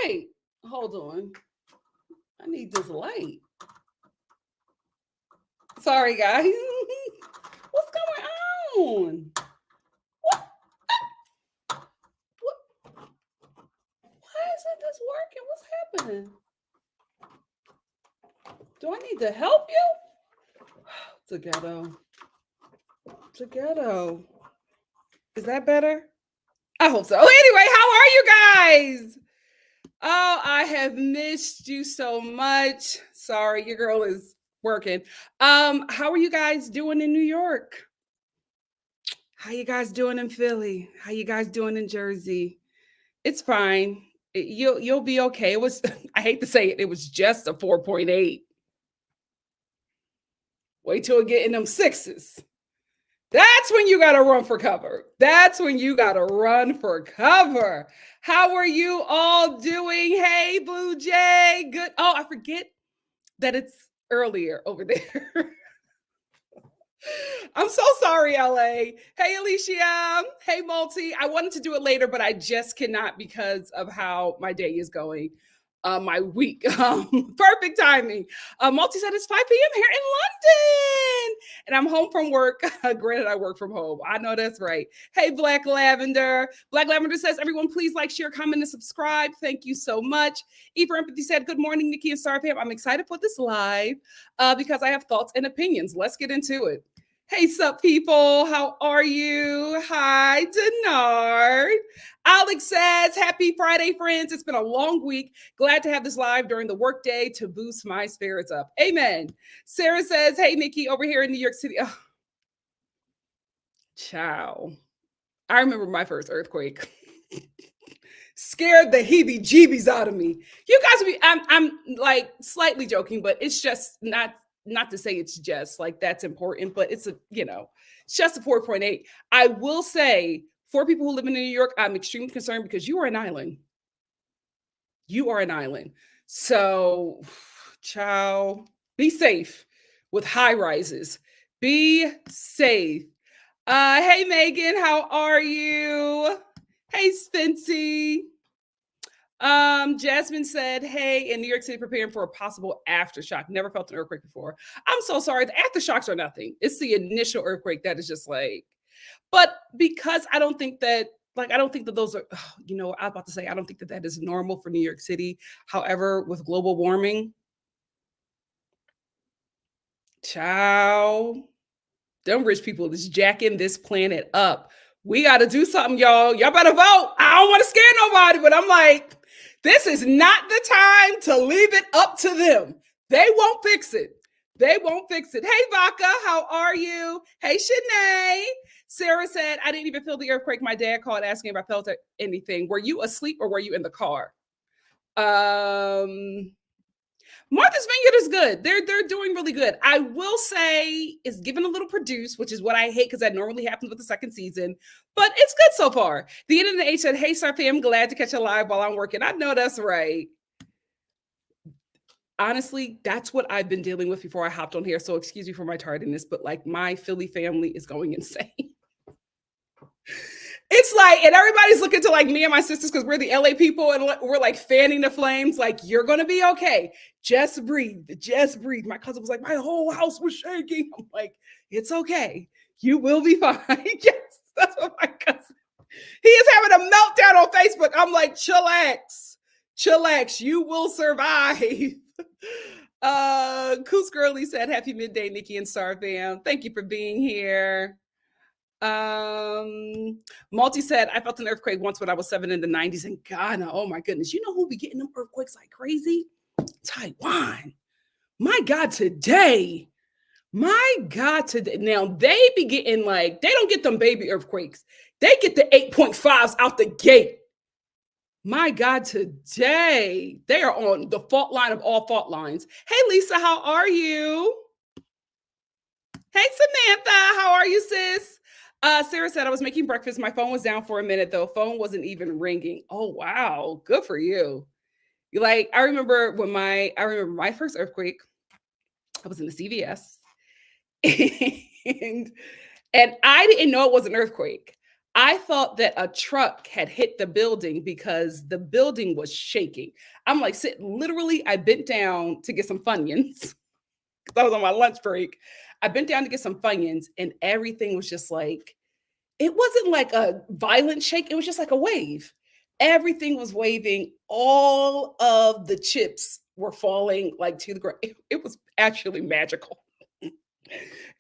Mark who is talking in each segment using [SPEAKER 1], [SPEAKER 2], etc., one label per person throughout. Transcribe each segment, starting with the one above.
[SPEAKER 1] Wait, hold on. I need this light. Sorry, guys. What's going on? What? What? Why isn't this working? What's happening? Do I need to help you? It's a ghetto. It's a ghetto. Is that better? I hope so. Anyway, how are you guys? Oh, I have missed you so much. Sorry, your girl is working. How are you guys doing in New York? How you guys doing in Philly? How you guys doing in Jersey? It's fine. You'll be okay. It was I hate to say it, it was just a 4.8. Wait till we get in them sixes. That's when you got to run for cover. That's when you got to run for cover. How are you all doing? Hey, Blue Jay. Good. Oh, I forget that it's earlier over there. I'm so sorry, LA. Hey, Alicia. Hey, Multi. I wanted to do it later, but I just cannot because of how my day is going. My week. Perfect timing. Multi said it's 5 p.m. here in London. And I'm home from work. Granted, I work from home. I know that's right. Hey, Black Lavender. Black Lavender says, everyone, please like, share, comment, and subscribe. Thank you so much. E for Empathy said, good morning, Nikki and Star Pam. I'm excited for this live because I have thoughts and opinions. Let's get into it. Hey, sup, people? How are you? Hi, Denard. Alex says, happy Friday, friends. It's been a long week. Glad to have this live during the workday to boost my spirits up. Amen. Sarah says, hey, Nikki, over here in New York City. Oh. Ciao. I remember my first earthquake. Scared the heebie-jeebies out of me. You guys, I'm like slightly joking, but it's just not to say it's just like that's important, but it's it's just a 4.8. I will say for people who live in New York, I'm extremely concerned because you are an island. You are an island. So, ciao. Be safe with high rises. Be safe. Hey, Megan, how are you? Hey, Spency. Jasmine said, hey, in New York City, preparing for a possible aftershock. Never felt an earthquake before. I'm so sorry. The aftershocks are nothing. It's the initial earthquake that is just like, but because I don't think that those are, I was about to say, I don't think that is normal for New York City. However, with global warming, ciao. Them rich people is jacking this planet up. We got to do something, y'all. Y'all better vote. I don't want to scare nobody, but I'm like, this is not the time to leave it up to them. They won't fix it. They won't fix it. Hey, Vaca, how are you? Hey, Shanae. Sarah said, I didn't even feel the earthquake. My dad called asking if I felt anything. Were you asleep or were you in the car? Martha's Vineyard is good. They're doing really good. I will say it's given a little produce, which is what I hate because that normally happens with the second season, but it's good so far. The end of the H said, hey, Sarpy, I'm glad to catch a live while I'm working. I know that's right. Honestly, that's what I've been dealing with before I hopped on here. So excuse me for my tardiness, but like my Philly family is going insane. It's like, and everybody's looking to like me and my sisters because we're the LA people and we're like fanning the flames. Like, you're going to be okay. Just breathe. Just breathe. My cousin was like, my whole house was shaking. I'm like, it's okay. You will be fine. Yes, that's what my cousin. He is having a meltdown on Facebook. I'm like, chillax. Chillax. You will survive. Coos Girly said, happy midday, Nikki and Star fam. Thank you for being here. Multi said, I felt an earthquake once when I was 7 in the 90s in Ghana. Oh my goodness. You know who be getting them earthquakes like crazy? Taiwan. My God, today. My God, today. Now they be getting like, they don't get them baby earthquakes. They get the 8.5s out the gate. My God, today. They are on the fault line of all fault lines. Hey, Lisa, how are you? Hey, Samantha, how are you, sis? Sarah said, I was making breakfast. My phone was down for a minute, though. Phone wasn't even ringing. Oh, wow. Good for you. Like, I remember my first earthquake. I was in the CVS. and I didn't know it was an earthquake. I thought that a truck had hit the building because the building was shaking. I'm like sitting literally, I bent down to get some Funyuns because I was on my lunch break. I bent down to get some Funyuns and everything was just like, it wasn't like a violent shake, it was just like a wave. Everything was waving. All of the chips were falling like to the ground. It was actually magical. It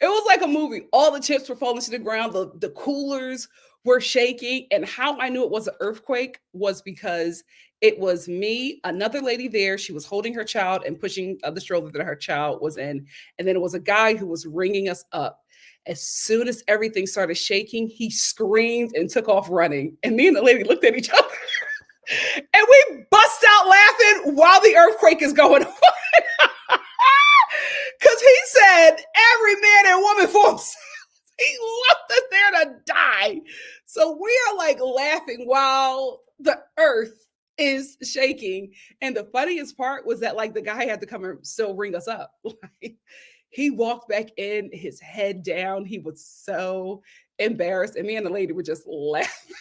[SPEAKER 1] was like a movie. All the chips were falling to the ground. The coolers were shaking. And how I knew it was an earthquake was because it was me, another lady there. She was holding her child and pushing the stroller that her child was in. And then it was a guy who was ringing us up. As soon as everything started shaking, he screamed and took off running. And me and the lady looked at each other and we bust out laughing while the earthquake is going on. Because he said, every man and woman for himself. He left us there to die. So we are like laughing while the earth is shaking. And the funniest part was that like the guy had to come and still ring us up. Like, he walked back in, his head down. He was so embarrassed. And me and the lady were just laughing.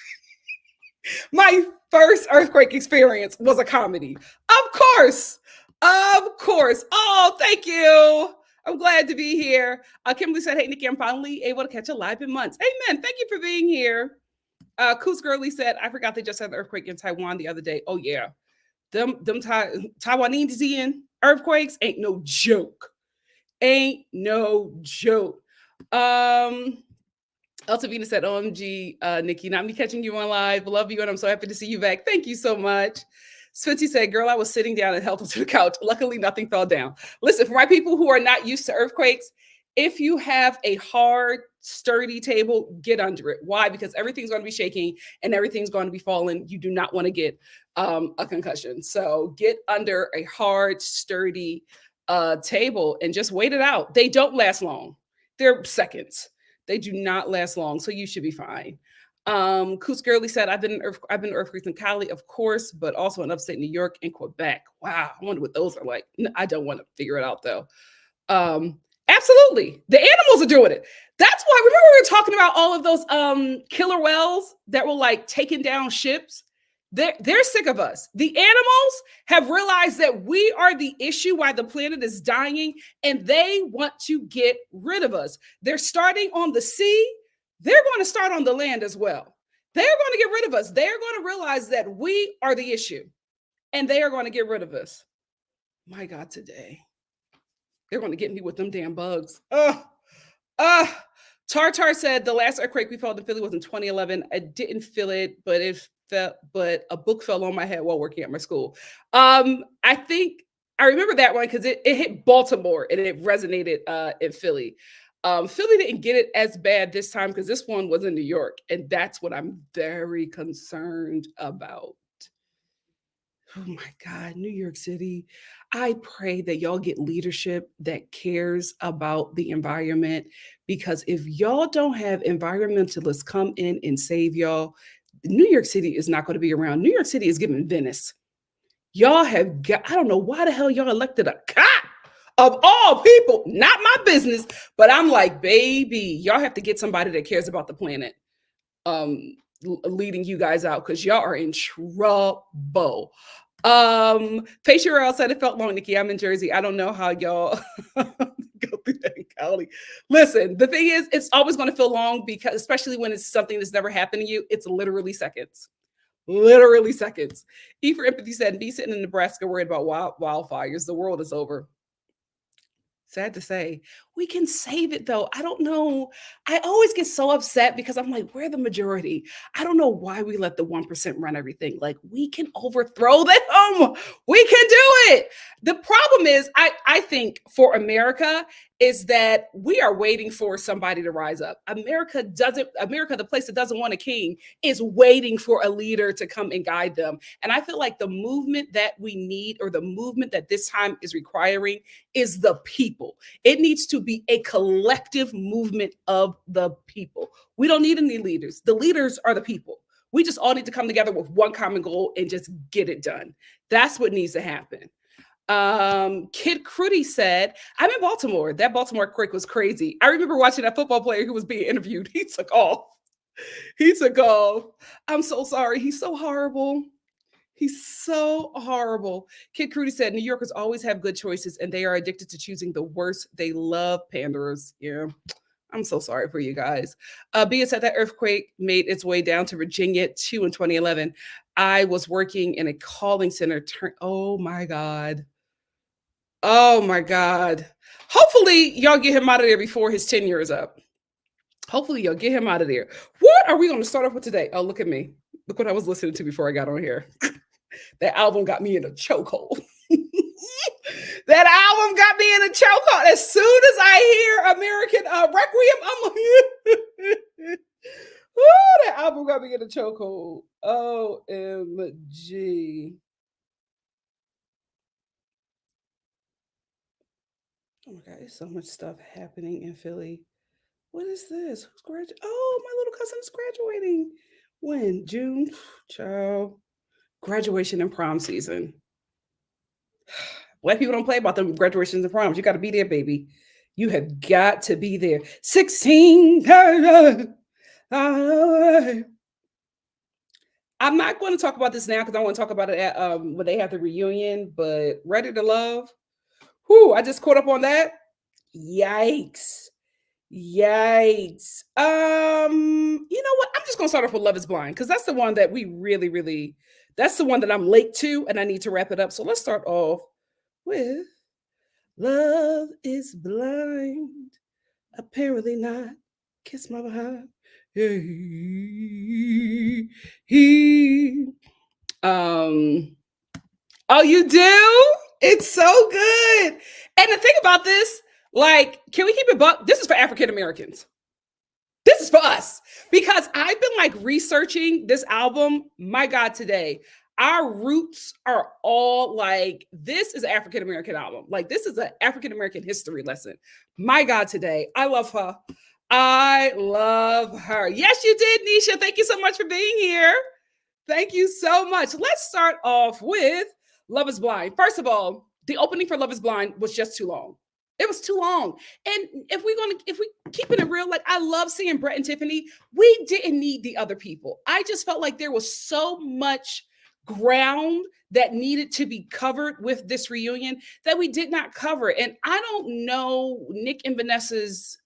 [SPEAKER 1] My first earthquake experience was a comedy. Of course. Of course. Oh, thank you. I'm glad to be here. Kimberly said, hey, Nikki, I'm finally able to catch a live in months. Amen. Thank you for being here. Coos Girly said, I forgot they just had an earthquake in Taiwan the other day. Oh, yeah. Them Taiwanese earthquakes ain't no joke. Ain't no joke. Altavina said, OMG, Nikki, not me catching you on live. Love you, and I'm so happy to see you back. Thank you so much. Switzy said, girl, I was sitting down and held onto the couch. Luckily, nothing fell down. Listen, for my people who are not used to earthquakes, if you have a hard, sturdy table, get under it. Why? Because everything's going to be shaking and everything's going to be falling. You do not want to get a concussion. So get under a hard, sturdy table and just wait it out. They don't last long. They're seconds. They do not last long. So you should be fine. Coos Girly said, I've been earthquakes in Cali, of course, but also in upstate New York and Quebec. Wow, I wonder what those are like. I don't want to figure it out though. Absolutely, the animals are doing it. That's why. Remember we were talking about all of those killer whales that were like taking down ships. They're sick of us. The animals have realized that we are the issue why the planet is dying, and they want to get rid of us. They're starting on the sea. They're going to start on the land as well. They're going to get rid of us. They're going to realize that we are the issue, and they are going to get rid of us. My God, today. They're going to get me with them damn bugs. Tartar said the last earthquake we felt in Philly was in 2011. I didn't feel it, but a book fell on my head while working at my school. I think I remember that one because it hit Baltimore and it resonated in Philly. Philly didn't get it as bad this time because this one was in New York, and that's what I'm very concerned about. Oh my God, New York City. I pray that y'all get leadership that cares about the environment, because if y'all don't have environmentalists come in and save y'all, New York City is not going to be around. New York City is giving Venice. Y'all have got, I don't know why the hell y'all elected a cop of all people, not my business, but I'm like, baby, y'all have to get somebody that cares about the planet leading you guys out, because y'all are in trouble. Facial said it felt long, Nikki. I'm in Jersey. I don't know how y'all go through that in Cali. Listen, the thing is, it's always going to feel long, because especially when it's something that's never happened to you, it's literally seconds. Literally seconds. E for Empathy said, be sitting in Nebraska worried about wildfires. The world is over. Sad to say. We can save it though. I don't know. I always get so upset because I'm like, we're the majority. I don't know why we let the 1% run everything. Like, we can overthrow them. We can do it. The problem is, I think for America is that we are waiting for somebody to rise up. America, the place that doesn't want a king, is waiting for a leader to come and guide them. And I feel like the movement that we need, or the movement that this time is requiring, is the people. It needs to be a collective movement of the people. We don't need any leaders. The leaders are the people. We just all need to come together with one common goal and just get it done. That's what needs to happen. Kid Crudy said, I'm in Baltimore. That Baltimore quake was crazy. I remember watching that football player who was being interviewed. He took off. He took off. I'm so sorry. He's so horrible. He's so horrible. Kid Crudy said New Yorkers always have good choices and they are addicted to choosing the worst. They love panderers. Yeah. I'm so sorry for you guys. Bia said that earthquake made its way down to Virginia too in 2011. I was working in a calling center. Oh my God. Oh my God. Hopefully, y'all get him out of there before his tenure is up. Hopefully, you'll get him out of there. What are we going to start off with today? Oh, look at me. Look what I was listening to before I got on here. That album got me in a chokehold. That album got me in a chokehold. As soon as I hear American Requiem, I'm like, oh, that album got me in a chokehold. OMG. Oh my God, there's so much stuff happening in Philly. What is this? Who's graduating? Oh, my little cousin is graduating. When? June? Child. Graduation and prom season. White people don't play about them graduations and proms. You got to be there, baby. You have got to be there. 16. I'm not going to talk about this now because I want to talk about it at when they have the reunion, but Ready to Love. Whoo, I just caught up on that. Yikes. Yikes. You know what? I'm just gonna start off with Love is Blind because that's the one that we really, that's the one that I'm late to, and I need to wrap it up. So let's start off with Love is Blind. Apparently not. Kiss my behind. He. Oh, you do? It's so good. And the thing about this, like, can we keep it buck? This is for African Americans. This is for us because I've been like researching this album. My God, today our roots are all like this is an African American album. Like this is an African American history lesson. My God, today I love her. I love her. Yes, you did, Nisha. Thank you so much for being here. Thank you so much. Let's start off with Love is Blind. First of all, the opening for Love is Blind was just too long. It was too long. And if we keeping it real, like I love seeing Brett and Tiffany, we didn't need the other people. I just felt like there was so much ground that needed to be covered with this reunion that we did not cover. And I don't know Nick and Vanessa's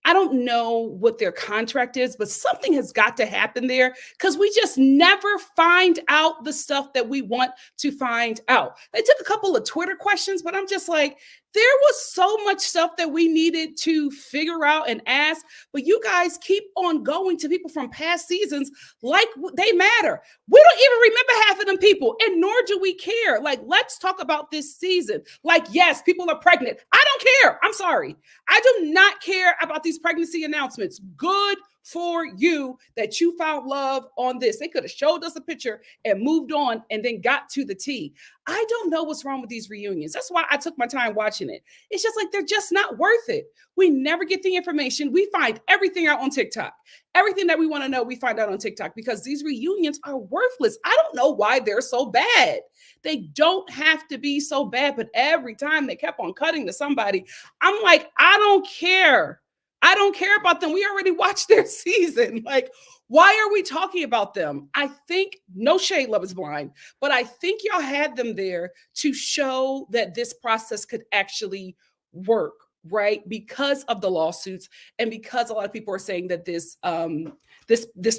[SPEAKER 1] I don't know what their contract is, but something has got to happen there because we just never find out the stuff that we want to find out. They took a couple of Twitter questions, but I'm just like, there was so much stuff that we needed to figure out and ask, but you guys keep on going to people from past seasons like they matter. We don't even remember half of them people, and nor do we care. Like, let's talk about this season. Like, yes, people are pregnant. I don't care. I'm sorry. I do not care about these pregnancy announcements. Good for you that you found love on this. They could have showed us a picture and moved on and then got to the tea. I don't know what's wrong with these reunions. That's why I took my time watching it. It's just like they're just not worth it. We never get the information. We find everything out on TikTok. Everything that we want to know, we find out on TikTok because these reunions are worthless. I don't know why they're so bad. They don't have to be so bad, but every time they kept on cutting to somebody, I'm like, I don't care. I don't care about them. We already watched their season. Like, why are we talking about them? I think, no shade, Love is Blind, but I think y'all had them there to show that this process could actually work, right? Because of the lawsuits and because a lot of people are saying that this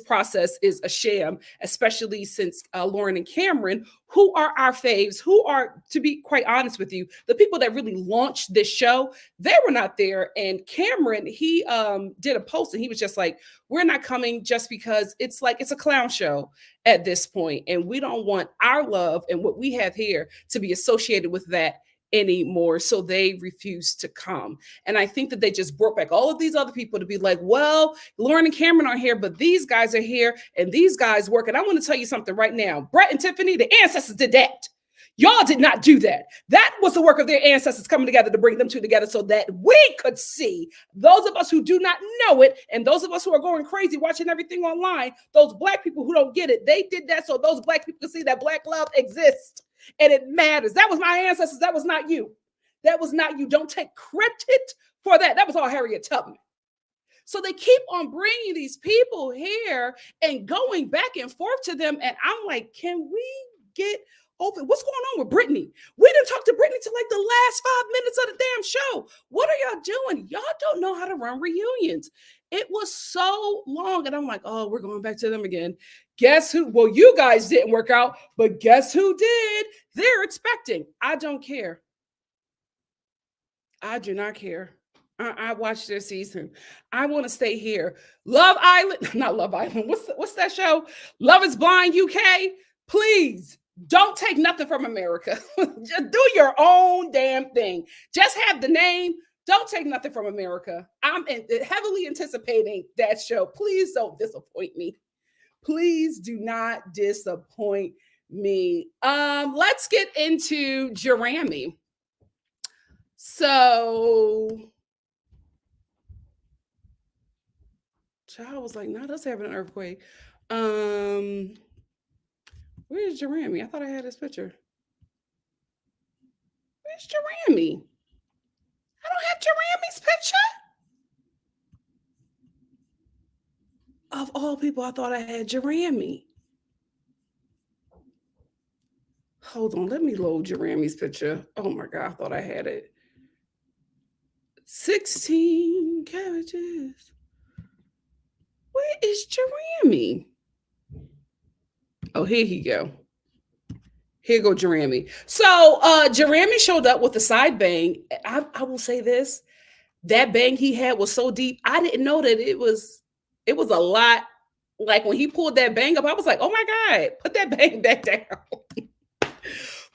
[SPEAKER 1] process is a sham, especially since Lauren and Cameron, who are our faves, who are, to be quite honest with you, the people that really launched this show, they were not there. And Cameron, he did a post and he was just like, we're not coming just because it's like, it's a clown show at this point. And we don't want our love and what we have here to be associated with that anymore. So they refused to come. And I think that they just brought back all of these other people to be like, well, Lauren and Cameron are here, but these guys are here and these guys work. And I want to tell you something right now. Brett and Tiffany, the ancestors did that. Y'all did not do that. That was the work of their ancestors coming together to bring them two together so that we could see. Those of us who do not know it and those of us who are going crazy watching everything online, those Black people who don't get it, they did that so those Black people can see that Black love exists. And it matters. That was my ancestors. That was not you. That was not you. Don't take credit for that. That was all Harriet Tubman. So they keep on bringing these people here and going back and forth to them. And I'm like, can we get over what's going on with Brittany? We didn't talk to Brittany till like the last 5 minutes of the damn show. What are y'all doing? Y'all don't know how to run reunions. It was so long. And I'm like, oh, we're going back to them again. Guess who? Well, you guys didn't work out, but guess who did? They're expecting. I don't care. I do not care. I watched this season. I want to stay here. Love Island, not Love Island. What's that show? Love is Blind UK. Please don't take nothing from America. Just do your own damn thing. Just have the name. Don't take nothing from America. I'm heavily anticipating that show. Please don't disappoint me. Please do not disappoint me. Let's get into Jeremy. So child was like, not us having an earthquake. Where's Jeremy? I thought I had his picture. Where's Jeremy? I don't have Jeremy's picture. Of all people, I thought I had Jeremy. Hold on, let me load Jeremy's picture. Oh my God, I thought I had it. 16 cabbages. Where is Jeremy? Oh, here he go. Here go Jeremy. So Jeremy showed up with a side bang. I will say this. That bang he had was so deep. I didn't know that it was a lot. Like when he pulled that bang up, I was like, oh my God, put that bang back down.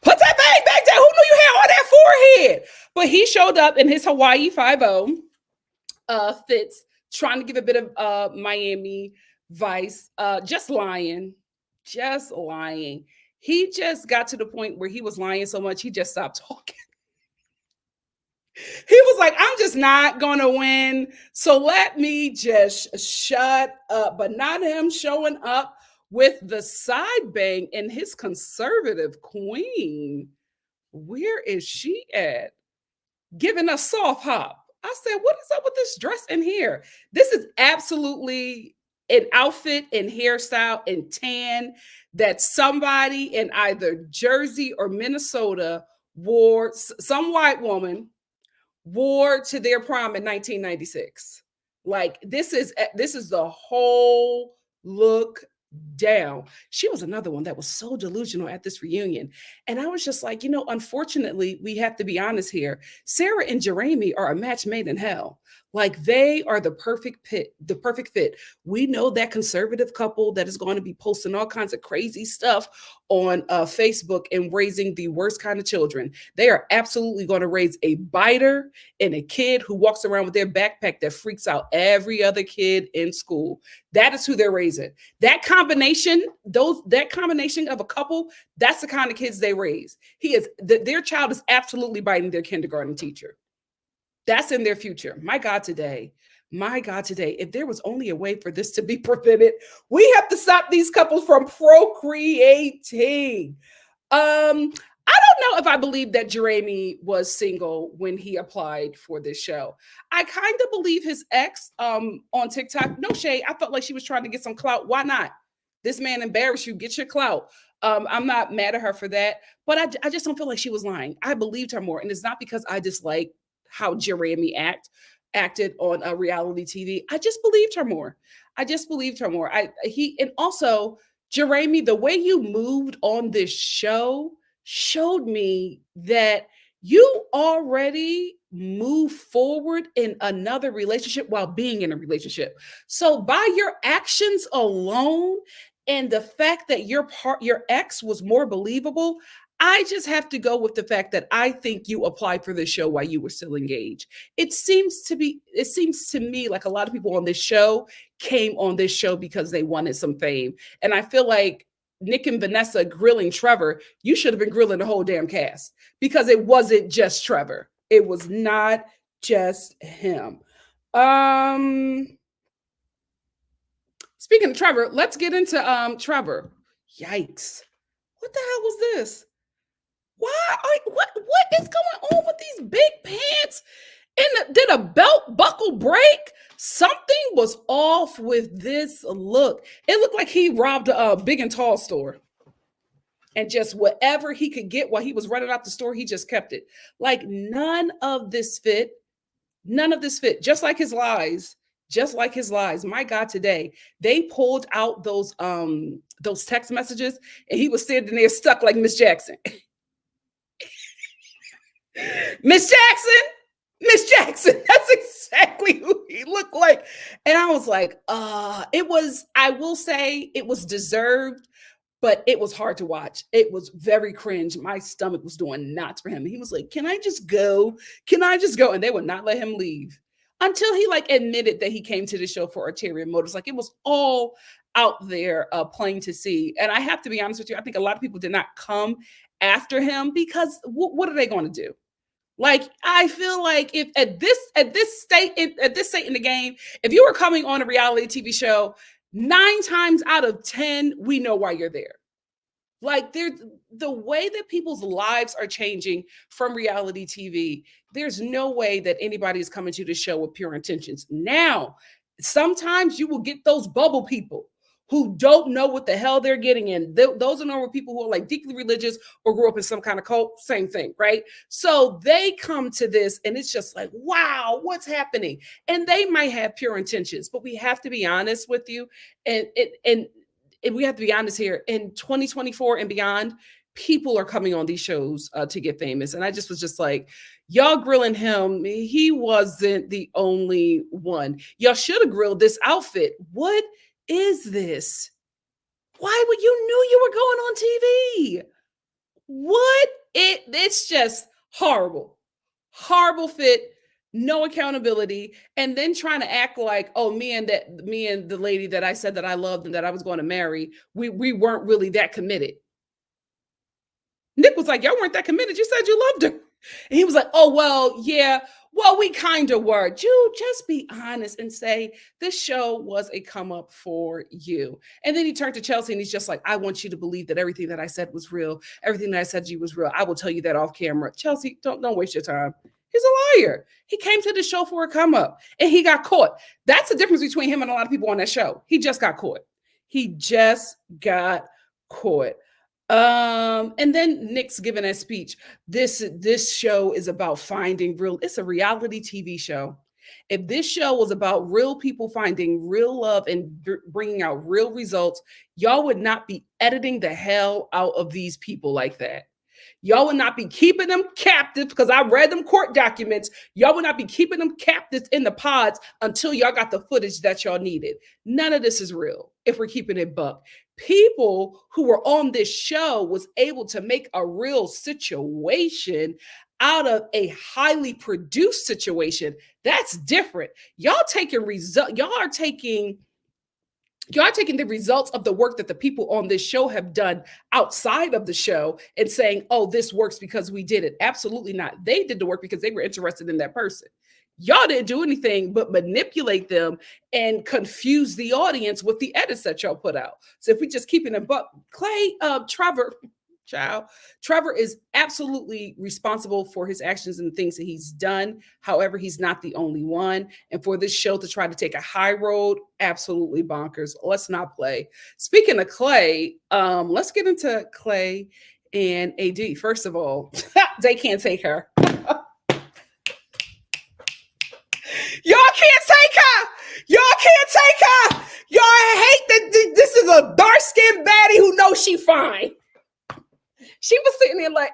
[SPEAKER 1] Put that bang back down. Who knew you had all that forehead? But he showed up in his Hawaii 5-0 fits, trying to give a bit of Miami Vice. Just lying. He just got to the point where he was lying so much, he just stopped talking. He was like, I'm just not going to win. So let me just shut up. But not him showing up with the side bang and his conservative queen. Where is she at? Giving a soft hop. I said, what is up with this dress in here? This is absolutely an outfit and hairstyle and tan that somebody in either Jersey or Minnesota wore, some white woman wore to their prom in 1996. Like this is the whole look down. She was another one that was so delusional at this reunion. And I was just like, unfortunately, we have to be honest here. Sarah and Jeremy are a match made in hell. Like they are the perfect fit. We know that conservative couple that is going to be posting all kinds of crazy stuff on Facebook and raising the worst kind of children. They are absolutely going to raise a biter and a kid who walks around with their backpack that freaks out every other kid in school. That is who they're raising. That combination of a couple, that's the kind of kids they raise. Their child is absolutely biting their kindergarten teacher. That's in their future. My God, today, if there was only a way for this to be prevented, we have to stop these couples from procreating. I don't know if I believe that Jeremy was single when he applied for this show. I kind of believe his ex on TikTok. No shade. I felt like she was trying to get some clout. Why not? This man embarrassed you. Get your clout. I'm not mad at her for that, but I just don't feel like she was lying. I believed her more. And it's not because I dislike how Jeremy acted on a reality TV. I just believed her more. And also Jeremy, the way you moved on this show showed me that you already move forward in another relationship while being in a relationship. So by your actions alone and the fact that your ex was more believable, I just have to go with the fact that I think you applied for this show while you were still engaged. It seems to me like a lot of people on this show came on this show because they wanted some fame. And I feel like Nick and Vanessa grilling Trevor, you should have been grilling the whole damn cast because it wasn't just Trevor. It was not just him. Speaking of Trevor, let's get into Trevor. Yikes. What the hell was this? What is going on with these big pants? And did a belt buckle break? Something was off with this look. It looked like he robbed a big and tall store. And just whatever he could get while he was running out the store, he just kept it. Like none of this fit. None of this fit. Just like his lies. Just like his lies. My God, today they pulled out those text messages, and he was sitting there stuck like Miss Jackson. Miss Jackson, Miss Jackson. That's exactly who he looked like. And I was like, I will say it was deserved, but it was hard to watch. It was very cringe. My stomach was doing knots for him. He was like, "Can I just go? Can I just go?" And they would not let him leave until he like admitted that he came to the show for ulterior motives. Like it was all out there, plain to see. And I have to be honest with you, I think a lot of people did not come after him because what are they going to do? Like I feel like if at this state in the game, if you were coming on a reality TV show, 9 times out of 10, we know why you're there. Like there's the way that people's lives are changing from reality TV. There's no way that anybody is coming to the show with pure intentions. Now, sometimes you will get those bubble people who don't know what the hell they're getting in. Those are normal people who are like deeply religious or grew up in some kind of cult, same thing, right? So they come to this and it's just like, wow, what's happening? And they might have pure intentions, but we have to be honest with you. And we have to be honest here, in 2024 and beyond, people are coming on these shows to get famous. And I just was just like, y'all grilling him. He wasn't the only one. Y'all should have grilled this outfit. What is this? Why would you knew you were going on TV? It's just horrible. Horrible fit, no accountability, and then trying to act like, oh, me and the lady that I said that I loved and that I was going to marry, we weren't really that committed. Nick was like, y'all weren't that committed. You said you loved her. And he was like, oh, well, yeah. Well, we kind of were. You just be honest and say this show was a come up for you. And then he turned to Chelsea and he's just like, I want you to believe that everything that I said was real. Everything that I said to you was real. I will tell you that off camera. Chelsea, don't waste your time. He's a liar. He came to the show for a come up and he got caught. That's the difference between him and a lot of people on that show. He just got caught. He just got caught. And then Nick's giving a speech. This show is about finding real. It's a reality TV show. If this show was about real people finding real love and bringing out real results, y'all would not be editing the hell out of these people like that. Y'all would not be keeping them captive because I read them court documents. Y'all would not be keeping them captives in the pods until y'all got the footage that y'all needed. None of this is real if we're keeping it buck. People who were on this show was able to make a real situation out of a highly produced situation. That's different. Y'all are taking the results of the work that the people on this show have done outside of the show and saying, oh, this works because we did it. Absolutely not. They did the work because they were interested in that person. Y'all didn't do anything but manipulate them and confuse the audience with the edits that y'all put out. So if we just keep it in buck, Trevor is absolutely responsible for his actions and the things that he's done. However, he's not the only one. And for this show to try to take a high road, absolutely bonkers. Let's not play. Speaking of Clay, let's get into Clay and AD. First of all, they can't take her. Y'all can't take her. Y'all can't take her. Y'all hate that this is a dark-skinned baddie who knows she fine. She was sitting there like,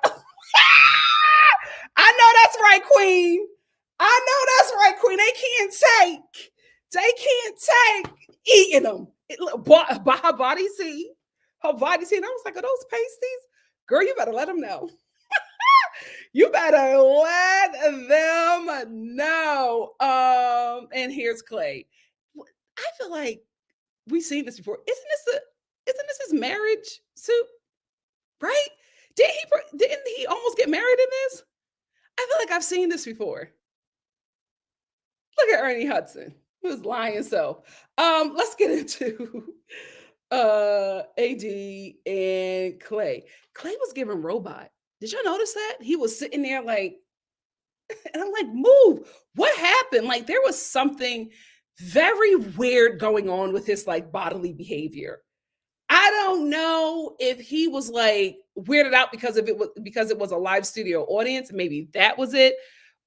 [SPEAKER 1] I know that's right, Queen. I know that's right, Queen. They can't take eating them. By her body see. Her body see. And I was like, are those pasties? Girl, you better let them know. You better let them know. And here's Clay. I feel like we've seen this before. Isn't this his marriage suit? Right? Didn't he almost get married in this? I feel like I've seen this before. Look at Ernie Hudson, who's lying self. Let's get into AD and Clay. Clay was giving robot. Did y'all notice that? He was sitting there like, and I'm like, move. What happened? Like there was something very weird going on with his like bodily behavior. I don't know if he was like weirded out because it was a live studio audience. Maybe that was it.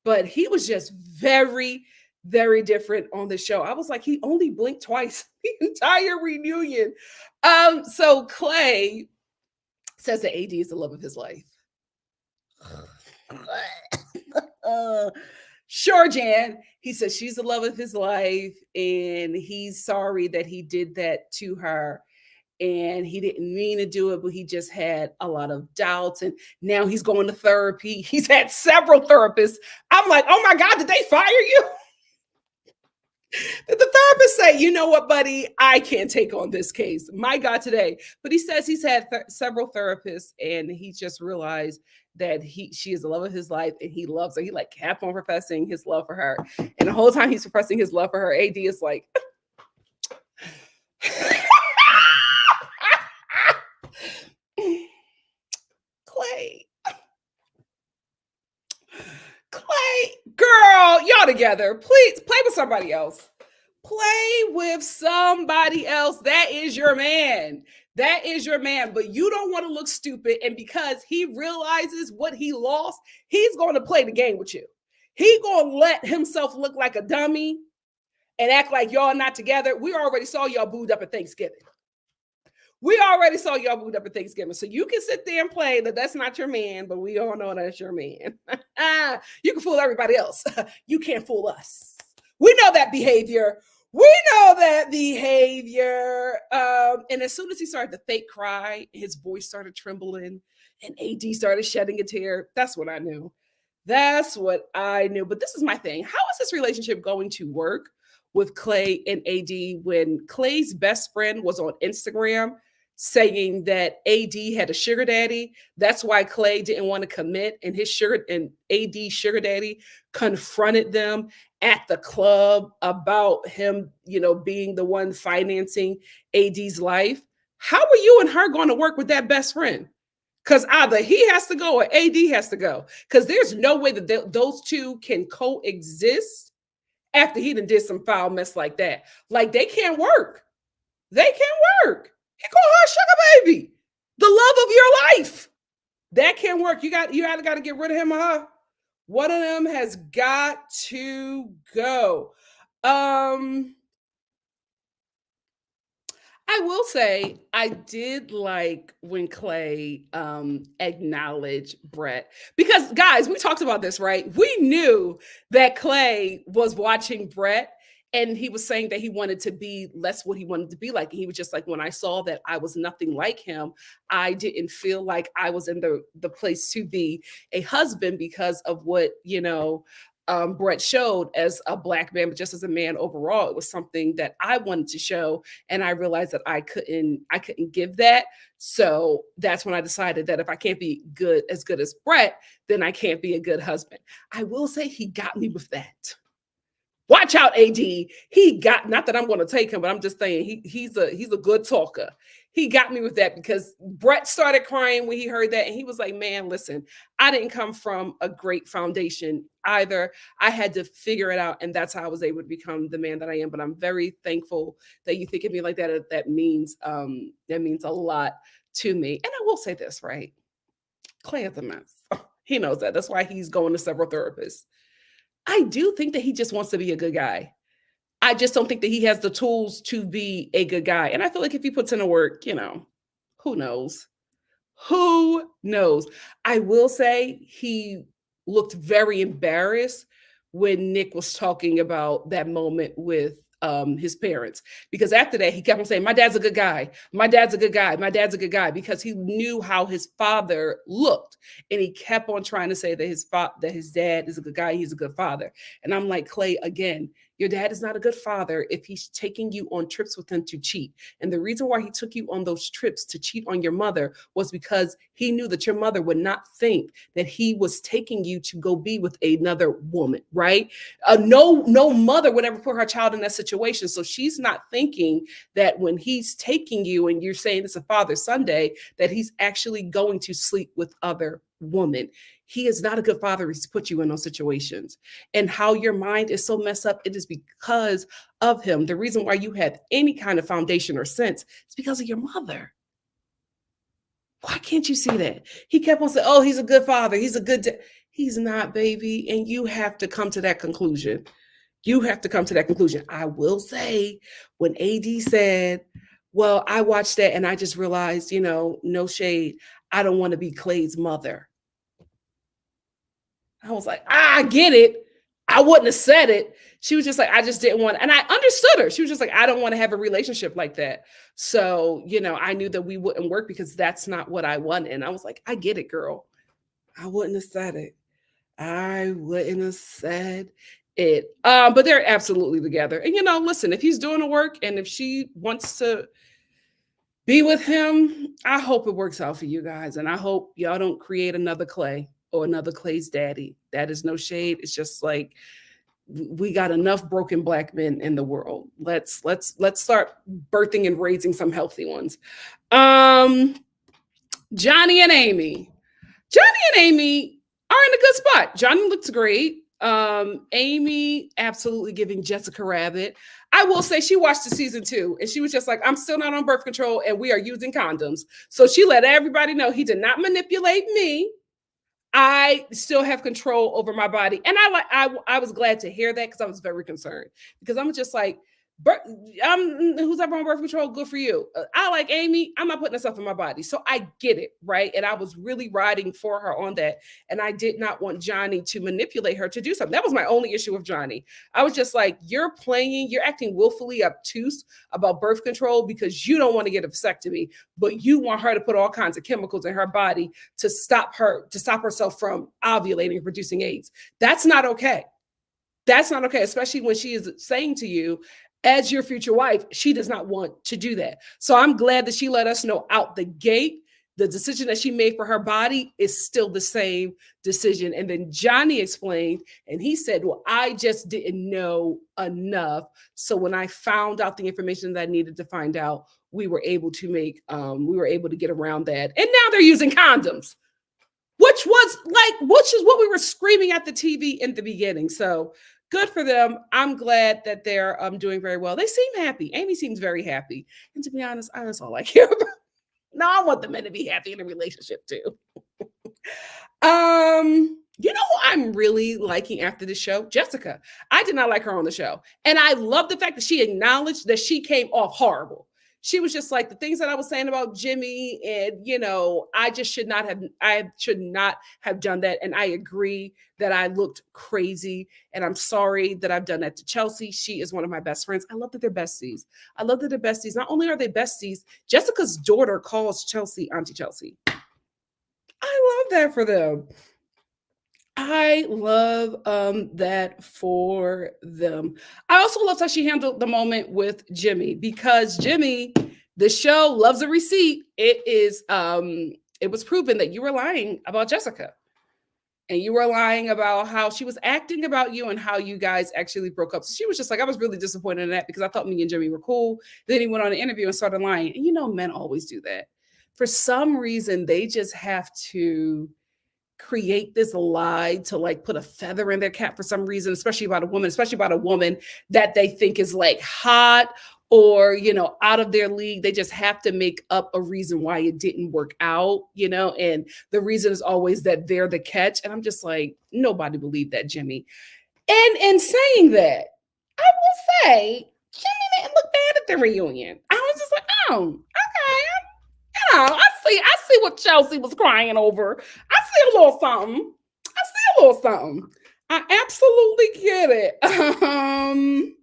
[SPEAKER 1] But he was just very, very different on the show. I was like, he only blinked twice the entire reunion. So Clay says that AD is the love of his life. Sure, Jan. He says she's the love of his life, and he's sorry that he did that to her. And he didn't mean to do it, but he just had a lot of doubts. And now he's going to therapy. He's had several therapists. I'm like, oh my God, did they fire you? Did the therapist say, you know what, buddy, I can't take on this case? My God, today. But he says he's had several therapists, and he just realized that she is the love of his life, and he loves her. He like kept on professing his love for her. And the whole time he's professing his love for her, AD is like, Clay, girl, y'all together. Please play with somebody else. Play with somebody else. That is your man. That is your man. But you don't want to look stupid. And because he realizes what he lost, he's going to play the game with you. He's going to let himself look like a dummy and act like y'all not together. We already saw y'all booed up at Thanksgiving. We already saw y'all booed up at Thanksgiving. So you can sit there and play that that's not your man, but we all know that's your man. You can fool everybody else. You can't fool us. We know that behavior. And as soon as he started to fake cry, his voice started trembling and AD started shedding a tear. That's what I knew. But this is my thing. How is this relationship going to work with Clay and AD when Clay's best friend was on Instagram saying that AD had a sugar daddy? That's why Clay didn't want to commit, and AD's sugar daddy confronted them at the club about him, being the one financing AD's life. How are you and her going to work with that best friend? Because either he has to go or AD has to go. Because there's no way that those two can coexist after he done did some foul mess like that. Like, they can't work. They can't work. He called her sugar baby, the love of your life. That can't work. You either got to get rid of him or her. One of them has got to go. I will say I did like when Clay acknowledged Brett, because guys, we talked about this, right? We knew that Clay was watching Brett, and he was saying that he wanted to be less what he wanted to be like. And he was just like, when I saw that I was nothing like him, I didn't feel like I was in the place to be a husband because of what, Brett showed as a Black man, but just as a man overall. It was something that I wanted to show, and I realized that I couldn't give that. So that's when I decided that if I can't be as good as Brett, then I can't be a good husband. I will say he got me with that. Watch out, AD. Not that I'm going to take him, but I'm just saying he's a good talker. He got me with that because Brett started crying when he heard that. And he was like, man, listen, I didn't come from a great foundation either. I had to figure it out. And that's how I was able to become the man that I am. But I'm very thankful that you think of me like that. That means a lot to me. And I will say this, right? Clay is a mess. He knows that. That's why he's going to several therapists. I do think that he just wants to be a good guy. I just don't think that he has the tools to be a good guy. And I feel like if he puts in the work, who knows? Who knows? I will say he looked very embarrassed when Nick was talking about that moment with his parents, because after that he kept on saying, my dad's a good guy, my dad's a good guy, my dad's a good guy, because he knew how his father looked, and he kept on trying to say that his dad is a good guy, he's a good father. And I'm like, Clay, again, your dad is not a good father if he's taking you on trips with him to cheat. And the reason why he took you on those trips to cheat on your mother was because he knew that your mother would not think that he was taking you to go be with another woman, right? No mother would ever put her child in that situation. So she's not thinking that when he's taking you and you're saying it's a Father Sunday, that he's actually going to sleep with other women. He is not a good father. He's put you in those situations. And how your mind is so messed up, it is because of him. The reason why you have any kind of foundation or sense is because of your mother. Why can't you see that? He kept on saying, oh, he's a good father. He's a good he's not, baby. And you have to come to that conclusion. You have to come to that conclusion. I will say, when AD said, well, I watched that and I just realized, no shade, I don't want to be Clay's mother. I was like, I get it. I wouldn't have said it. She was just like, I just didn't want, and I understood her. She was just like, I don't want to have a relationship like that. So, I knew that we wouldn't work because that's not what I want. And I was like, I get it, girl. I wouldn't have said it. I wouldn't have said it. But they're absolutely together. And listen, if he's doing the work and if she wants to be with him, I hope it works out for you guys. And I hope y'all don't create another Clay or another Clay's daddy. That is no shade. It's just like, we got enough broken Black men in the world. Let's start birthing and raising some healthy ones. Johnny and Amy. Johnny and Amy are in a good spot. Johnny looks great. Amy absolutely giving Jessica Rabbit. I will say she watched the season 2 and she was just like, I'm still not on birth control and we are using condoms. So she let everybody know he did not manipulate me. I still have control over my body. And I was glad to hear that because I was very concerned because I'm just like, who's ever on birth control, good for you. I like Amy, I'm not putting this stuff in my body. So I get it, right? And I was really riding for her on that. And I did not want Johnny to manipulate her to do something. That was my only issue with Johnny. I was just like, you're acting willfully obtuse about birth control because you don't want to get a vasectomy, but you want her to put all kinds of chemicals in her body to stop herself from ovulating and producing eggs. That's not okay. That's not okay, especially when she is saying to you, as your future wife, she does not want to do that. So I'm glad that she let us know out the gate, the decision that she made for her body is still the same decision. And then Johnny explained, and he said, well, I just didn't know enough. So when I found out the information that I needed to find out, we were able to get around that. And now they're using condoms, which is what we were screaming at the TV in the beginning. So good for them. I'm glad that they're doing very well. They seem happy. Amy seems very happy. And to be honest, that's all I care about. No, I want the men to be happy in a relationship too. You know who I'm really liking after the show? Jessica. I did not like her on the show. And I love the fact that she acknowledged that she came off horrible. She was just like, the things that I was saying about Jimmy and, I should not have done that. And I agree that I looked crazy. And I'm sorry that I've done that to Chelsea. She is one of my best friends. I love that they're besties. I love that they're besties. Not only are they besties, Jessica's daughter calls Chelsea Auntie Chelsea. I love that for them. I love that for them. I also love how she handled the moment with Jimmy because Jimmy, the show loves a receipt. It was proven that you were lying about Jessica. And you were lying about how she was acting about you and how you guys actually broke up. So she was just like, I was really disappointed in that because I thought me and Jimmy were cool. Then he went on an interview and started lying. And men always do that. For some reason, they just have to create this lie to put a feather in their cap for some reason, especially about a woman that they think is hot or, out of their league. They just have to make up a reason why it didn't work out, and the reason is always that they're the catch. And I'm just like, nobody believed that, Jimmy. And in saying that, I will say Jimmy didn't look bad at the reunion. I was just like, oh, okay. I see what Chelsea was crying over. I see a little something. I absolutely get it.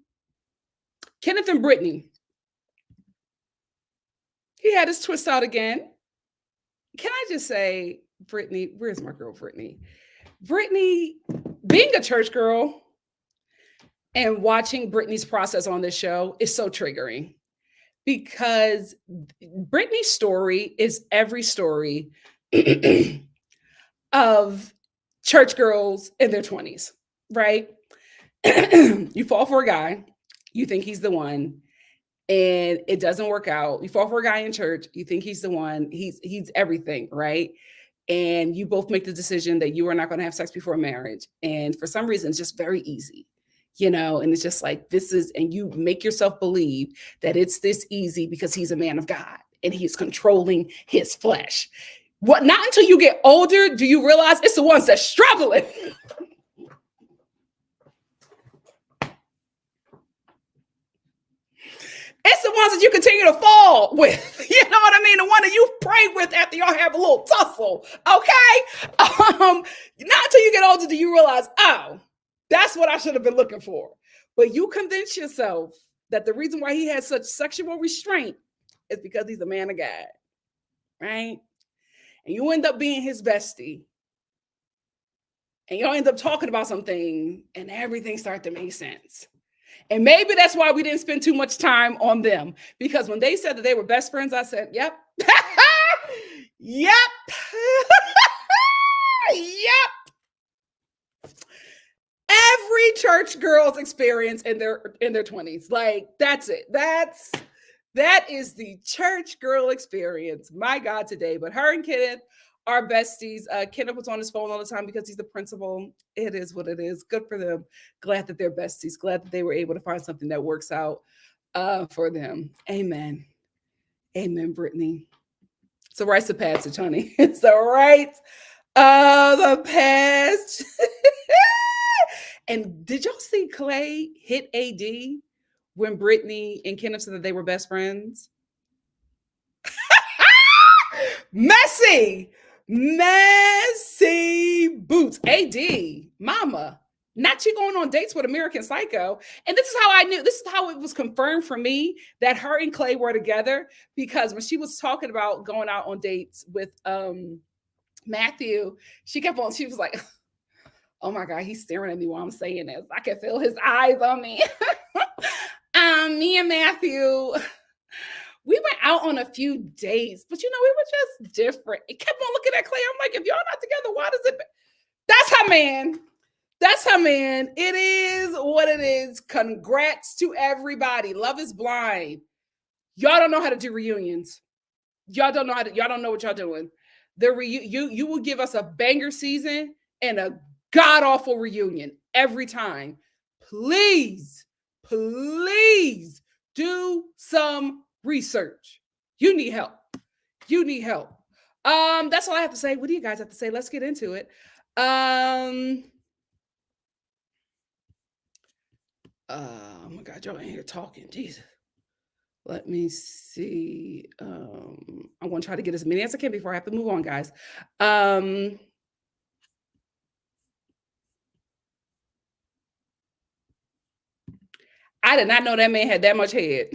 [SPEAKER 1] Kenneth and Brittany. He had his twist out again. Can I just say, Brittany, where's my girl, Brittany? Brittany, being a church girl and watching Brittany's process on this show is so triggering. Because Brittany's story is every story of church girls in their 20s, right? You fall for a guy, you think he's the one, and it doesn't work out. You fall for a guy in church, you think he's the one, he's everything, right? and you both make the decision that you are not going to have sex before marriage. And for some reason, it's just very easy, and it's just like, this is, and you make yourself believe that it's this easy because he's a man of God and he's controlling his flesh. What? Not until you get older do you realize it's the ones that's struggling. It's the ones that you continue to fall with. You know what I mean? The one that you pray with after y'all have a little tussle. Okay? Not until you get older do you realize, oh, that's what I should have been looking for. But you convince yourself that the reason why he has such sexual restraint is because he's a man of God. Right? And you end up being his bestie. And y'all end up talking about something and everything starts to make sense. And maybe that's why we didn't spend too much time on them. Because when they said that they were best friends, I said, yep. Yep. Yep. Every church girl's experience in their 20s. Like, that's it. That is the church girl experience. My God, today. But her and Kenneth are besties. Kenneth was on his phone all the time because he's the principal. It is what it is. Good for them. Glad that they're besties. Glad that they were able to find something that works out for them. Amen. Amen, Brittany. It's a rites of passage, honey. It's a rites of the past. And did y'all see Clay hit AD when Brittany and Kenneth said that they were best friends? Messy boots. AD, mama, not you going on dates with American Psycho. And this is how I knew, this is how it was confirmed for me that her and Clay were together, because when she was talking about going out on dates with Matthew, she was like, oh my God, he's staring at me while I'm saying this. I can feel his eyes on me. Me and Matthew, we went out on a few dates, but we were just different. It kept on looking at Clay. I'm like, if y'all not together, why does it? That's her man. That's her man. It is what it is. Congrats to everybody. Love is blind. Y'all don't know how to do reunions. Y'all don't know what y'all doing. You will give us a banger season and a god awful reunion every time. Please do some research. You need help. That's all I have to say. What do you guys have to say? Let's get into it. Oh my God, y'all in here talking. Jesus. Let me see. I'm going to try to get as many as I can before I have to move on, guys. I did not know that man had that much head.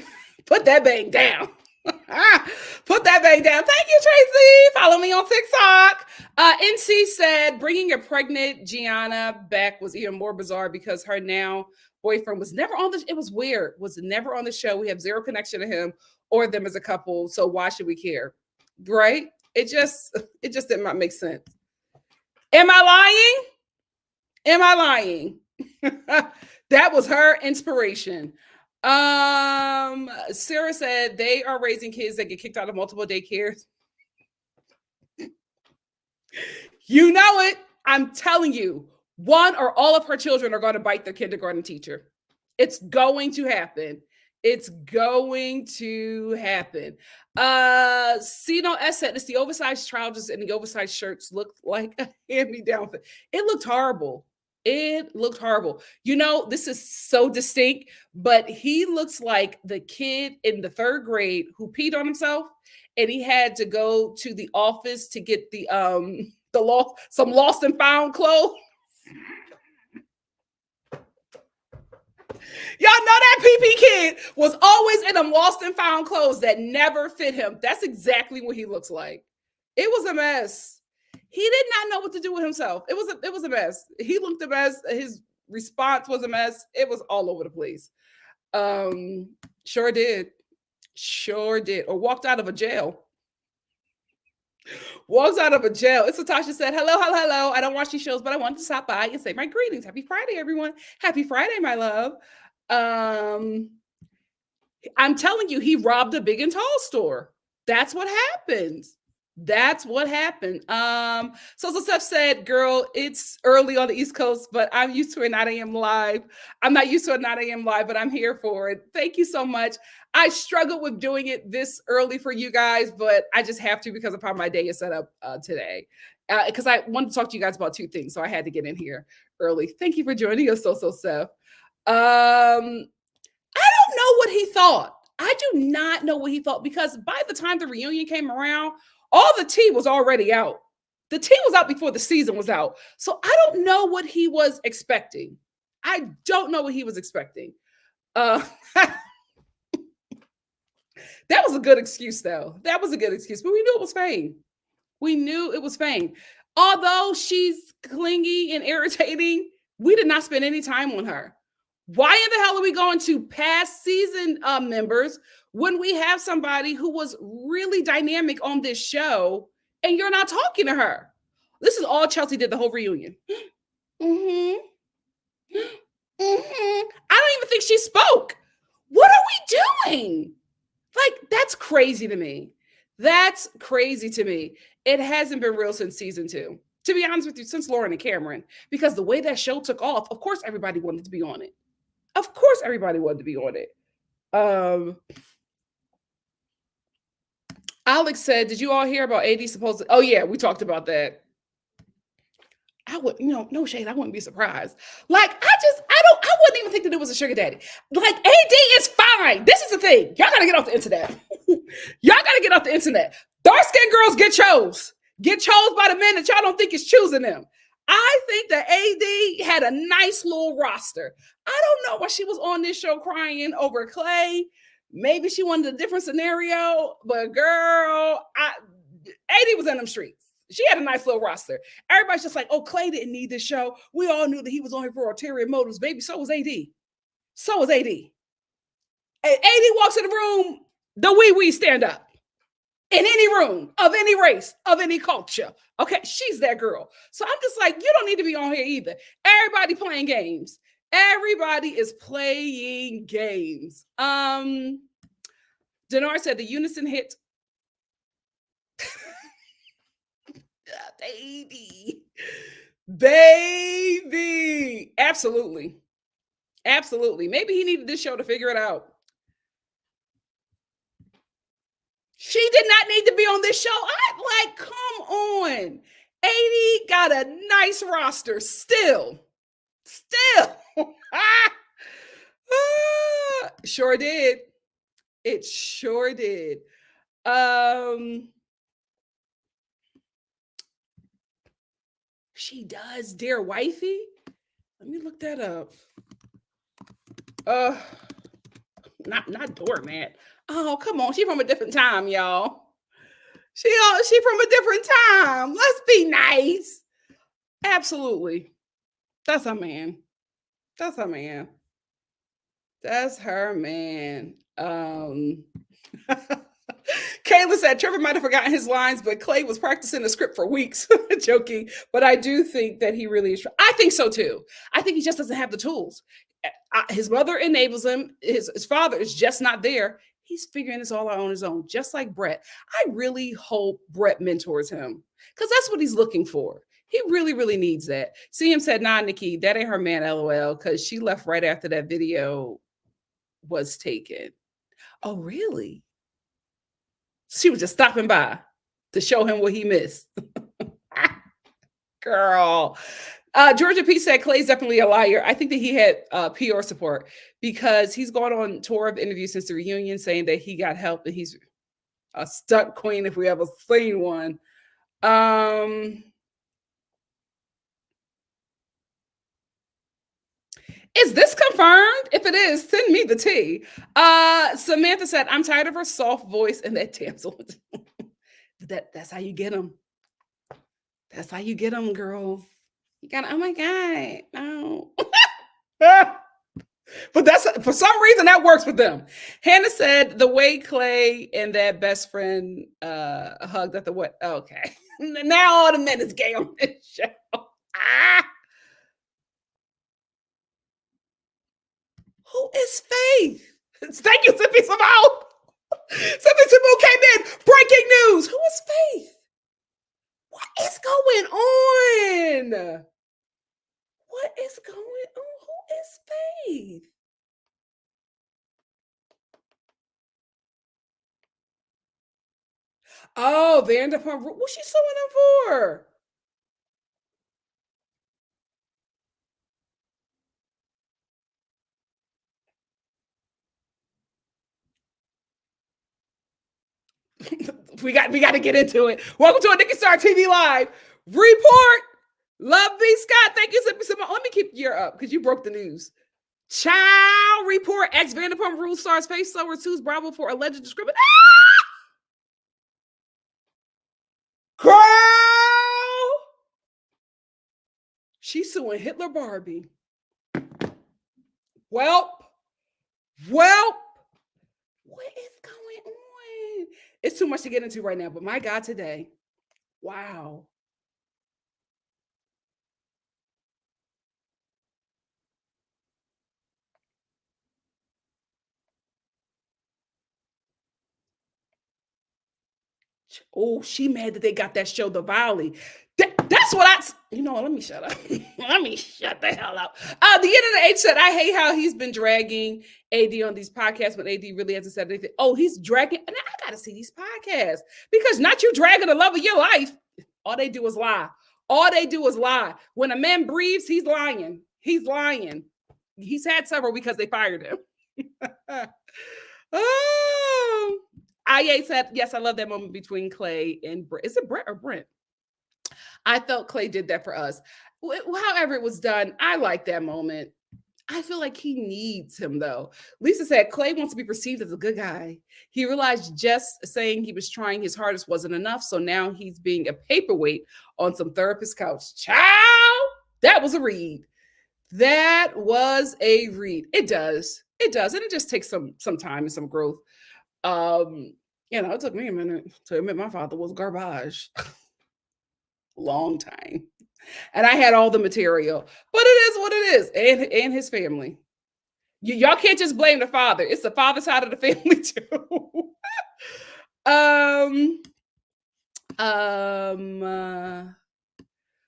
[SPEAKER 1] Put that bang down. Put that bang down. Thank you, Tracy. Follow me on TikTok. NC said bringing a pregnant Gianna back was even more bizarre because her now boyfriend was never on the. It was weird. Was never on the show. We have zero connection to him or them as a couple. So why should we care? Right? It just did not make sense. Am I lying? That was her inspiration. Sarah said they are raising kids that get kicked out of multiple daycares. You know it. I'm telling you, one or all of her children are going to bite their kindergarten teacher. It's going to happen. Cino S said it's the oversized trousers and the oversized shirts look like a hand-me-down. It looked horrible. This is so distinct, but he looks like the kid in the 3rd grade who peed on himself and he had to go to the office to get some lost and found clothes. Y'all know that PP kid was always in them lost and found clothes that never fit him. That's exactly what he looks like. It was a mess. He did not know what to do with himself. It was a mess. He looked a mess. His response was a mess. It was all over the place. Sure did. Or walked out of a jail. It's Natasha said, hello. I don't watch these shows, but I wanted to stop by and say my greetings. Happy Friday, everyone. Happy Friday, my love. I'm telling you, he robbed a big and tall store. That's what happens. That's what happened. So Steph said, girl, it's early on the East Coast, but I'm used to a 9 a.m. live. I'm not used to a 9 a.m. live, but I'm here for it. Thank you so much. I struggled with doing it this early for you guys, but I just have to because of how my day is set up today. Because I wanted to talk to you guys about two things, so I had to get in here early. Thank you for joining us, So Steph. I don't know what he thought. I do not know what he thought because by the time the reunion came around, all the tea was already out. The tea was out before the season was out. So I don't know what he was expecting. I don't know what he was expecting. That was a good excuse, though. That was a good excuse, but we knew it was fame. We knew it was fame. Although she's clingy and irritating, we did not spend any time on her. Why in the hell are we going to past season members when we have somebody who was really dynamic on this show and you're not talking to her? This is all Chelsea did the whole reunion. Mm-hmm. Mm-hmm. I don't even think she spoke. What are we doing? Like, that's crazy to me. That's crazy to me. It hasn't been real since season 2. To be honest with you, since Lauren and Cameron, because the way that show took off, of course everybody wanted to be on it. Of course everybody wanted to be on it. Alex said, did you all hear about AD supposed to? Oh yeah, we talked about that. I would, no shade. I wouldn't be surprised. Like, I wouldn't even think that it was a sugar daddy. Like, AD is fine. This is the thing. Y'all gotta get off the internet. Y'all gotta get off the internet. Dark-skinned girls get chose. Get chose by the men that y'all don't think is choosing them. I think that AD had a nice little roster. I don't know why she was on this show crying over Clay. Maybe she wanted a different scenario, but girl, AD was in them streets. She had a nice little roster. Everybody's just like, oh, Clay didn't need this show. We all knew that he was on here for ulterior motives. Baby, so was AD. So was AD. And AD walks in the room, the wee stand up. In any room, of any race, of any culture. Okay, she's that girl. So I'm just like, you don't need to be on here either. Everybody playing games. Everybody is playing games. Denard said the unison hit. Baby. Absolutely. Maybe he needed this show to figure it out. She did not need to be on this show. I'm like, come on. 80 got a nice roster still. Sure did. It sure did. She does, dear wifey. Let me look that up. Not doormat. Oh, come on. She from a different time, y'all. She from a different time. Let's be nice. Absolutely. That's her man. That's her man. Kayla said Trevor might have forgotten his lines, but Clay was practicing the script for weeks. Joking. But I do think that he really is. I think so too. I think he just doesn't have the tools. His mother enables him. His father is just not there. He's figuring this all out on his own, just like Brett. I really hope Brett mentors him because that's what he's looking for. He really, really needs that. CM said, nah, Nikki, that ain't her man, LOL, because she left right after that video was taken. Oh, really? She was just stopping by to show him what he missed. Girl. Georgia P said Clay's definitely a liar. I think that he had PR support because he's gone on tour of interviews since the reunion saying that he got help and he's a stunt queen if we ever seen one. Is this confirmed? If it is, send me the tea. Samantha said, I'm tired of her soft voice and that damsel. That's how you get them. That's how you get them, girls. You gotta, oh my God, no. But that's, for some reason, that works with them. Hannah said the way Clay and that best friend hugged at the what? Okay. Now all the men is gay on this show. Who is Faith? Thank you, Sippy Simone. Sippy Simone came in. Breaking news. Who is Faith? is going on? What is going on? Who is Faith? Oh, Vanderpump. What's she suing him for? we got to get into it. Welcome to a NikkiStar TV Live report. Love B. Scott. Thank you so much. Let me keep your up because you broke the news. Child report. Ex Vanderpump Rules stars face lower sues Bravo for alleged discrimination. Girl, she's suing Hitler Barbie. Welp. What is going on? It's too much to get into right now, but my God, today. Wow. Oh, she mad that they got that show, The Valley. That's what you know, let me shut up. Let me shut the hell up. The internet H said, I hate how he's been dragging AD on these podcasts, but AD really hasn't said anything. Oh, he's dragging, and I got to see these podcasts because not you dragging the love of your life. All they do is lie. All they do is lie. When a man breathes, he's lying. He's lying. He's had several because they fired him. Oh. IA said, yes, I love that moment between Clay and Brent. Is it Brent or Brent? I felt Clay did that for us. However it was done, I like that moment. I feel like he needs him, though. Lisa said, Clay wants to be perceived as a good guy. He realized just saying he was trying his hardest wasn't enough, so now he's being a paperweight on some therapist couch. Child, that was a read. That was a read. It does. It does. And it just takes some time and some growth. It took me a minute to admit my father was garbage. Long time. And I had all the material. But it is what it is. And his family. Y'all can't just blame the father. It's the father side of the family too.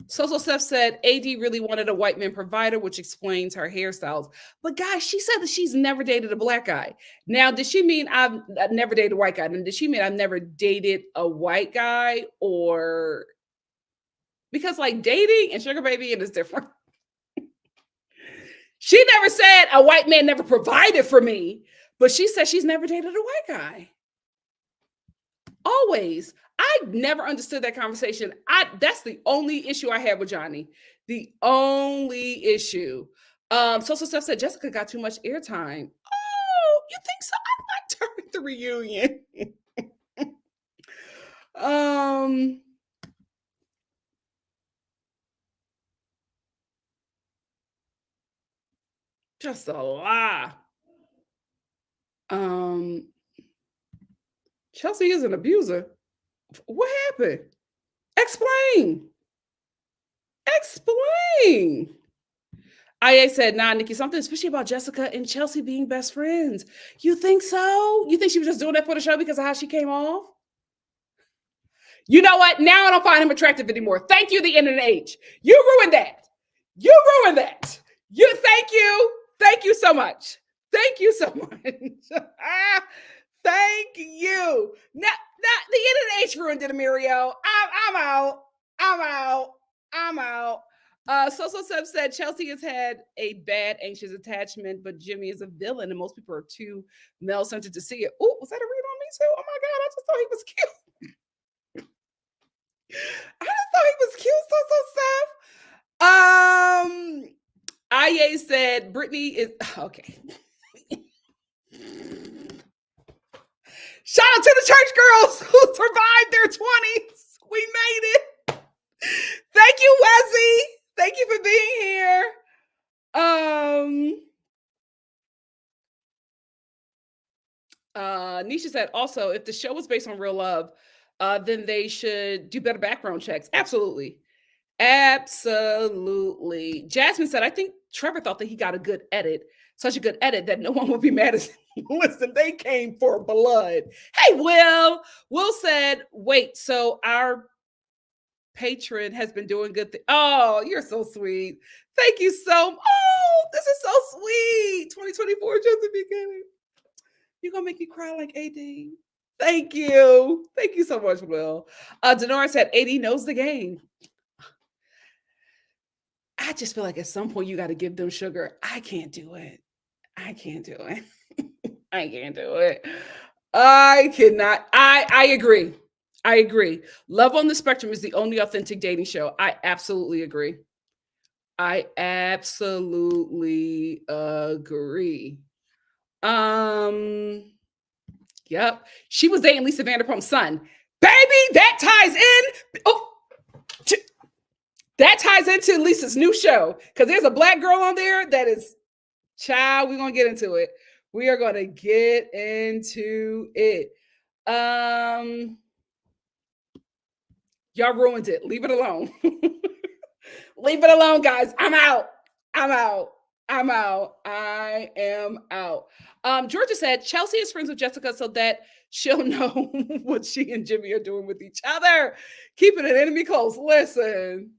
[SPEAKER 1] So Steph said AD really wanted a white man provider, which explains her hairstyles. But guys, she said that she's never dated a black guy. Now, did she mean I've never dated a white guy? And did she mean I've never dated a white guy? Or because like dating and sugar baby is different. She never said a white man never provided for me, but she said she's never dated a white guy. Always. I never understood that conversation. That's the only issue I had with Johnny. The only issue. So Steph said Jessica got too much airtime. Oh, you think so? I liked her at the reunion. Just a lie. Chelsea is an abuser. What happened? Explain. IA said, nah, Nikki, something especially about Jessica and Chelsea being best friends. You think so? You think she was just doing that for the show because of how she came off? You know what? Now I don't find him attractive anymore. Thank you, the internet age. You ruined that. Thank you. Thank you so much. Thank you so much. Thank you. Now the internet age ruined it, Emirio. I'm out. So said Chelsea has had a bad anxious attachment, but Jimmy is a villain, and most people are too male-centered to see it. Oh, was that a read on me too? Oh my God, I just thought he was cute. IA said Brittany is okay. Shout out to the church girls who survived their 20s. We made it. Thank you, Wesley. Thank you for being here. Nisha said also, if the show was based on real love, then they should do better background checks. Absolutely. Jasmine said, I think Trevor thought that he got a good edit, such a good edit that no one would be mad at him. Listen, they came for blood. Hey, Will said, wait, so our patron has been doing good things. Oh, you're so sweet. Thank you so much. Oh, this is so sweet. 2024 just the beginning. You're going to make me cry like AD. Thank you. Thank you so much, Will. Denora said AD knows the game. I just feel like at some point you got to give them sugar. I can't do it. I can't do it. I can't do it. I cannot. I agree. I agree. Love on the Spectrum is the only authentic dating show. I absolutely agree. I absolutely agree. Yep. She was dating Lisa Vanderpump's son. Baby, that ties in. Oh, that ties into Lisa's new show because there's a black girl on there that is, child, we're going to get into it. We are going to get into it. Y'all ruined it. Leave it alone. Leave it alone, guys. I'm out. I'm out. I'm out. I am out. Georgia said Chelsea is friends with Jessica so that she'll know what she and Jimmy are doing with each other. Keeping an enemy close. Listen.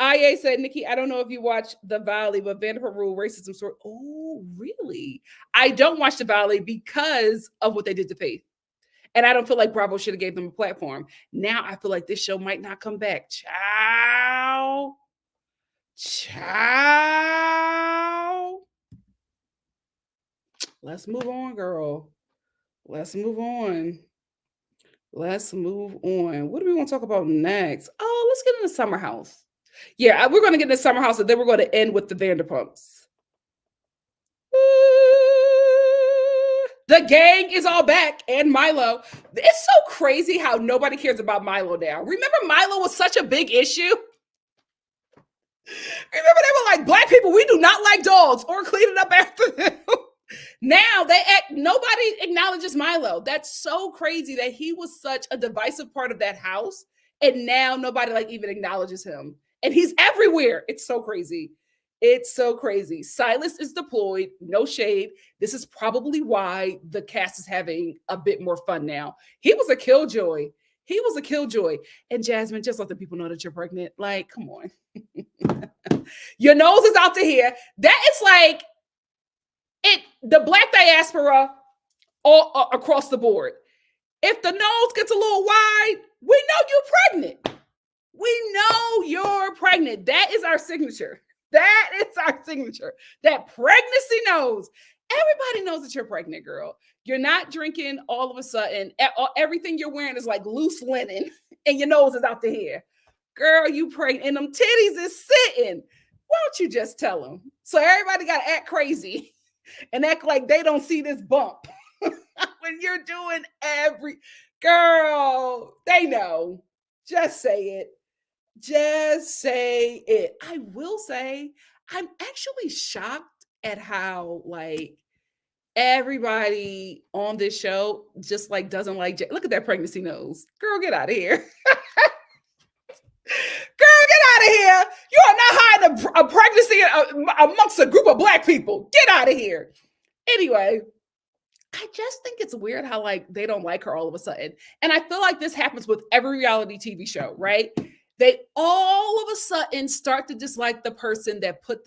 [SPEAKER 1] IA said, Nikki, I don't know if you watch The Valley, but Vanderpump Rule racism story. Oh, really? I don't watch The Valley because of what they did to Faith. And I don't feel like Bravo should have gave them a platform. Now I feel like this show might not come back. Ciao. Ciao. Let's move on, girl. Let's move on. Let's move on. What do we want to talk about next? Oh, let's get into Summer House. Yeah, we're going to get into Summer House and then we're going to end with the Vanderpumps. The gang is all back and Milo. It's so crazy how nobody cares about Milo now. Remember Milo was such a big issue? Remember they were like, black people, we do not like dogs or cleaning up after them. Now nobody acknowledges Milo. That's so crazy that he was such a divisive part of that house. And now nobody like even acknowledges him. And he's everywhere. It's so crazy. It's so crazy. Silas is deployed. No shade. This is probably why the cast is having a bit more fun now. He was a killjoy. He was a killjoy. And Jasmine, just let the people know that you're pregnant. Like, come on. Your nose is out to here. That is like the black diaspora all across the board. If the nose gets a little wide, we know you're pregnant. We know you're pregnant. That is our signature. That is our signature. That pregnancy nose. Everybody knows that you're pregnant, girl. You're not drinking all of a sudden. Everything you're wearing is like loose linen and your nose is out the hair. Girl, you pregnant and them titties is sitting. Why don't you just tell them? So everybody got to act crazy and act like they don't see this bump when you're doing girl, they know. Just say it. Just say it. I will say, I'm actually shocked at how like everybody on this show just like doesn't like. Look at that pregnancy nose, girl. Get out of here, girl. Get out of here. You are not hiding a pregnancy amongst a group of black people. Get out of here. Anyway. I just think it's weird how like they don't like her all of a sudden. And I feel like this happens with every reality TV show, right? They all of a sudden start to dislike the person that put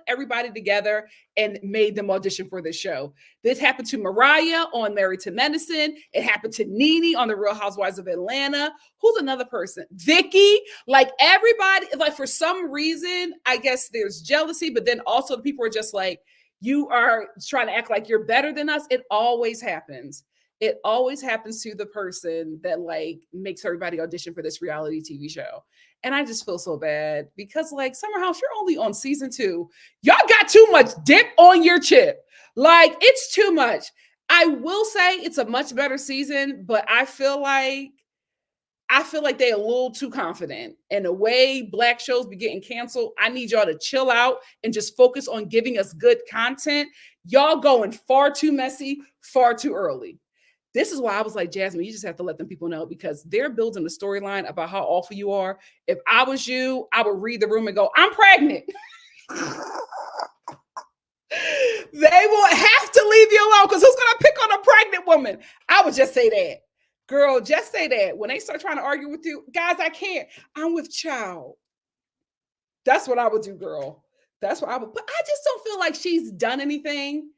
[SPEAKER 1] everybody together and made them audition for this show. This happened to Mariah on Married to Medicine. It happened to Nene on The Real Housewives of Atlanta. Who's another person? Vicky. Like everybody, like for some reason, I guess there's jealousy, but then also the people are just like, you are trying to act like you're better than us. It always happens. It always happens to the person that like makes everybody audition for this reality TV show. And I just feel so bad because like Summer House, you're only on season 2. Y'all got too much dip on your chip. Like it's too much. I will say it's a much better season, but I feel like they're a little too confident. And the way black shows be getting canceled, I need y'all to chill out and just focus on giving us good content. Y'all going far too messy, far too early. This is why I was like, Jasmine, you just have to let them people know because they're building a storyline about how awful you are. If I was you, I would read the room and go, I'm pregnant. They will have to leave you alone because who's going to pick on a pregnant woman? I would just say that. Girl, just say that. When they start trying to argue with you, guys, I can't. I'm with child. That's what I would do, girl. That's what I would. But I just don't feel like she's done anything,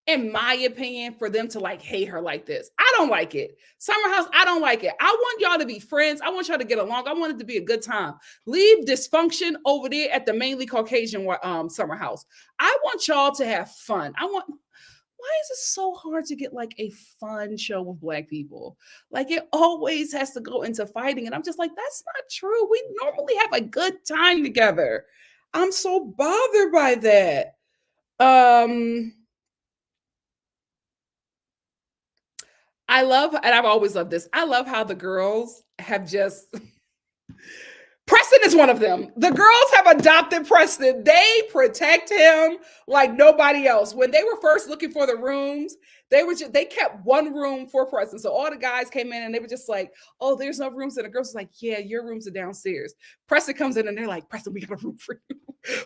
[SPEAKER 1] in my opinion, for them to like hate her like this. I don't like it. Summer House, I don't like it. I want y'all to be friends. I want y'all to get along. I want it to be a good time. Leave dysfunction over there at the mainly Caucasian Summer House. I want y'all to have fun. Why is it so hard to get like a fun show with Black people? Like it always has to go into fighting. And I'm just like, that's not true. We normally have a good time together. I'm so bothered by that. I love, and I've always loved this. I love how the girls have just Preston is one of them. The girls have adopted Preston. They protect him like nobody else. When they were first looking for the rooms, they kept one room for Preston. So all the guys came in and they were just like, "Oh, there's no rooms." And the girls were like, "Yeah, your rooms are downstairs." Preston comes in and they're like, "Preston, we got a room for you.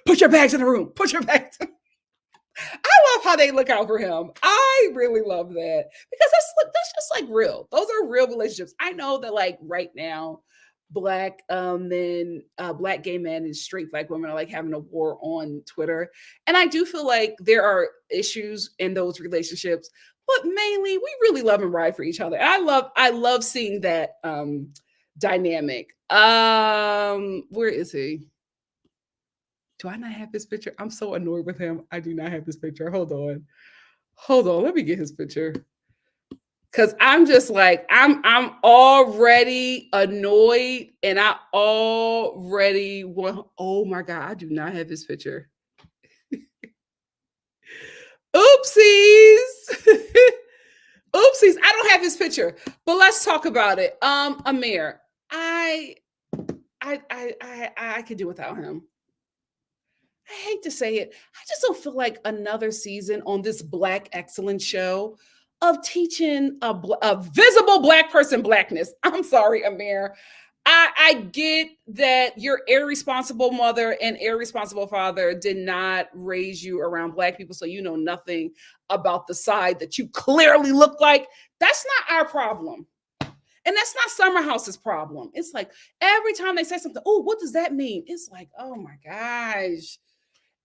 [SPEAKER 1] Put your bags in the room. Put your bags." I love how they look out for him. I really love that because that's just like real. Those are real relationships. I know that like right now, Black men, Black gay men and straight Black women are like having a war on Twitter. And I do feel like there are issues in those relationships, but mainly we really love and ride for each other. And I love seeing that dynamic. Where is he? Do I not have his picture? I'm so annoyed with him. I do not have his picture. Hold on. Let me get his picture. Cause I'm just like, I'm already annoyed and I already want, oh my God, I do not have his picture. Oopsies. Oopsies. I don't have his picture, but let's talk about it. Amir, I could do without him. I hate to say it. I just don't feel like another season on this Black excellence show of teaching a visible Black person Blackness. I'm sorry, Amir. I get that your irresponsible mother and irresponsible father did not raise you around Black people, so you know nothing about the side that you clearly look like. That's not our problem. And that's not Summer House's problem. It's like every time they say something, oh, what does that mean? It's like, oh my gosh.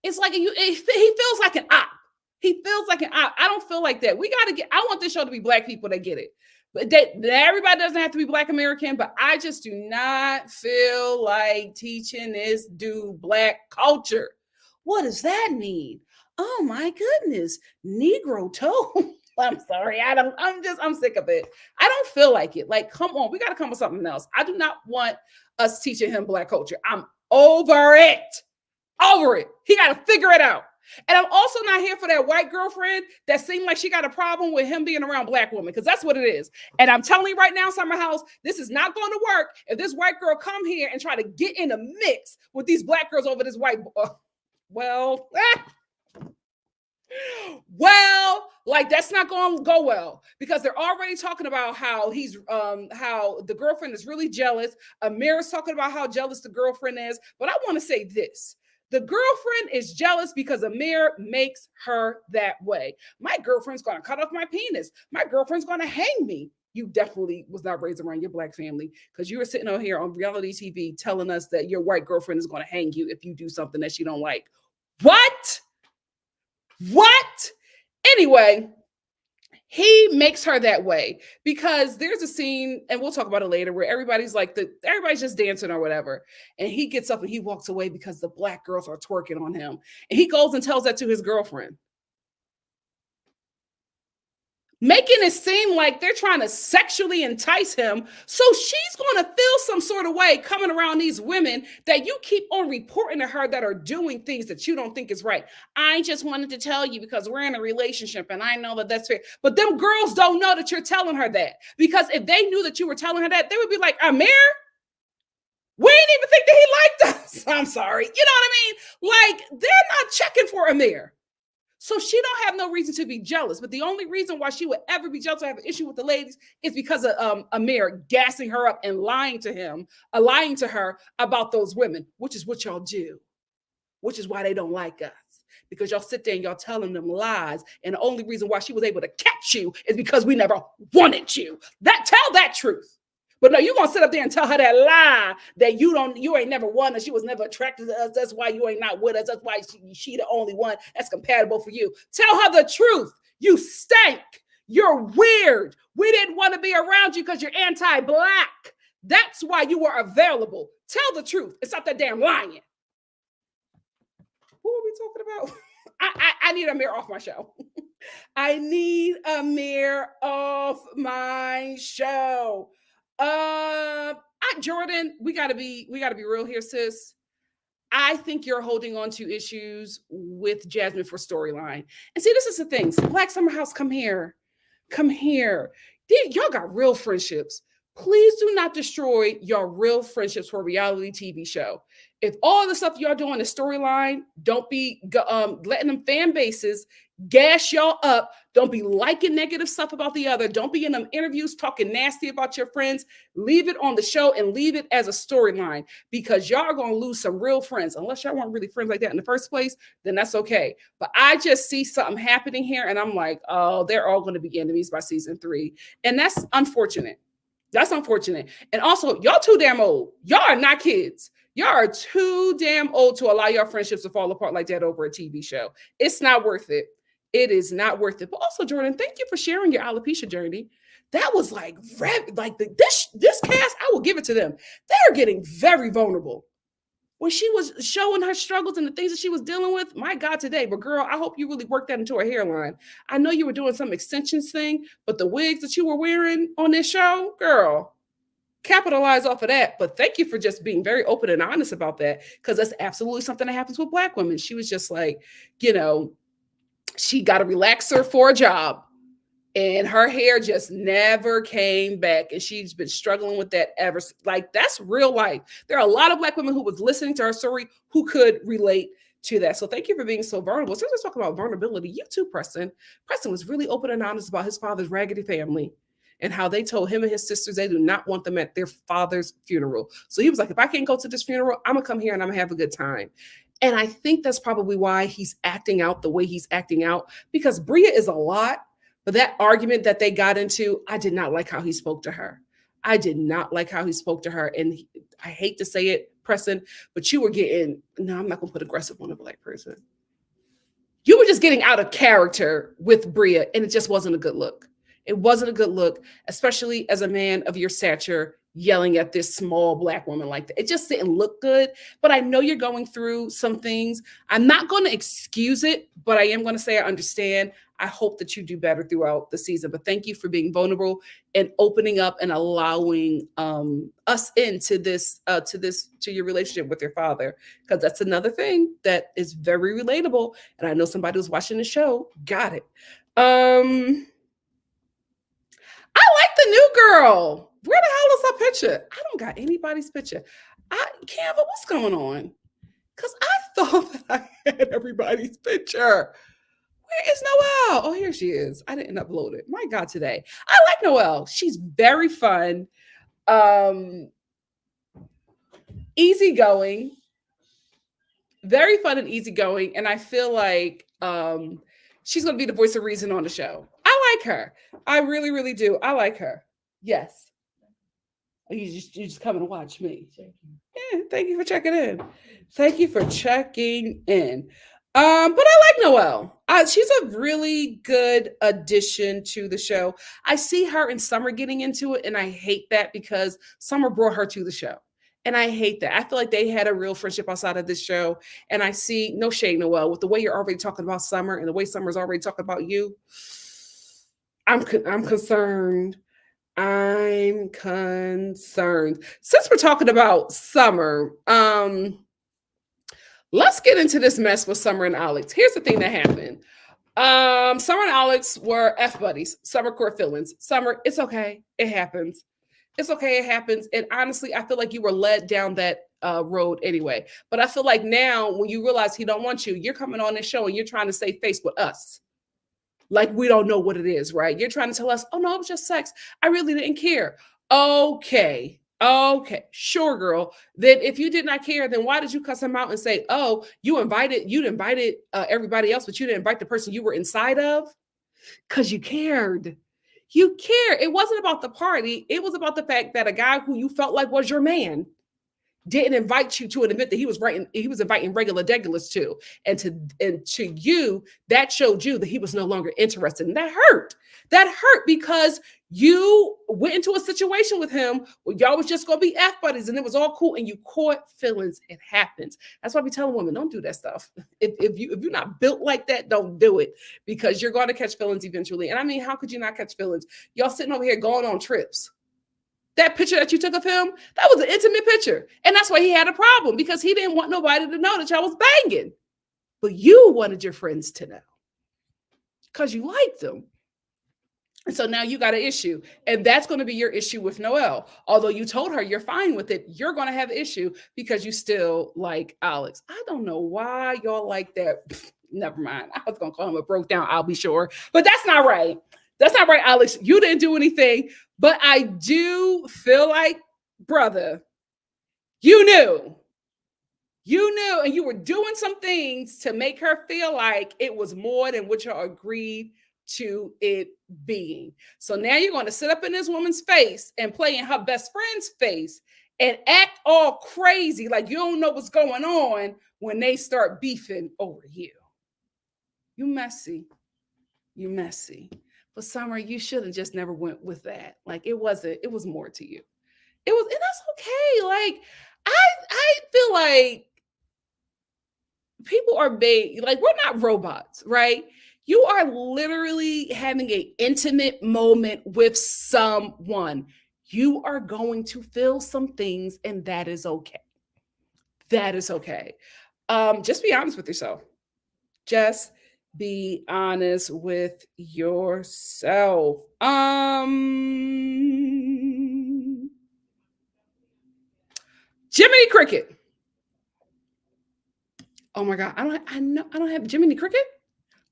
[SPEAKER 1] It's like he feels like an op. He feels like an op. I don't feel like that. I want this show to be Black people that get it. But everybody doesn't have to be Black American, but I just do not feel like teaching this dude Black culture. What does that mean? Oh my goodness. Negro toe. I'm sorry. I'm sick of it. I don't feel like it. Like, come on, we got to come with something else. I do not want us teaching him Black culture. I'm over it. Over it. He got to figure it out. And I'm also not here for that white girlfriend that seemed like she got a problem with him being around Black women, because that's what it is. And I'm telling you right now, Summer House, this is not going to work if this white girl come here and try to get in a mix with these Black girls over this white like that's not going to go well, because they're already talking about how how the girlfriend is really jealous. Amir's talking about how jealous the girlfriend is. But I want to say this. The girlfriend is jealous because Amir makes her that way. My girlfriend's going to cut off my penis. My girlfriend's going to hang me. You definitely was not raised around your Black family, because you were sitting on here on reality TV telling us that your white girlfriend is going to hang you if you do something that she don't like. What? Anyway, he makes her that way because there's a scene, and we'll talk about it later, where everybody's just dancing or whatever. And he gets up and he walks away because the Black girls are twerking on him. And he goes and tells that to his girlfriend, making it seem like they're trying to sexually entice him. So she's going to feel some sort of way coming around these women that you keep on reporting to her that are doing things that you don't think is right. I just wanted to tell you because we're in a relationship and I know that that's fair. But them girls don't know that you're telling her that, because if they knew that you were telling her that, they would be like, Amir, we didn't even think that he liked us. I'm sorry. You know what I mean? Like, they're not checking for Amir. So she don't have no reason to be jealous. But the only reason why she would ever be jealous or have an issue with the ladies is because of Amir gassing her up and lying to her about those women, which is what y'all do. which is why they don't like us. Because y'all sit there and y'all telling them lies. And the only reason why she was able to catch you is because we never wanted you. Tell that truth. But no, you're gonna sit up there and tell her that lie that you ain't never won us. She was never attracted to us. That's why you ain't not with us. That's why she the only one that's compatible for you. Tell her the truth. You stank. You're weird. We didn't want to be around you because you're anti-black. That's why you were available. Tell the truth and stop that damn lying. What were we talking about? I need Amir off my show. I need Amir off my show. Jordan, we gotta be real here, sis. I think you're holding on to issues with Jasmine for storyline. And see, this is the thing. Black Summer House, come here. Come here. Y'all got real friendships. Please do not destroy your real friendships for a reality TV show. If all the stuff y'all doing is storyline, don't be letting them fan bases gas y'all up. Don't be liking negative stuff about the other. Don't be in them interviews talking nasty about your friends. Leave it on the show and leave it as a storyline, because y'all are going to lose some real friends. Unless y'all weren't really friends like that in the first place, then that's okay. But I just see something happening here and I'm like, oh, they're all going to be enemies by season 3. And that's unfortunate. That's unfortunate. And also, y'all too damn old. Y'all are not kids. Y'all are too damn old to allow your friendships to fall apart like that over a TV show. It's not worth it. It is not worth it. But also, Jordan, thank you for sharing your alopecia journey. That was like this cast, I will give it to them. They're getting very vulnerable. When she was showing her struggles and the things that she was dealing with, my God, today. But girl, I hope you really worked that into her hairline. I know you were doing some extensions thing, but the wigs that you were wearing on this show, girl, capitalize off of that. But thank you for just being very open and honest about that, because that's absolutely something that happens with Black women. She was just like, she got a relaxer for a job and her hair just never came back. And she's been struggling with that ever. Like, that's real life. There are a lot of Black women who was listening to her story who could relate to that. So thank you for being so vulnerable. So let's talk about vulnerability. You too, Preston. Preston was really open and honest about his father's raggedy family and how they told him and his sisters they do not want them at their father's funeral. So he was like, if I can't go to this funeral, I'm going to come here and I'm going to have a good time. And I think that's probably why he's acting out the way he's acting out, because Bria is a lot. But that argument that they got into, I did not like how he spoke to her. I did not like how he spoke to her. And I hate to say it, Preston, but you were getting, no, I'm not going to put aggressive on a Black person. You were just getting out of character with Bria, and it just wasn't a good look. It wasn't a good look, especially as a man of your stature yelling at this small Black woman like that. It just didn't look good. But I know you're going through some things. I'm not going to excuse it, but I am going to say I understand. I hope that you do better throughout the season. But thank you for being vulnerable and opening up and allowing us into to your relationship with your father, because that's another thing that is very relatable. And I know somebody who's watching the show got it. I like the new girl. Where the hell is her picture? I don't got anybody's picture. Canva, what's going on? Because I thought that I had everybody's picture. Where is Noelle? Oh, here she is. I didn't upload it. My God, today. I like Noelle. She's very fun. Easygoing. Very fun and easygoing. And I feel like she's going to be the voice of reason on the show. I like her. I really, really do. I like her. Yes. You just come and watch me. Yeah, thank you for checking in. Thank you for checking in. But I like Noelle. She's a really good addition to the show. I see her and Summer getting into it, and I hate that because Summer brought her to the show. And I hate that. I feel like they had a real friendship outside of this show. And I see, no shade, Noelle, with the way you're already talking about Summer and the way Summer's already talking about you, I'm concerned. I'm concerned. Since we're talking about Summer, let's get into this mess with Summer and Alex. Here's the thing that happened. Summer and Alex were F buddies. Summer caught feelings. Summer, it's okay. It happens. It's okay. It happens. And honestly, I feel like you were led down that road anyway. But I feel like now when you realize he don't want you, you're coming on this show and you're trying to save face with us. Like we don't know what it is, right? You're trying to tell us, oh no, it was just sex. I really didn't care. Okay. Okay, sure, girl. Then if you did not care, then why did you cuss him out and say, "Oh, you invited everybody else, but you didn't invite the person you were inside of"? Because you cared. You cared. It wasn't about the party. It was about the fact that a guy who you felt like was your man didn't invite you to an event that he was inviting regular degulars to. And to you, that showed you that he was no longer interested. And that hurt. That hurt because you went into a situation with him where y'all was just gonna be F buddies and it was all cool and you caught feelings. It happens. That's why we tell women, don't do that stuff. If you're not built like that, don't do it because you're gonna catch feelings eventually. And I mean, how could you not catch feelings? Y'all sitting over here going on trips. That picture that you took of him, that was an intimate picture. And that's why he had a problem because he didn't want nobody to know that y'all was banging. But you wanted your friends to know because you liked them. And so now you got an issue. And that's going to be your issue with Noelle. Although you told her you're fine with it, you're going to have an issue because you still like Alex. I don't know why y'all like that. Never mind. I was going to call him a broke down, I'll be sure. But that's not right. That's not right, Alex. You didn't do anything. But I do feel like, brother, you knew, and you were doing some things to make her feel like it was more than what you agreed to it being. So now you're going to sit up in this woman's face and play in her best friend's face and act all crazy like you don't know what's going on when they start beefing over you. You messy. You messy. But Summer, you should have just never went with that. Like it was more to you. It was, and that's okay. Like I feel like people are made, like we're not robots, right? You are literally having an intimate moment with someone. You are going to feel some things, and that is okay. That is okay. Just be honest with yourself. Just be honest with yourself. Jiminy Cricket. Oh my God. I don't have Jiminy Cricket.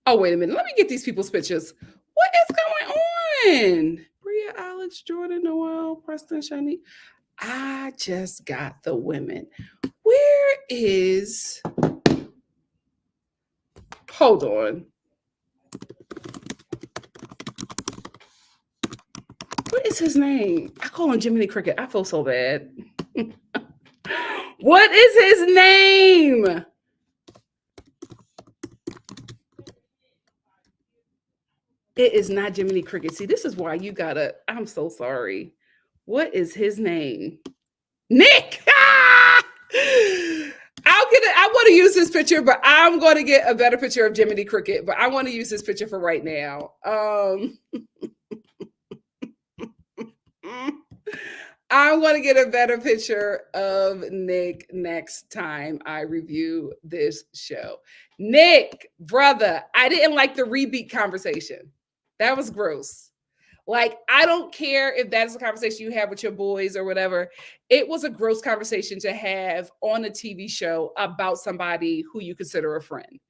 [SPEAKER 1] Oh, wait a minute. Let me get these people's pictures. What is going on? Bria, Alex, Jordan, Noelle, Preston, Shani. I just got the women. Where is, hold on. What is his name? I call him Jiminy Cricket. I feel so bad. What is his name? It is not Jiminy Cricket. See, this is why you gotta, I'm so sorry. What is his name? Nick! I'll get it. I want to use this picture, but I'm going to get a better picture of Jiminy Cricket. But I want to use this picture for right now. I'm going to get a better picture of Nick next time I review this show. Nick, brother, I didn't like the rebeat conversation. That was gross. Like, I don't care if that is a conversation you have with your boys or whatever. It was a gross conversation to have on a TV show about somebody who you consider a friend.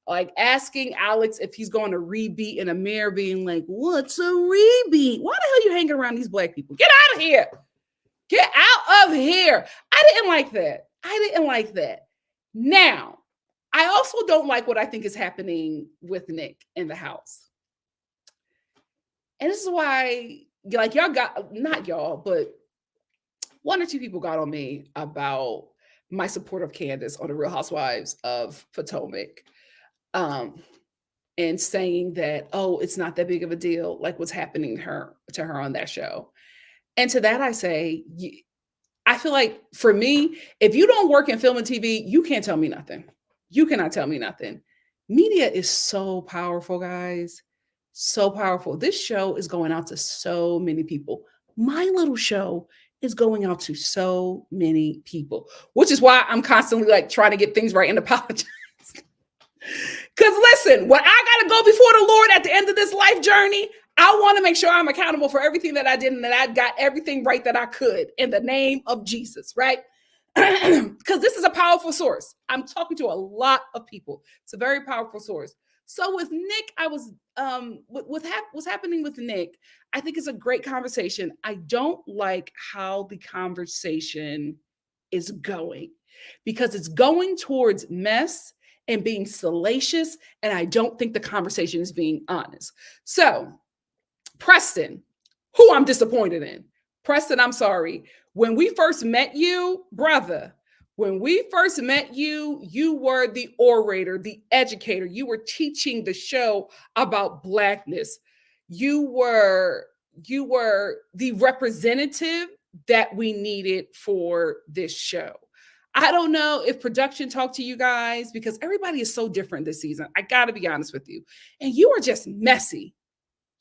[SPEAKER 1] Like asking Alex if he's going to rebeat in a mirror, being like, what's a rebeat? Why the hell are you hanging around these black people? Get out of here. Get out of here. I didn't like that. I didn't like that. Now, I also don't like what I think is happening with Nick in the house. And this is why, like, y'all got, not y'all, but one or two people got on me about my support of Candace on the Real Housewives of Potomac. And saying that, oh, it's not that big of a deal, like what's happening to her on that show. And to that, I say, I feel like for me, if you don't work in film and TV, you can't tell me nothing. You cannot tell me nothing. Media is so powerful, guys. So powerful. This show is going out to so many people. My little show is going out to so many people, which is why I'm constantly like trying to get things right and apologize. Because listen, when I got to go before the Lord at the end of this life journey, I want to make sure I'm accountable for everything that I did and that I got everything right that I could in the name of Jesus, right? Because this is a powerful source. I'm talking to a lot of people. It's a very powerful source. So with Nick, I was what's happening with Nick. I think it's a great conversation. I don't like how the conversation is going because it's going towards mess and being salacious, and I don't think the conversation is being honest. So Preston, who I'm disappointed in. Preston, I'm sorry. When we first met you, brother, when we first met you, you were the orator, the educator. You were teaching the show about blackness. You were you were the representative that we needed for this show. I don't know if production talked to you guys because everybody is so different this season. I got to be honest with you. And you are just messy.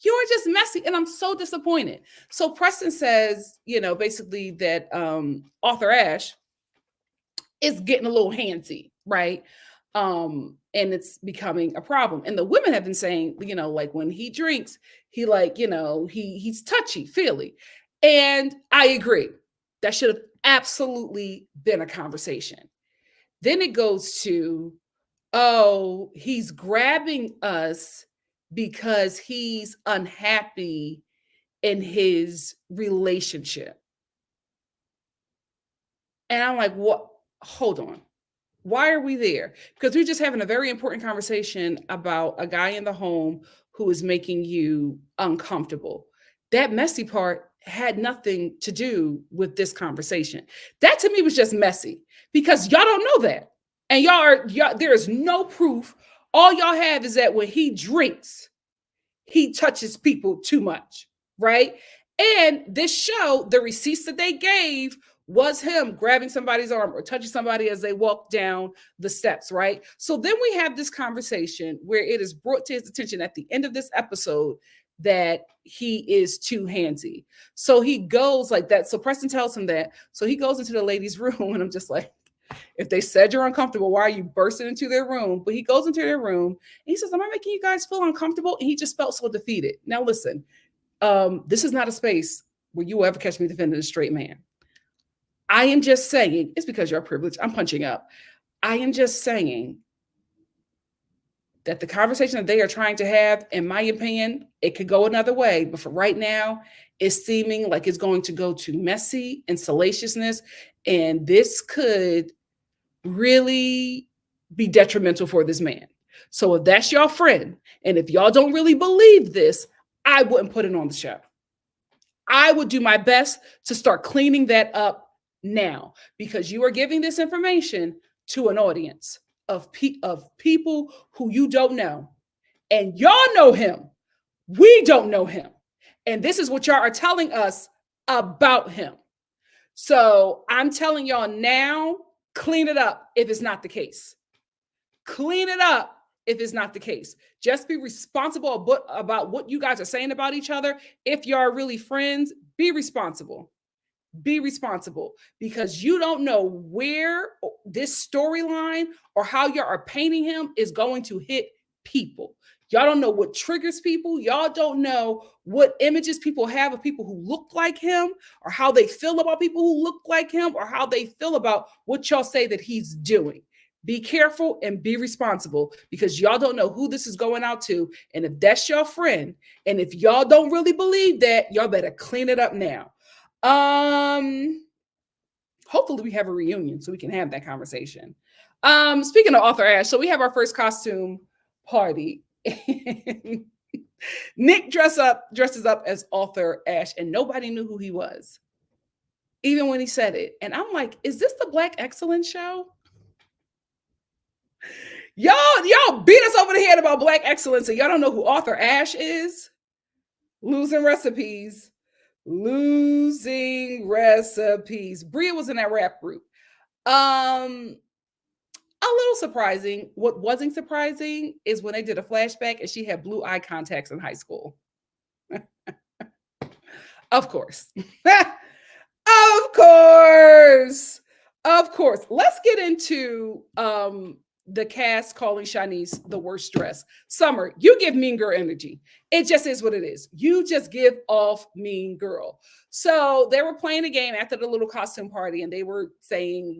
[SPEAKER 1] You are just messy, and I'm so disappointed. So Preston says, basically that Arthur Ashe is getting a little handsy, right? And it's becoming a problem. And the women have been saying, like when he drinks, he he's touchy, feely. And I agree. That should have absolutely been a conversation. Then it goes to, oh, he's grabbing us because he's unhappy in his relationship. And I'm like, what? Hold on. Why are we there? Because we're just having a very important conversation about a guy in the home who is making you uncomfortable. That messy part had nothing to do with this conversation. That to me was just messy because y'all don't know that. And y'all there is no proof. All y'all have is that when he drinks, he touches people too much, right? And this show, the receipts that they gave was him grabbing somebody's arm or touching somebody as they walk down the steps, right? So then we have this conversation where it is brought to his attention at the end of this episode that he is too handsy. So he goes like that. So Preston tells him that. So he goes into the ladies' room, and I'm just like, if they said you're uncomfortable, why are you bursting into their room? But he goes into their room and he says, am I making you guys feel uncomfortable? And he just felt so defeated. Now, listen, this is not a space where you will ever catch me defending a straight man. I am just saying, it's because you're privileged. I'm punching up. I am just saying that the conversation that they are trying to have, in my opinion, it could go another way. But for right now, it's seeming like it's going to go to messy and salaciousness. And this could really be detrimental for this man. So if that's your friend, and if y'all don't really believe this, I wouldn't put it on the show. I would do my best to start cleaning that up now because you are giving this information to an audience of people who you don't know. And y'all know him. We don't know him. And this is what y'all are telling us about him. So I'm telling y'all now, clean it up if it's not the case. Clean it up if it's not the case. Just be responsible about what you guys are saying about each other. If you're really friends, be responsible. Be responsible because you don't know where this storyline or how you are painting him is going to hit people. Y'all don't know what triggers people. Y'all don't know what images people have of people who look like him or how they feel about people who look like him or how they feel about what y'all say that he's doing. Be careful and be responsible because y'all don't know who this is going out to. And if that's your friend, and if y'all don't really believe that, y'all better clean it up now. Hopefully we have a reunion so we can have that conversation. Speaking of Arthur Ashe, so we have our first costume party. Nick dresses up as Arthur Ashe, and nobody knew who he was, even when he said it. And I'm like, is this the Black Excellence show? Y'all beat us over the head about Black Excellence, and y'all don't know who Arthur Ashe is? Losing recipes. Losing recipes. Bria was in that rap group. A little surprising. What wasn't surprising is when they did a flashback and she had blue eye contacts in high school. Of course. Of course. Of course. Let's get into the cast calling Shanice the worst dress. Summer, you give Mean Girl energy. It just is what it is. You just give off Mean Girl. So they were playing a game after the little costume party and they were saying,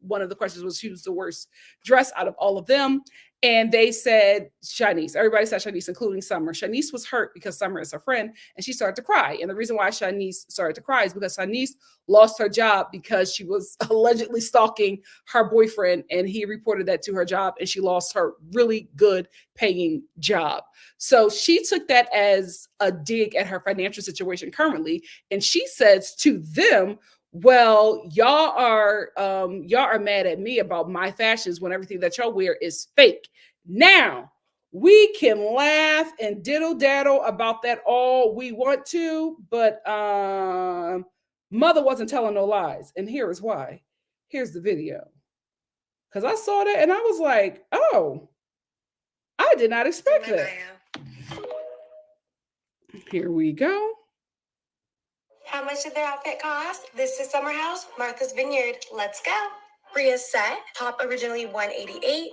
[SPEAKER 1] one of the questions was who's the worst dressed out of all of them. And they said Shanice. Everybody said Shanice, including Summer. Shanice was hurt because Summer is her friend, and she started to cry. And the reason why Shanice started to cry is because Shanice lost her job because she was allegedly stalking her boyfriend, and he reported that to her job, and she lost her really good paying job. So she took that as a dig at her financial situation currently, and she says to them, well, y'all are mad at me about my fashions when everything that y'all wear is fake. Now we can laugh and diddle daddle about that all we want to, but mother wasn't telling no lies, and here is why. Here's the video, because I saw that and I was like, oh, I did not expect that. Here we go.
[SPEAKER 2] How much did their outfit cost? This is Summer House, Martha's Vineyard. Let's go. Bria's set, top originally $188,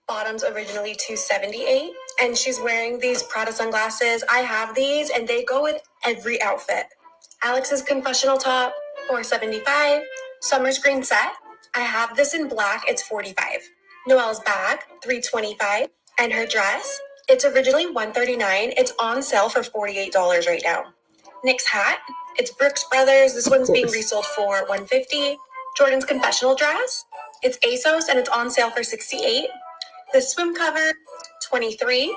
[SPEAKER 2] bottoms originally $278, and she's wearing these Prada sunglasses. I have these, and they go with every outfit. Alex's confessional top, $475. Summer's green set, I have this in black, it's $45. Noelle's bag, $325, and her dress, it's originally $139. It's on sale for $48 right now. Nick's hat, it's Brooks Brothers. This one's being resold for $150. Jordan's confessional dress, it's ASOS and it's on sale for $68. The swim cover, $23.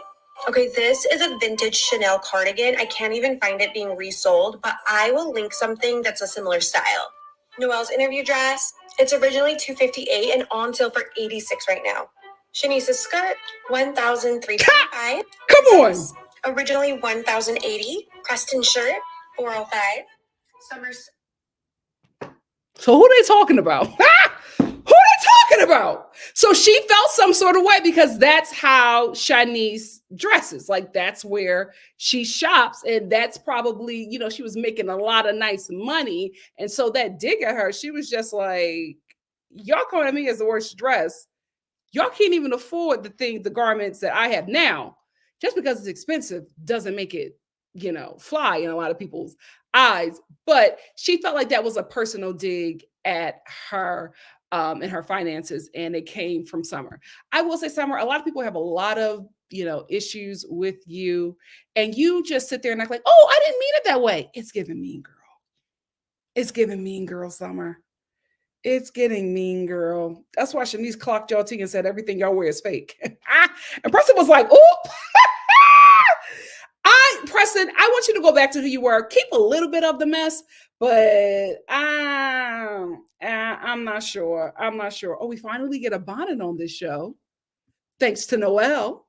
[SPEAKER 2] Okay, this is a vintage Chanel cardigan. I can't even find it being resold, but I will link something that's a similar style. Noelle's interview dress, it's originally $258 and on sale for $86 right now. Shanice's skirt, $1,325.
[SPEAKER 1] Come on.
[SPEAKER 2] Originally $1,080. Preston shirt, $405. Summer's.
[SPEAKER 1] So who they talking about? Who they talking about? So she felt some sort of way because that's how Shanice dresses. Like that's where she shops, and that's probably, you know, she was making a lot of nice money, and so that dig at her, she was just like, y'all coming at me as the worst dress. Y'all can't even afford the garments that I have now. Just because it's expensive doesn't make it, you know, fly in a lot of people's eyes. But she felt like that was a personal dig at her and her finances, and it came from Summer. I will say, Summer, a lot of people have a lot of, you know, issues with you, and you just sit there and act like, oh, I didn't mean it that way. It's giving mean girl. It's giving mean girl, Summer. It's getting mean girl. That's why Shanice clocked y'all tea and said everything y'all wear is fake. And Preston was like, oop. Preston, I want you to go back to who you were. Keep a little bit of the mess, but I'm not sure. I'm not sure. Oh, we finally get a bonnet on this show. Thanks to Noelle.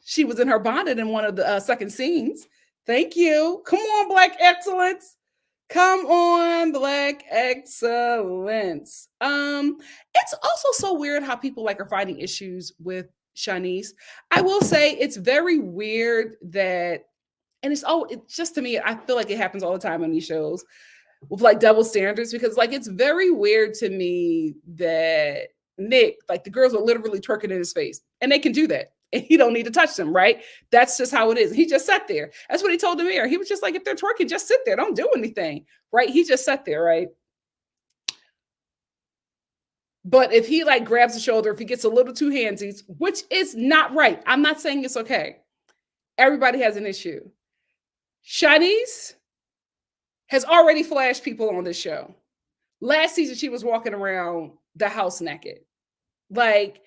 [SPEAKER 1] She was in her bonnet in one of the second scenes. Thank you. Come on, Black Excellence. Come on, Black Excellence. It's also so weird how people like are finding issues with Shanice. I will say it's very weird that, and it's just, to me, I feel like it happens all the time on these shows with like double standards, because like it's very weird to me that Nick, like the girls were literally twerking in his face, and they can do that. And he don't need to touch them, right? That's just how it is. He just sat there. That's what he told the mayor. He was just like, if they're twerking, just sit there. Don't do anything, right? He just sat there, right? But if he like grabs the shoulder, if he gets a little too handsy, which is not right. I'm not saying it's okay. Everybody has an issue. Shanice has already flashed people on this show. Last season, she was walking around the house naked. Like,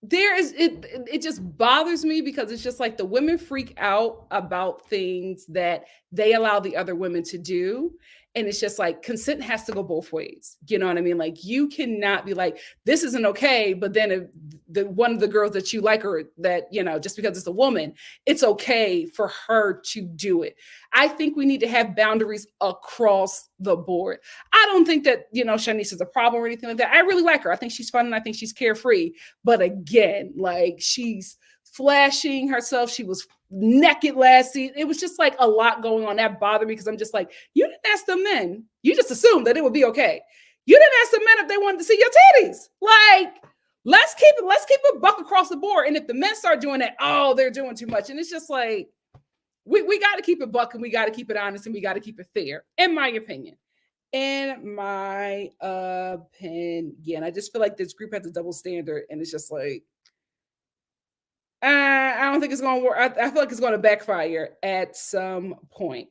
[SPEAKER 1] it just bothers me because it's just like the women freak out about things that they allow the other women to do. And it's just like consent has to go both ways. You know what I mean? Like you cannot be like, this isn't okay. But then if one of the girls that you like, or that, you know, just because it's a woman, it's okay for her to do it. I think we need to have boundaries across the board. I don't think that, you know, Shanice is a problem or anything like that. I really like her. I think she's fun and I think she's carefree. But again, like she's flashing herself. She was naked last season. It was just like a lot going on that bothered me, because I'm just like, you didn't ask the men. You just assumed that it would be okay. You didn't ask the men if they wanted to see your titties. Like, let's keep it buck across the board. And if the men start doing that, oh, they're doing too much. And it's just like, we got to keep it buck, and we got to keep it honest, and we got to keep it fair, in my opinion. in my opinion. I just feel like this group has a double standard, and it's just like, I don't think it's going to work. I feel like it's going to backfire at some point.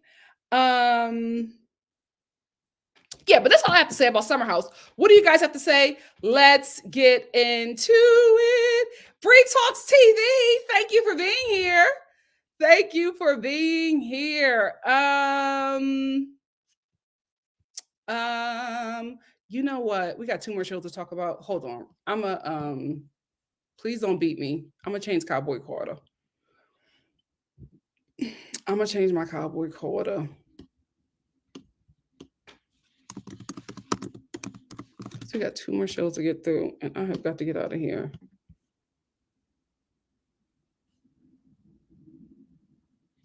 [SPEAKER 1] Yeah, but that's all I have to say about Summer House. What do you guys have to say? Let's get into it. Free Talks TV. Thank you for being here. Thank you for being here. You know what? We got 2 more shows to talk about. Hold on. Please don't beat me. I'm gonna change Cowboy Quarter. I'm gonna change my Cowboy Quarter. So we got 2 more shows to get through, and I have got to get out of here.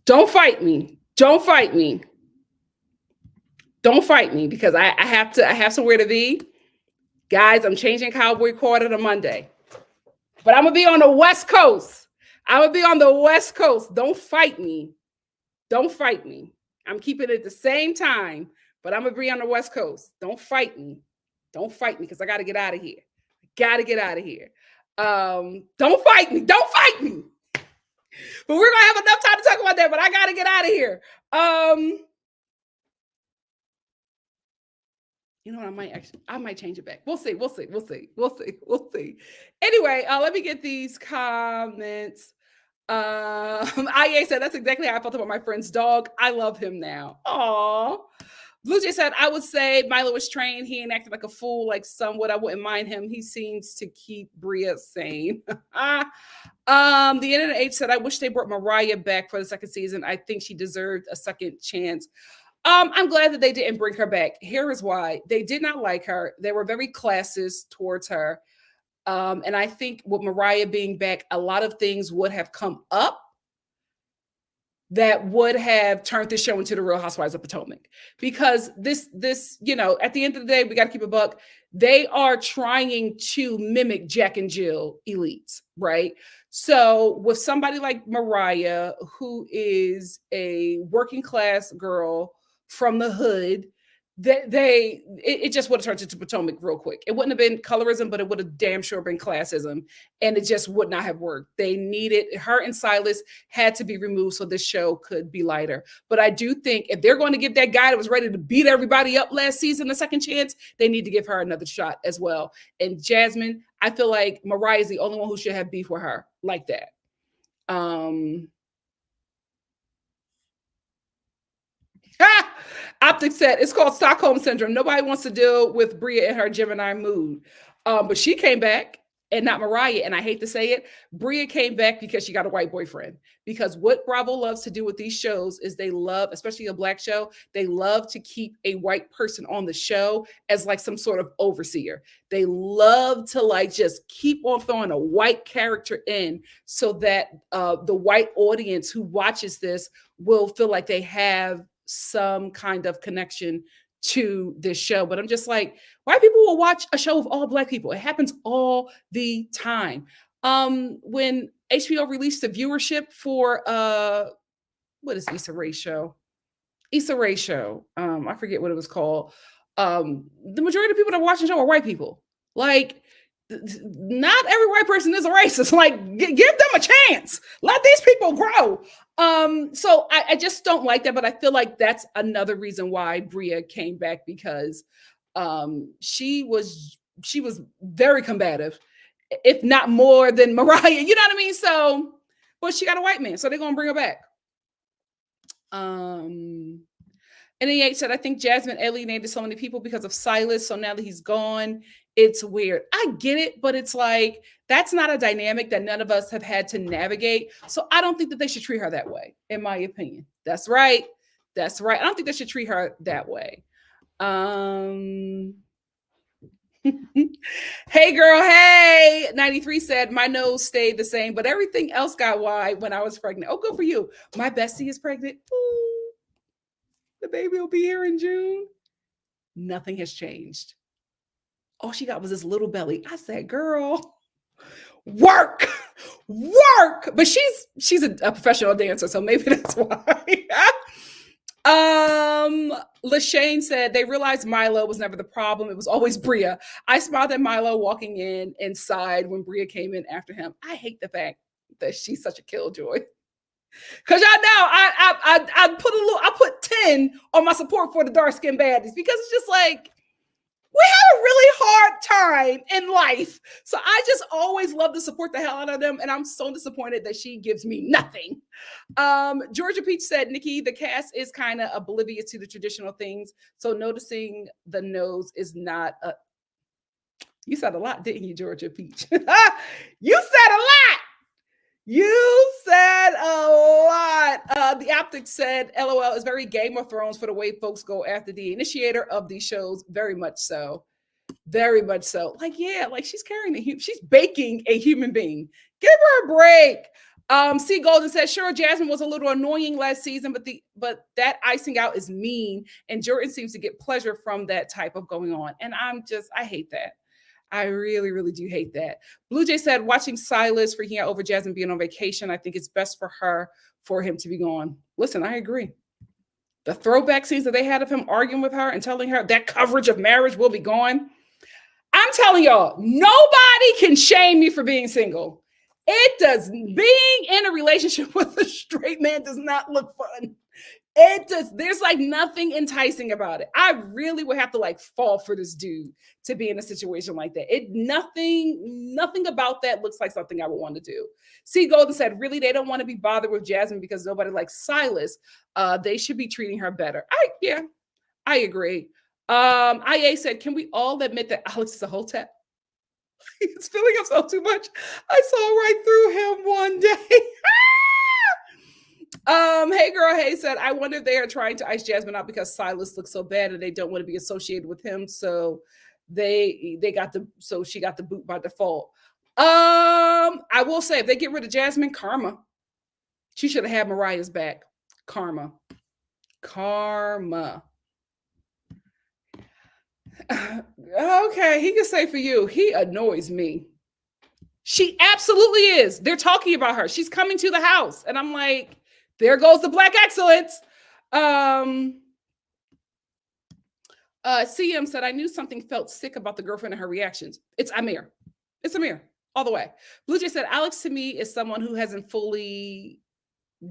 [SPEAKER 1] Don't fight me. Don't fight me. Don't fight me because I have somewhere to be. Guys, I'm changing Cowboy Quarter to Monday. But I'm gonna be on the West Coast. I'm gonna be on the West Coast. Don't fight me. Don't fight me. I'm keeping it at the same time, but I'm gonna be on the West Coast. Don't fight me. Don't fight me because I gotta get out of here. Gotta get out of here. Don't fight me. Don't fight me. But we're gonna have enough time to talk about that. But I gotta get out of here. You know what? I might change it back. We'll see. Anyway, let me get these comments. IA said that's exactly how I felt about my friend's dog. I love him now. Aw. Blue Jay said, I would say Milo was trained. He ain't acting like a fool, like somewhat. I wouldn't mind him. He seems to keep Bria sane. The Internet H said, I wish they brought Mariah back for the second season. I think she deserved a second chance. I'm glad that they didn't bring her back. Here is why. They did not like her. They were very classist towards her. And I think with Mariah being back, a lot of things would have come up that would have turned this show into the Real Housewives of Potomac. Because this, at the end of the day, we got to keep a buck. They are trying to mimic Jack and Jill elites, right? So with somebody like Mariah, who is a working class girl from the hood, it just would have turned into Potomac real quick. It wouldn't have been colorism, but it would have damn sure been classism, and it just would not have worked. They needed her, and Silas had to be removed so this show could be lighter. But I do think if they're going to give that guy that was ready to beat everybody up last season a second chance, they need to give her another shot as well. And Jasmine, I feel like Mariah is the only one who should have beef with her like that. Optic said it's called Stockholm Syndrome. Nobody wants to deal with Bria in her Gemini mood. But she came back, and not Mariah. And I hate to say it, Bria came back because she got a white boyfriend. Because what Bravo loves to do with these shows is they love, especially a Black show, they love to keep a white person on the show as like some sort of overseer. They love to like just keep on throwing a white character in so that the white audience who watches this will feel like they have some kind of connection to this show. But I'm just like, white people will watch a show of all Black people. It happens all the time. When HBO released the viewership for what is Issa Rae's show? Issa Rae's show. I forget what it was called. The majority of people that watch the show are white people. Like, not every white person is a racist. Like, give them a chance. Let these people grow. So I just don't like that, but I feel like that's another reason why Bria came back, because she was very combative, if not more than Mariah. You know what I mean? So, but she got a white man, so they're gonna bring her back. NEH said, I think Jasmine alienated so many people because of Silas. So now that he's gone, it's weird. I get it, but it's like, that's not a dynamic that none of us have had to navigate. So I don't think that they should treat her that way, in my opinion. That's right. That's right. I don't think they should treat her that way. Hey girl, hey. 93 said, my nose stayed the same, but everything else got wide when I was pregnant. Oh, good for you. My bestie is pregnant. Ooh. The baby will be here in June. Nothing has changed. All she got was this little belly. I said, girl, work. But she's a professional dancer, so maybe that's why. Lashane said they realized Milo was never the problem. It was always Bria. I smiled at Milo walking in and sighed when Bria came in after him. I hate the fact that she's such a killjoy. Cause y'all know I put 10 on my support for the dark skinned baddies because it's just like we had a really hard time in life. So I just always love to support the hell out of them. And I'm so disappointed that she gives me nothing. Georgia Peach said, Nikki, the cast is kind of oblivious to the traditional things. So noticing the nose is not a. You said a lot, didn't you, Georgia Peach? You said a lot. You said a lot. The Optic said, LOL is very Game of Thrones for the way folks go after the initiator of these shows. Very much so. Very much so. Like, yeah, like she's she's baking a human being. Give her a break. C Golden says, sure, Jasmine was a little annoying last season, but that icing out is mean. And Jordan seems to get pleasure from that type of going on. And I hate that. I really, really do hate that. Blue Jay said, watching Silas freaking out over Jasmine being on vacation, I think it's best for him to be gone. Listen, I agree. The throwback scenes that they had of him arguing with her and telling her that coverage of marriage will be gone. I'm telling y'all, nobody can shame me for being single. Being in a relationship with a straight man does not look fun. There's like nothing enticing about it. I really would have to like fall for this dude to be in a situation like that. Nothing about that looks like something I would want to do. C Golden said, really, they don't want to be bothered with Jasmine because nobody likes Silas. They should be treating her better. I agree. IA said, can we all admit that Alex is a hotep? He's feeling himself too much. I saw right through him one day. Hey girl, hey said, I wonder if they are trying to ice Jasmine out because Silas looks so bad and they don't want to be associated with him. So she got the boot by default. I will say if they get rid of Jasmine, karma. She should have had Mariah's back. Karma. Okay, he can say for you, he annoys me. She absolutely is. They're talking about her. She's coming to the house. And I'm like, there goes the Black excellence. CM said, I knew something felt sick about the girlfriend and her reactions. It's Amir. All the way. Blue Jay said, Alex to me is someone who hasn't fully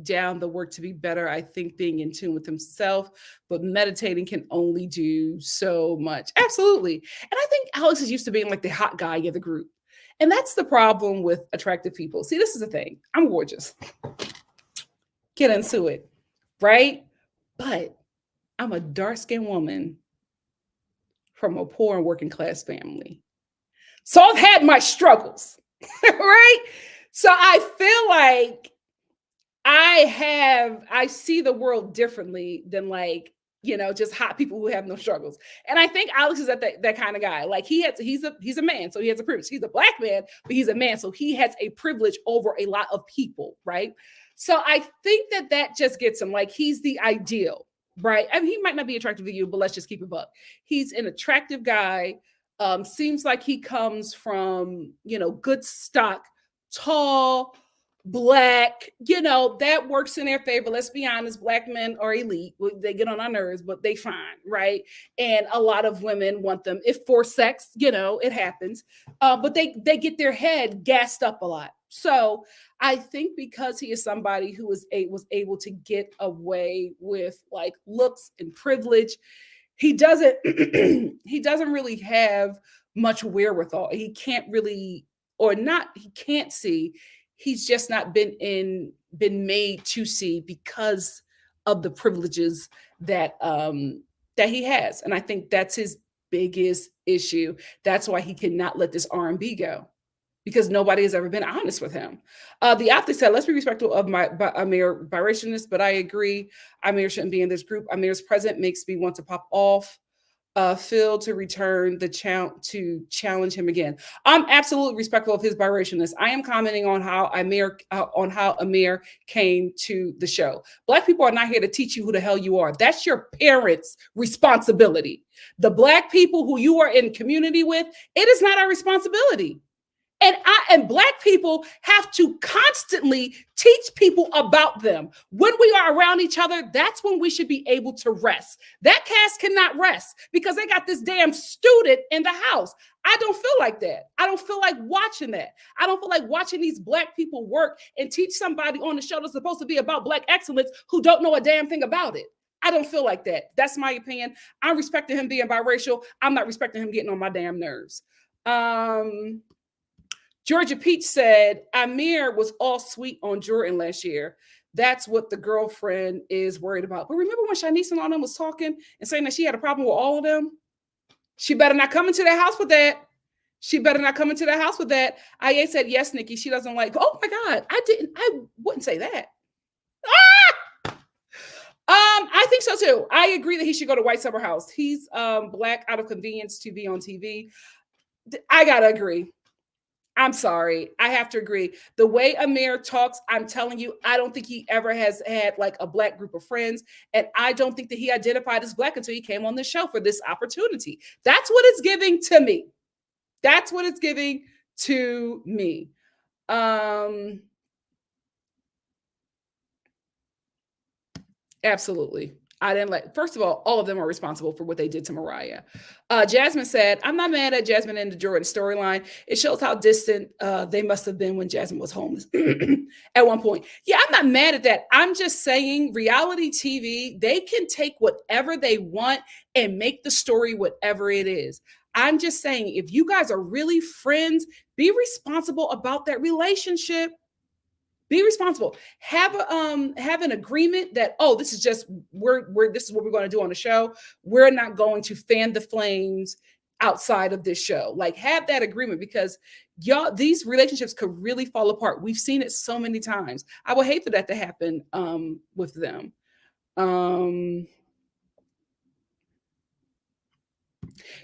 [SPEAKER 1] down the work to be better. I think being in tune with himself, but meditating can only do so much. Absolutely. And I think Alex is used to being like the hot guy of the group. And that's the problem with attractive people. See, this is the thing. I'm gorgeous. Get into it, right? But I'm a dark-skinned woman from a poor and working class family. So I've had my struggles, right? So I feel like I see the world differently than like, just hot people who have no struggles. And I think Alex is that kind of guy. Like he's a man, so he has a privilege. He's a Black man, but he's a man, so he has a privilege over a lot of people, right? So I think that just gets him. Like he's the ideal, right? I mean, he might not be attractive to you, but let's just keep it buck. He's an attractive guy. Seems like he comes from, good stock, tall, Black, that works in their favor. Let's be honest, Black men are elite. They get on our nerves, but they fine, right? And a lot of women want them. If for sex, it happens. But they get their head gassed up a lot. So I think because he is somebody who was able to get away with like looks and privilege, he doesn't really have much wherewithal. He can't really, he can't see. He's just not been made to see because of the privileges that he has. And I think that's his biggest issue. That's why he cannot let this R&B go, because nobody has ever been honest with him. The Optic said, let's be respectful of Amir biracialness, but I agree. Amir shouldn't be in this group. Amir's presence makes me want to pop off. Phil to return to challenge him again. I'm absolutely respectful of his biracialness. I am commenting on how Amir came to the show. Black people are not here to teach you who the hell you are. That's your parents' responsibility. The Black people who you are in community with, it is not our responsibility. And And Black people have to constantly teach people about them. When we are around each other, that's when we should be able to rest. That cast cannot rest because they got this damn student in the house. I don't feel like that. I don't feel like watching that. I don't feel like watching these Black people work and teach somebody on the show that's supposed to be about Black excellence who don't know a damn thing about it. I don't feel like that. That's my opinion. I'm respecting him being biracial. I'm not respecting him getting on my damn nerves. Georgia Peach said, Amir was all sweet on Jordan last year. That's what the girlfriend is worried about. But remember when Shanice and all them was talking and saying that she had a problem with all of them? She better not come into that house with that. She better not come into that house with that. IA said, yes, Nikki. She doesn't like, oh my God, I wouldn't say that. I think so too. I agree that he should go to White Summer House. He's Black out of convenience to be on TV. I gotta agree. I'm sorry. I have to agree. The way Amir talks, I'm telling you, I don't think he ever has had like a Black group of friends. And I don't think that he identified as Black until he came on the show for this opportunity. That's what it's giving to me. That's what it's giving to me. Absolutely. I didn't like, first of all of them are responsible for what they did to Mariah. Jasmine said, I'm not mad at Jasmine and the Jordan storyline. It shows how distant they must have been when Jasmine was homeless at one point. Yeah, I'm not mad at that. I'm just saying reality TV, they can take whatever they want and make the story whatever it is. I'm just saying, if you guys are really friends, be responsible about that relationship. Be responsible. Have an agreement that, oh, this is just this is what we're going to do on the show. We're not going to fan the flames outside of this show. Like, have that agreement, because y'all, these relationships could really fall apart. We've seen it so many times. I would hate for that to happen with them.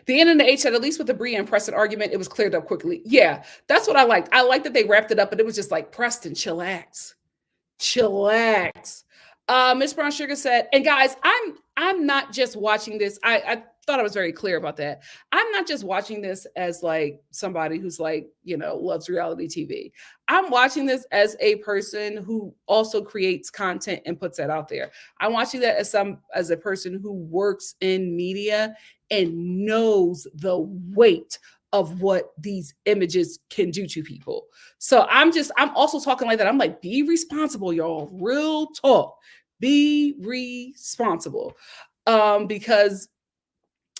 [SPEAKER 1] The N and the H said, at least with the Bria and Preston argument, it was cleared up quickly. Yeah, that's what I liked. I liked that they wrapped it up, but it was just like, Preston, chillax. Miss Brown Sugar said, and guys, I'm not just watching this. I thought I was very clear about that. I'm not just watching this as like somebody who's like, loves reality TV. I'm watching this as a person who also creates content and puts that out there. I'm watching that as a person who works in media and knows the weight of what these images can do to people. So I'm also talking like that. I'm like, be responsible, y'all. Real talk. Be responsible. Because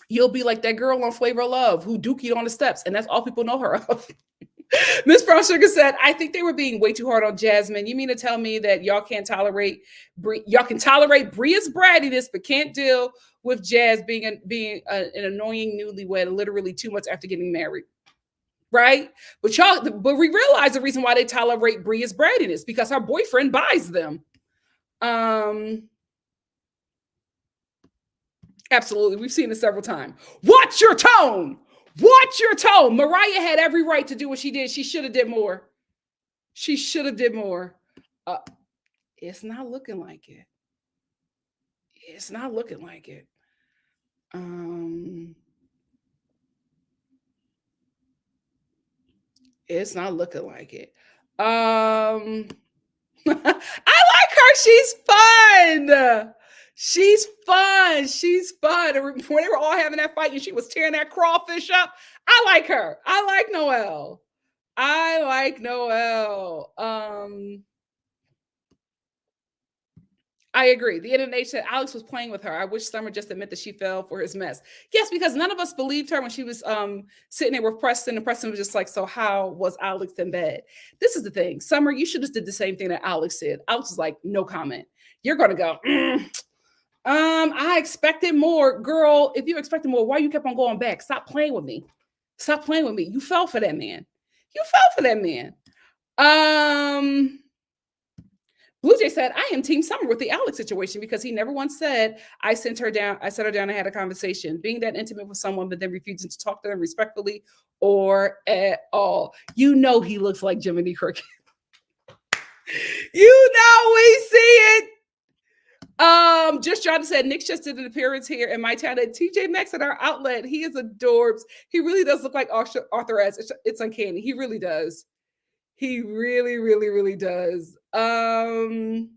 [SPEAKER 1] you'll be like that girl on Flavor of Love who dookied on the steps, and that's all people know her of. Miss Brown Sugar said, I think they were being way too hard on Jasmine. You mean to tell me that y'all can tolerate Bria's brattiness, but can't deal with Jazz being an annoying newlywed literally 2 months after getting married? Right? But we realize the reason why they tolerate Bria's brattiness, because her boyfriend buys them. Absolutely. We've seen it several times. Watch your tone. Watch your tone. Mariah had every right to do what she did. She should have did more. It's not looking like it. It's not looking like it. It's not looking like it. I like her. She's fun. She's fun. When they were all having that fight and she was tearing that crawfish up, I like her. I like Noelle. I agree. The internet said Alex was playing with her. I wish Summer just admit that she fell for his mess. Yes, because none of us believed her when she was sitting there with Preston, and Preston was just like, so how was Alex in bed? This is the thing. Summer, you should have did the same thing that Alex did. Alex was like, no comment. You're going to go, I expected more. Girl, if you expected more, why you kept on going back? Stop playing with me. You fell for that man. Blue Jay said, I am Team Summer with the Alex situation because he never once said, I set her down and had a conversation. Being that intimate with someone, but then refusing to talk to them respectfully or at all. He looks like Jiminy Cricket. We see it. Just John said, Nick just did an appearance here in my town at TJ Maxx at our outlet. He is adorbs. He really does look like Arthur S. It's uncanny. He really does. He really, really, really does. Hey,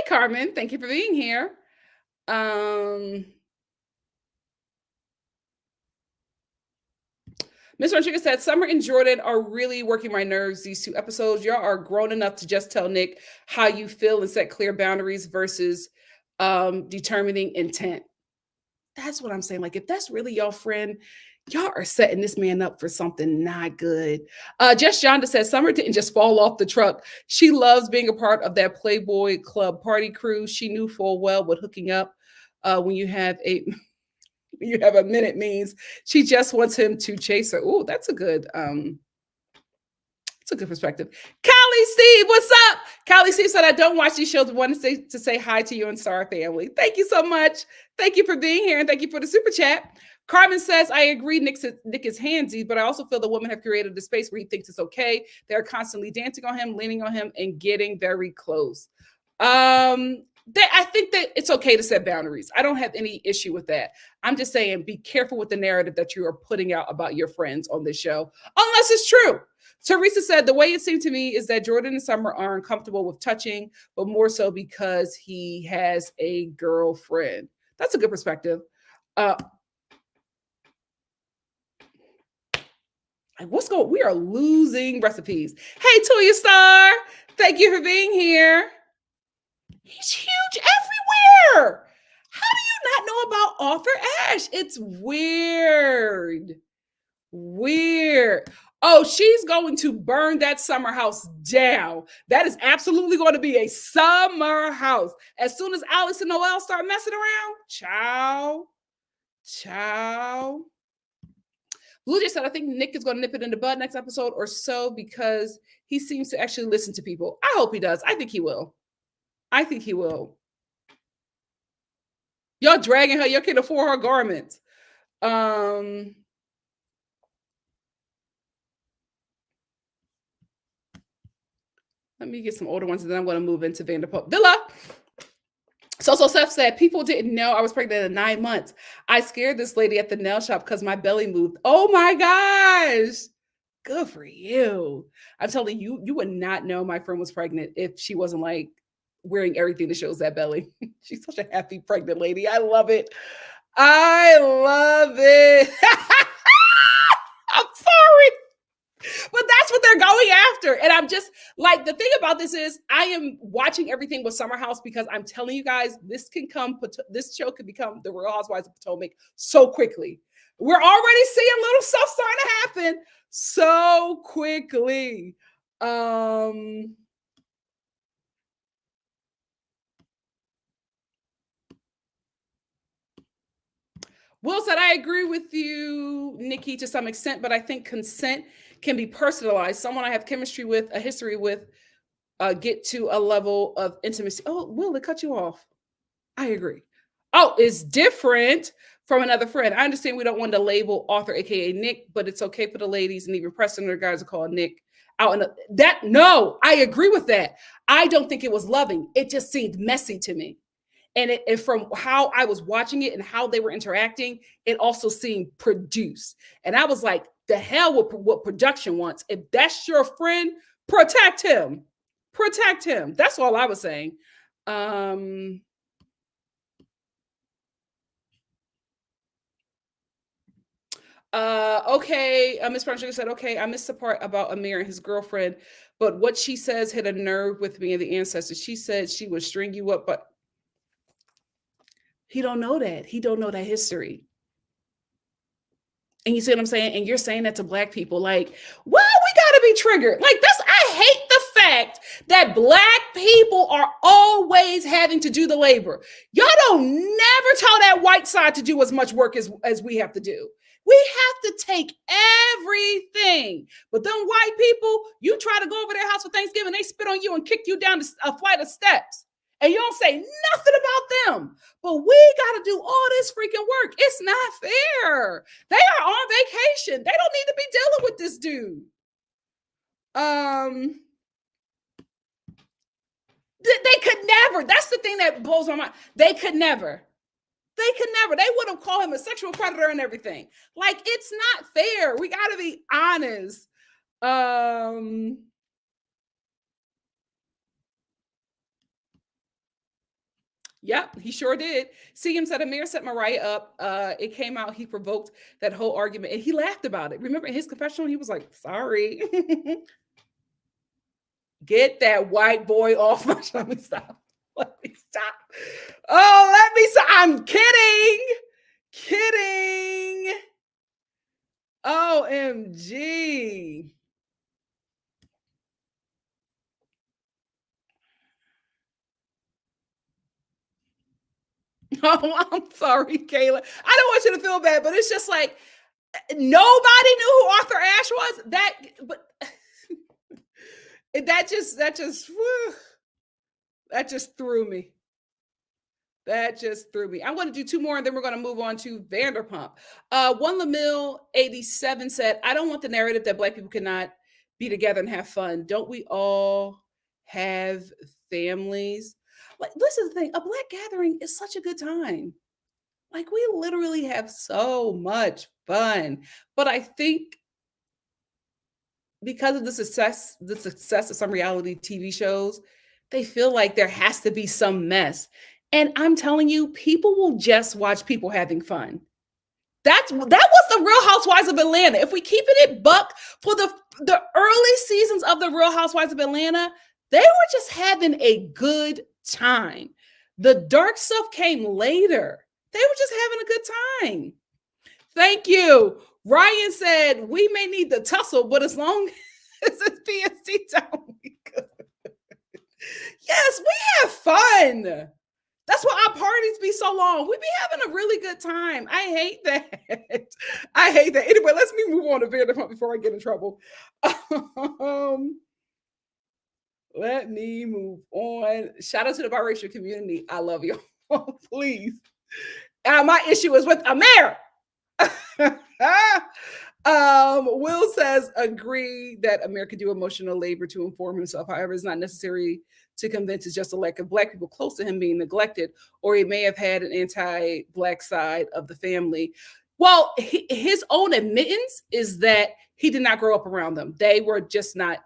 [SPEAKER 1] Carmen, thank you for being here. Miss Rodriguez said, Summer and Jordan are really working my nerves these 2 episodes. Y'all are grown enough to just tell Nick how you feel and set clear boundaries versus determining intent. That's what I'm saying. Like, if that's really your friend, y'all are setting this man up for something not good. Just Jonda says, Summer didn't just fall off the truck. She loves being a part of that Playboy Club party crew. She knew full well what hooking up when you have a minute means. She just wants him to chase her. Oh, that's a good perspective. Callie Steve, what's up? Callie Steve said, I don't watch these shows, but wanted to say hi to you and Star family. Thank you so much. Thank you for being here, and thank you for the super chat. Carmen says, I agree Nick is handsy, but I also feel the women have created a space where he thinks it's okay. They're constantly dancing on him, leaning on him, and getting very close. I think that it's okay to set boundaries. I don't have any issue with that. I'm just saying, be careful with the narrative that you are putting out about your friends on this show, unless it's true. Teresa said, the way it seemed to me is that Jordan and Summer are uncomfortable with touching, but more so because he has a girlfriend. That's a good perspective. What's going on? We are losing recipes. Hey, TIK.Star. Thank you for being here. He's huge everywhere. How do you not know about Arthur Ashe? It's weird. Weird. Oh, she's going to burn that summer house down. That is absolutely going to be a summer house. As soon as Alex and Noel start messing around, ciao. Blue Jay said, I think Nick is going to nip it in the bud next episode or so because he seems to actually listen to people. I hope he does. I think he will. Y'all dragging her. Y'all can't afford her garments. Let me get some older ones, and then I'm going to move into Vanderpump Villa. So Seth said, people didn't know I was pregnant at 9 months. I scared this lady at the nail shop because my belly moved. Oh my gosh. Good for you. I'm telling you, you would not know my friend was pregnant if she wasn't like wearing everything that shows that belly. She's such a happy pregnant lady. I love it. I'm sorry. But that's what they're going after. And I'm just like, the thing about this is I am watching everything with Summer House because I'm telling you guys, this show could become the Real Housewives of Potomac so quickly. We're already seeing little stuff starting to happen so quickly. Will said, I agree with you, Nikki, to some extent, but I think consent can be personalized. Someone I have chemistry with, a history with, get to a level of intimacy. Oh, Will, it cut you off. I agree. Oh, it's different from another friend. I understand we don't want to label author, aka Nick, but it's okay for the ladies and even Preston and their guys to call Nick out. No, I agree with that. I don't think it was loving. It just seemed messy to me. And from how I was watching it and how they were interacting, it also seemed produced. And I was like, the hell with what production wants. If that's your friend, protect him. Protect him. That's all I was saying. Okay. Miss Brown Sugar said, okay, I missed the part about Amir and his girlfriend, but what she says hit a nerve with me and the ancestors. She said she would string you up, but he don't know that. He don't know that history. And you see what I'm saying? And you're saying that to Black people, like, well, we gotta be triggered. Like this, I hate the fact that Black people are always having to do the labor. Y'all don't never tell that white side to do as much work as we have to do. We have to take everything. But them white people, you try to go over their house for Thanksgiving, they spit on you and kick you down a flight of steps. And you don't say nothing about them. But we got to do all this freaking work. It's not fair. They are on vacation. They don't need to be dealing with this dude. They could never. That's the thing that blows my mind. They could never. They could never. They would have called him a sexual predator and everything. Like, it's not fair. We got to be honest. Yep, he sure did. CM said Amir set Mariah up. It came out he provoked that whole argument, and he laughed about it. Remember in his confessional, he was like, "Sorry, get that white boy off my." Let me stop. Let me stop. Oh, let me stop. I'm kidding. OMG. Oh, I'm sorry, Kayla. I don't want you to feel bad, but it's just like nobody knew who Arthur Ashe was. That just threw me. That just threw me. I'm going to do two more, and then we're going to move on to Vanderpump. One Lamille 87 said, "I don't want the narrative that Black people cannot be together and have fun. Don't we all have families?" Like, this is the thing. A Black gathering is such a good time. Like, we literally have so much fun. But I think because of the success of some reality TV shows, they feel like there has to be some mess. And I'm telling you, people will just watch people having fun. That was the Real Housewives of Atlanta. If we keep it buck, for the early seasons of the Real Housewives of Atlanta, they were just having a good time. The dark stuff came later. They were just having a good time. Thank you. Ryan said, "We may need the tussle, but as long as it's PNC time, we good." Yes, we have fun. That's why our parties be so long. We be having a really good time. I hate that. Anyway, let's move on to Vanderpump before I get in trouble. Let me move on. Shout out to the biracial community. I love you. Please. My issue is with Amir. Will says, "Agree that Amir could do emotional labor to inform himself. However, it's not necessary to convince it's just a lack of Black people close to him being neglected, or he may have had an anti-Black side of the family." Well, his own admittance is that he did not grow up around them. They were just not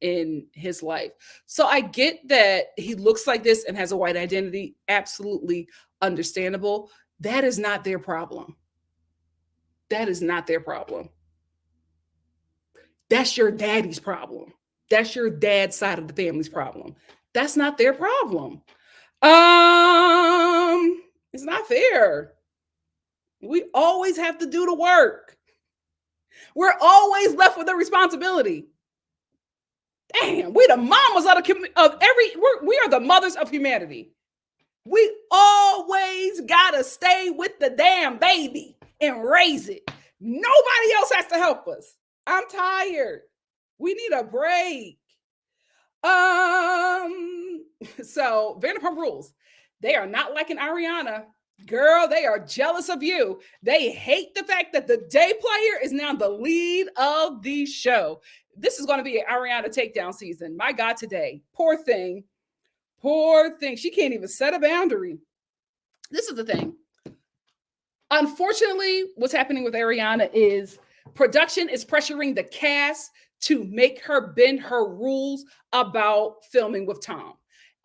[SPEAKER 1] in his life. So I get that he looks like this and has a white identity. Absolutely understandable. That is not their problem. That is not their problem. That's your daddy's problem. That's your dad's side of the family's problem. That's not their problem. It's not fair. We always have to do the work. We're always left with the responsibility. Damn, we the mamas we are the mothers of humanity. We always gotta stay with the damn baby and raise it. Nobody else has to help us. I'm tired. We need a break. So Vanderpump Rules. They are not like an Ariana. Girl, they are jealous of you. They hate the fact that the day player is now the lead of the show. This is going to be an Ariana takedown season. My God, today. Poor thing. She can't even set a boundary. This is the thing. Unfortunately, what's happening with Ariana is production is pressuring the cast to make her bend her rules about filming with Tom.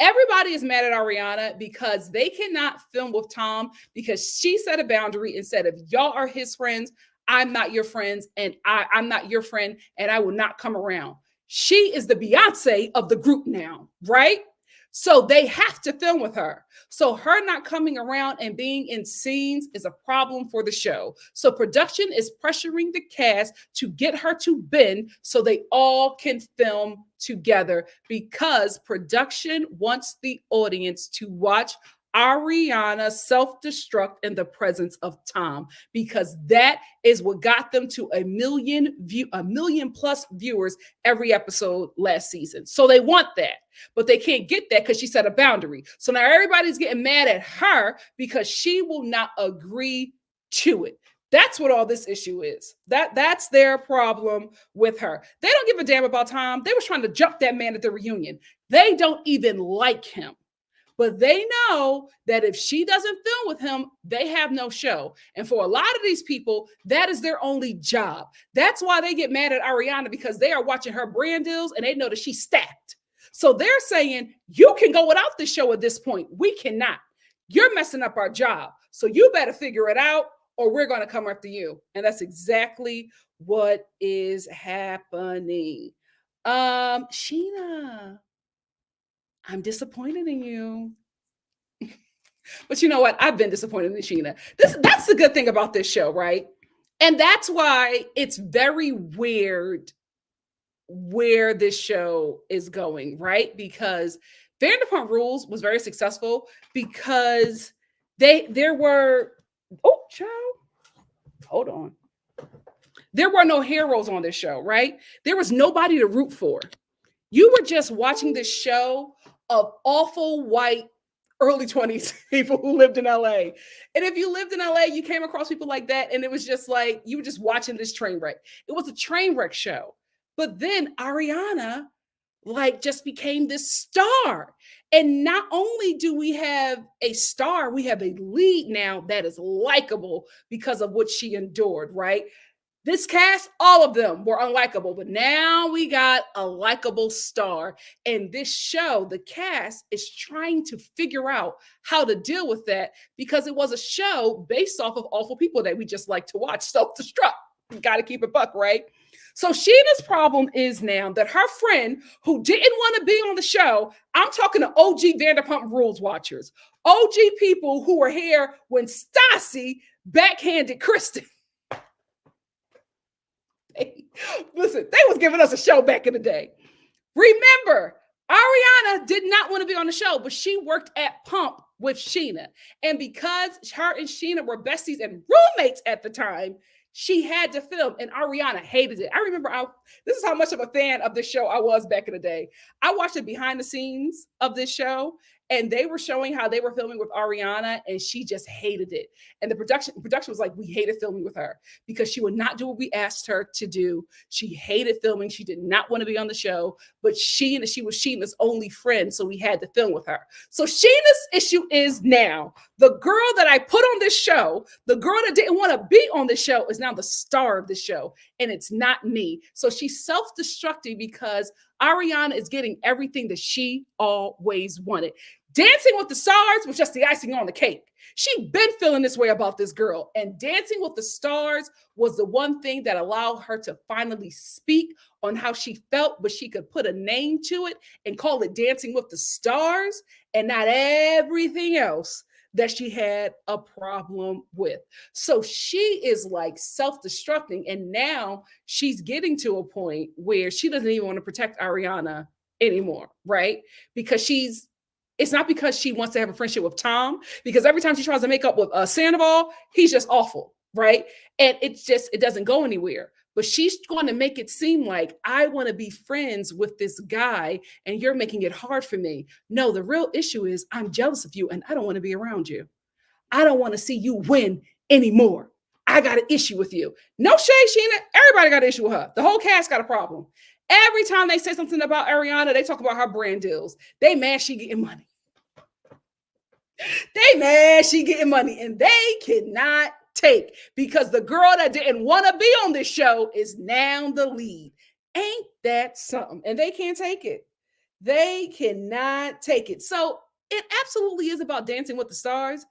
[SPEAKER 1] Everybody is mad at Ariana because they cannot film with Tom because she set a boundary and said, if y'all are his friends, I'm not your friends, and I'm not your friend, and I will not come around. She is the Beyonce of the group now, right? So they have to film with her. So her not coming around and being in scenes is a problem for the show. So production is pressuring the cast to get her to bend so they all can film together because production wants the audience to watch Ariana self-destruct in the presence of Tom, because that is what got them to a million plus viewers every episode last season. So they want that, but they can't get that because she set a boundary. So now everybody's getting mad at her because she will not agree to it. That's what all this issue is. That's their problem with her. They don't give a damn about Tom. They was trying to jump that man at the reunion. They don't even like him. But they know that if she doesn't film with him, they have no show. And for a lot of these people, that is their only job. That's why they get mad at Ariana, because they are watching her brand deals and they know that she's stacked. So they're saying, you can go without this show at this point. We cannot. You're messing up our job. So you better figure it out or we're going to come after you. And that's exactly what is happening. Sheena, I'm disappointed in you. But you know what? I've been disappointed in Sheena. That's the good thing about this show, right? And that's why it's very weird where this show is going, right? Because Vanderpump Rules was very successful because there were, oh, child, hold on. There were no heroes on this show, right? There was nobody to root for. You were just watching this show of awful white early 20s people who lived in LA. And if you lived in LA, you came across people like that. And it was just like, you were just watching this train wreck. It was a train wreck show. But then Ariana just became this star. And not only do we have a star, we have a lead now that is likable because of what she endured, right? This cast, all of them were unlikable, but now we got a likable star. And this show, the cast is trying to figure out how to deal with that because it was a show based off of awful people that we just like to watch self-destruct. You got to keep it buck, right? So Sheena's problem is now that her friend who didn't want to be on the show, I'm talking to OG Vanderpump Rules watchers, OG people who were here when Stassi backhanded Kristen. Listen, they was giving us a show back in the day. Remember, Ariana did not want to be on the show, but she worked at Pump with Sheena. And because her and Sheena were besties and roommates at the time, she had to film, and Ariana hated it. I remember this is how much of a fan of this show I was back in the day. I watched the behind the scenes of this show, and they were showing how they were filming with Ariana, and she just hated it. And the production was like, we hated filming with her because she would not do what we asked her to do. She hated filming. She did not want to be on the show, but she was Sheena's only friend, so we had to film with her. So Sheena's issue is now the girl that I put on this show, the girl that didn't want to be on the show is now the star of the show, and it's not me. So she's self-destructing because Ariana is getting everything that she always wanted. Dancing with the Stars was just the icing on the cake. She'd been feeling this way about this girl, and Dancing with the Stars was the one thing that allowed her to finally speak on how she felt, but she could put a name to it and call it Dancing with the Stars and not everything else that she had a problem with. So she is self-destructing, and now she's getting to a point where she doesn't even want to protect Ariana anymore, right? Because it's not because she wants to have a friendship with Tom, because every time she tries to make up with Sandoval, he's just awful, right? And it doesn't go anywhere. But she's going to make it seem like I want to be friends with this guy and you're making it hard for me. No, the real issue is I'm jealous of you and I don't want to be around you. I don't want to see you win anymore. I got an issue with you. No shade, Sheena. Everybody got an issue with her. The whole cast got a problem. Every time they say something about Ariana, they talk about her brand deals. They mad she getting money. They mad she getting money, and they cannot take because the girl that didn't want to be on this show is now the lead. Ain't that something? And they can't take it. They cannot take it. So it absolutely is about Dancing with the Stars,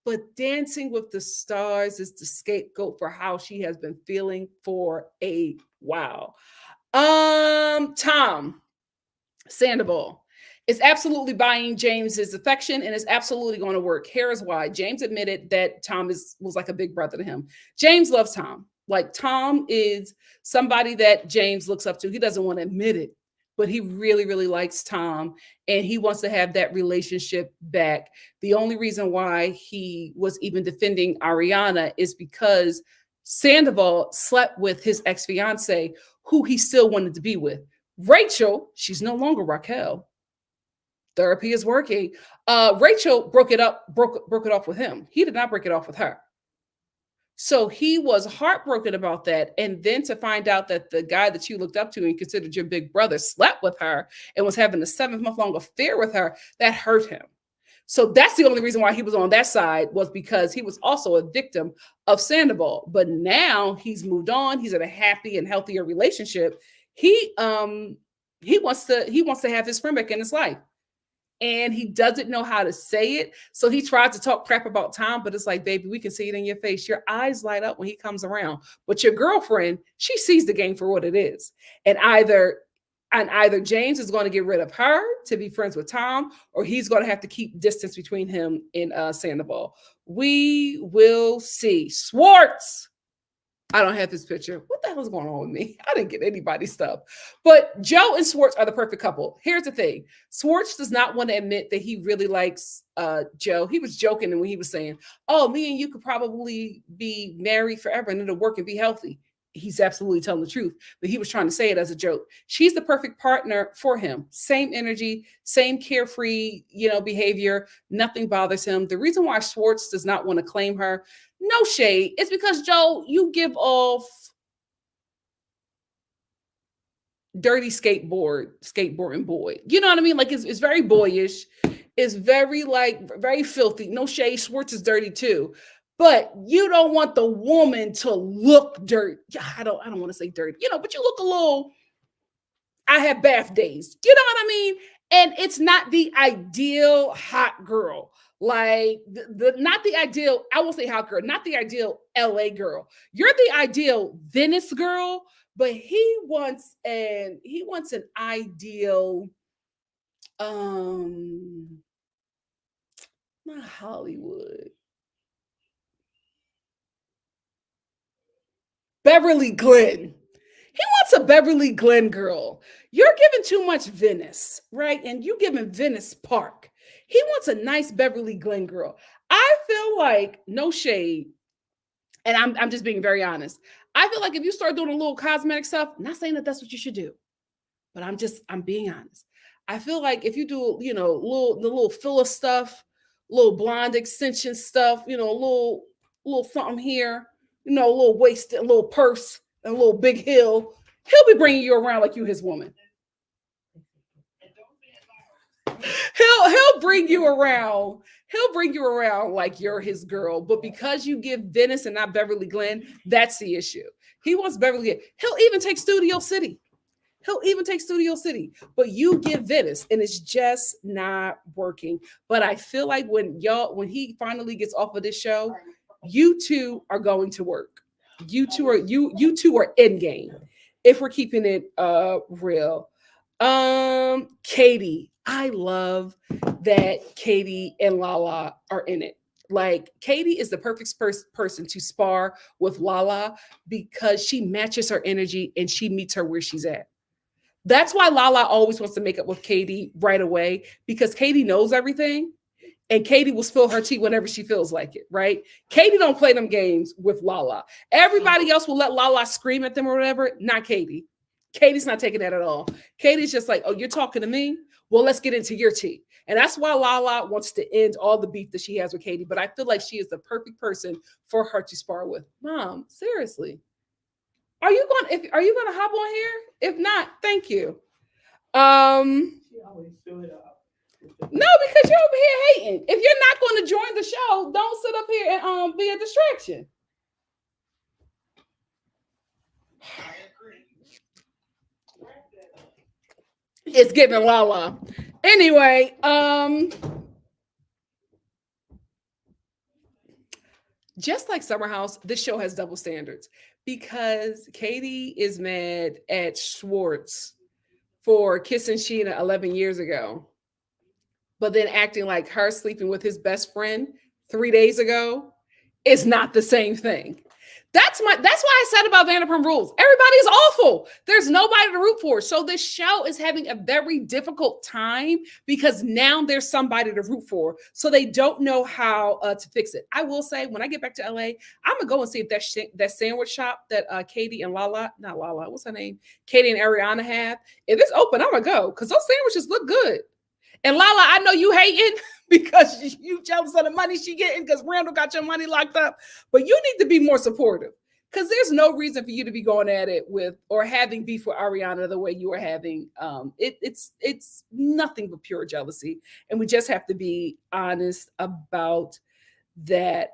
[SPEAKER 1] but Dancing with the Stars is the scapegoat for how she has been feeling for a while. Tom Sandoval is absolutely buying James's affection and is absolutely going to work. Here's why. James admitted that Tom was like a big brother to him. James loves Tom. Tom is somebody that James looks up to. He doesn't want to admit it, but he really, really likes Tom and he wants to have that relationship back. The only reason why he was even defending Ariana is because Sandoval slept with his ex-fiance, who he still wanted to be with. Rachel, she's no longer Raquel. Therapy is working. Rachel broke it off with him. He did not break it off with her. So he was heartbroken about that. And then to find out that the guy that you looked up to and considered your big brother slept with her and was having a 7-month-long affair with her, that hurt him. So that's the only reason why he was on that side, was because he was also a victim of Sandoval. But now he's moved on. He's in a happy and healthier relationship. He wants to have his friend back in his life. And he doesn't know how to say it. So he tried to talk crap about Tom, but it's like, baby, we can see it in your face. Your eyes light up when he comes around. But your girlfriend, she sees the game for what it is. And either James is going to get rid of her to be friends with Tom, or he's going to have to keep distance between him and Sandoval. We will see. Schwartz. I don't have his picture. What the hell is going on with me? I didn't get anybody's stuff. But Joe and Schwartz are the perfect couple. Here's the thing. Schwartz does not want to admit that he really likes Joe. He was joking when he was saying, oh, me and you could probably be married forever and it'll work and be healthy. He's absolutely telling the truth, but he was trying to say it as a joke. She's the perfect partner for him. Same energy, same carefree, behavior. Nothing bothers him. The reason why Schwartz does not want to claim her, no shade, it's because, Joe, you give off dirty skateboarding boy. You know what I mean? Like it's very boyish. It's very very filthy. No shade. Schwartz is dirty too. But you don't want the woman to look dirty. I don't want to say dirty, but you look a little, I have bath days. You know what I mean? And it's not the ideal hot girl. Like not the ideal, I won't say hot girl, not the ideal LA girl. You're the ideal Venice girl, but he wants an ideal, not Hollywood. Beverly Glen. He wants a Beverly Glen girl. You're giving too much Venice, right? And you giving Venice Park. He wants a nice Beverly Glen girl. I feel like, no shade, and I'm just being very honest. I feel like if you start doing a little cosmetic stuff, not saying that that's what you should do, but I'm being honest. I feel like if you do, the little filler stuff, little blonde extension stuff, a little something here, a little waist, a little purse, and a little big heel, he'll be bringing you around like you his woman. He'll bring you around. He'll bring you around like you're his girl. But because you give Venice and not Beverly Glen, that's the issue. He wants Beverly Glen. He'll even take Studio City. But you give Venice, and it's just not working. But I feel like when he finally gets off of this show, you two are going to work. You two are in game, if we're keeping it real. Katie. I love that Katie and Lala are in it. Like, Katie is the perfect person to spar with Lala because she matches her energy and she meets her where she's at. That's why Lala always wants to make up with Katie right away, because Katie knows everything and Katie will spill her tea whenever she feels like it, right? Katie don't play them games with Lala. Everybody else will let Lala scream at them or whatever, not Katie. Katie's not taking that at all. Katie's just like, oh, you're talking to me? Well, let's get into your tea. And that's why Lala wants to end all the beef that she has with Katie. But I feel like she is the perfect person for her to spar with. Mom, seriously. Are you going to hop on here? If not, thank you.
[SPEAKER 3] She always do it up.
[SPEAKER 1] No, because you're over here hating. If you're not going to join the show, don't sit up here and be a distraction.
[SPEAKER 3] I agree.
[SPEAKER 1] It's giving Lala. Anyway, just like Summer House, this show has double standards because Katie is mad at Schwartz for kissing Sheena 11 years ago, but then acting like her sleeping with his best friend 3 days ago is not the same thing. That's why I said about Vanderpump Rules. Everybody's awful. There's nobody to root for. So this show is having a very difficult time because now there's somebody to root for. So they don't know how to fix it. I will say, when I get back to LA, I'm gonna go and see if that sandwich shop that Katie and what's her name? Katie and Ariana have. If it's open, I'm gonna go because those sandwiches look good. And Lala, I know you hating because you jealous of the money she getting because Randall got your money locked up. But you need to be more supportive Because there's no reason for you to be going at it with or having beef with Ariana the way you are having. It's nothing but pure jealousy, and we just have to be honest about that.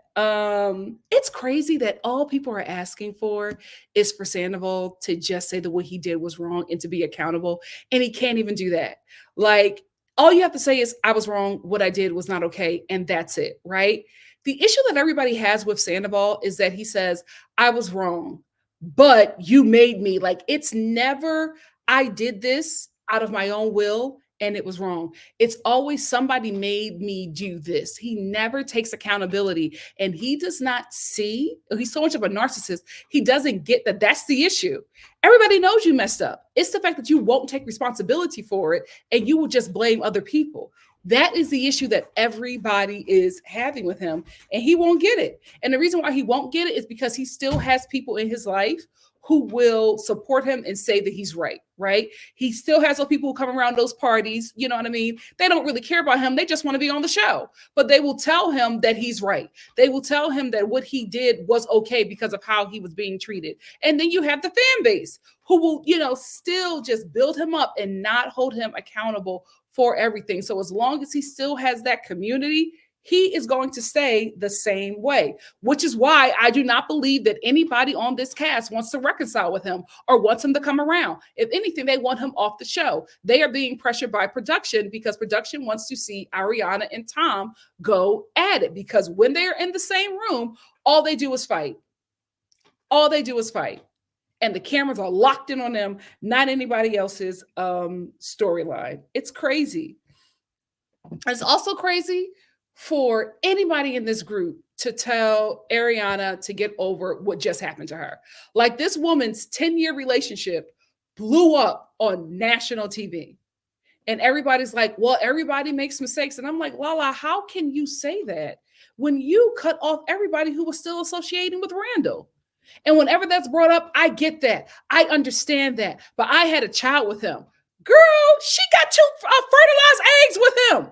[SPEAKER 1] It's crazy that all people are asking for is for Sandoval to just say that what he did was wrong and to be accountable, and he can't even do that. Like, all you have to say is, I was wrong, what I did was not okay, and that's it, right? The issue that everybody has with Sandoval is that he says, I was wrong, but you made me. Like, it's never, I did this out of my own will and it was wrong. It's always somebody made me do this. He never takes accountability, and he does not see, he's so much of a narcissist, he doesn't get that that's the issue. Everybody knows you messed up. It's the fact that you won't take responsibility for it and you will just blame other people. That is the issue that everybody is having with him, and he won't get it. And the reason why he won't get it is because he still has people in his life who will support him and say that he's right, right? He still has those people who come around those parties, you know what I mean? They don't really care about him. They just want to be on the show, but they will tell him that he's right. They will tell him that what he did was okay because of how he was being treated. And then you have the fan base who will, still just build him up and not hold him accountable for everything. So as long as he still has that community, he is going to stay the same way, which is why I do not believe that anybody on this cast wants to reconcile with him or wants him to come around. If anything, they want him off the show. They are being pressured by production because production wants to see Ariana and Tom go at it, because when they're in the same room, all they do is fight. All they do is fight. And the cameras are locked in on them, not anybody else's storyline. It's crazy. It's also crazy for anybody in this group to tell Ariana to get over what just happened to her. Like, this woman's 10-year relationship blew up on national TV. And everybody's like, well, everybody makes mistakes. And I'm like, Lala, how can you say that when you cut off everybody who was still associating with Randall? And whenever that's brought up, I get that. I understand that. But I had a child with him. Girl, she got 2 fertilized eggs with him.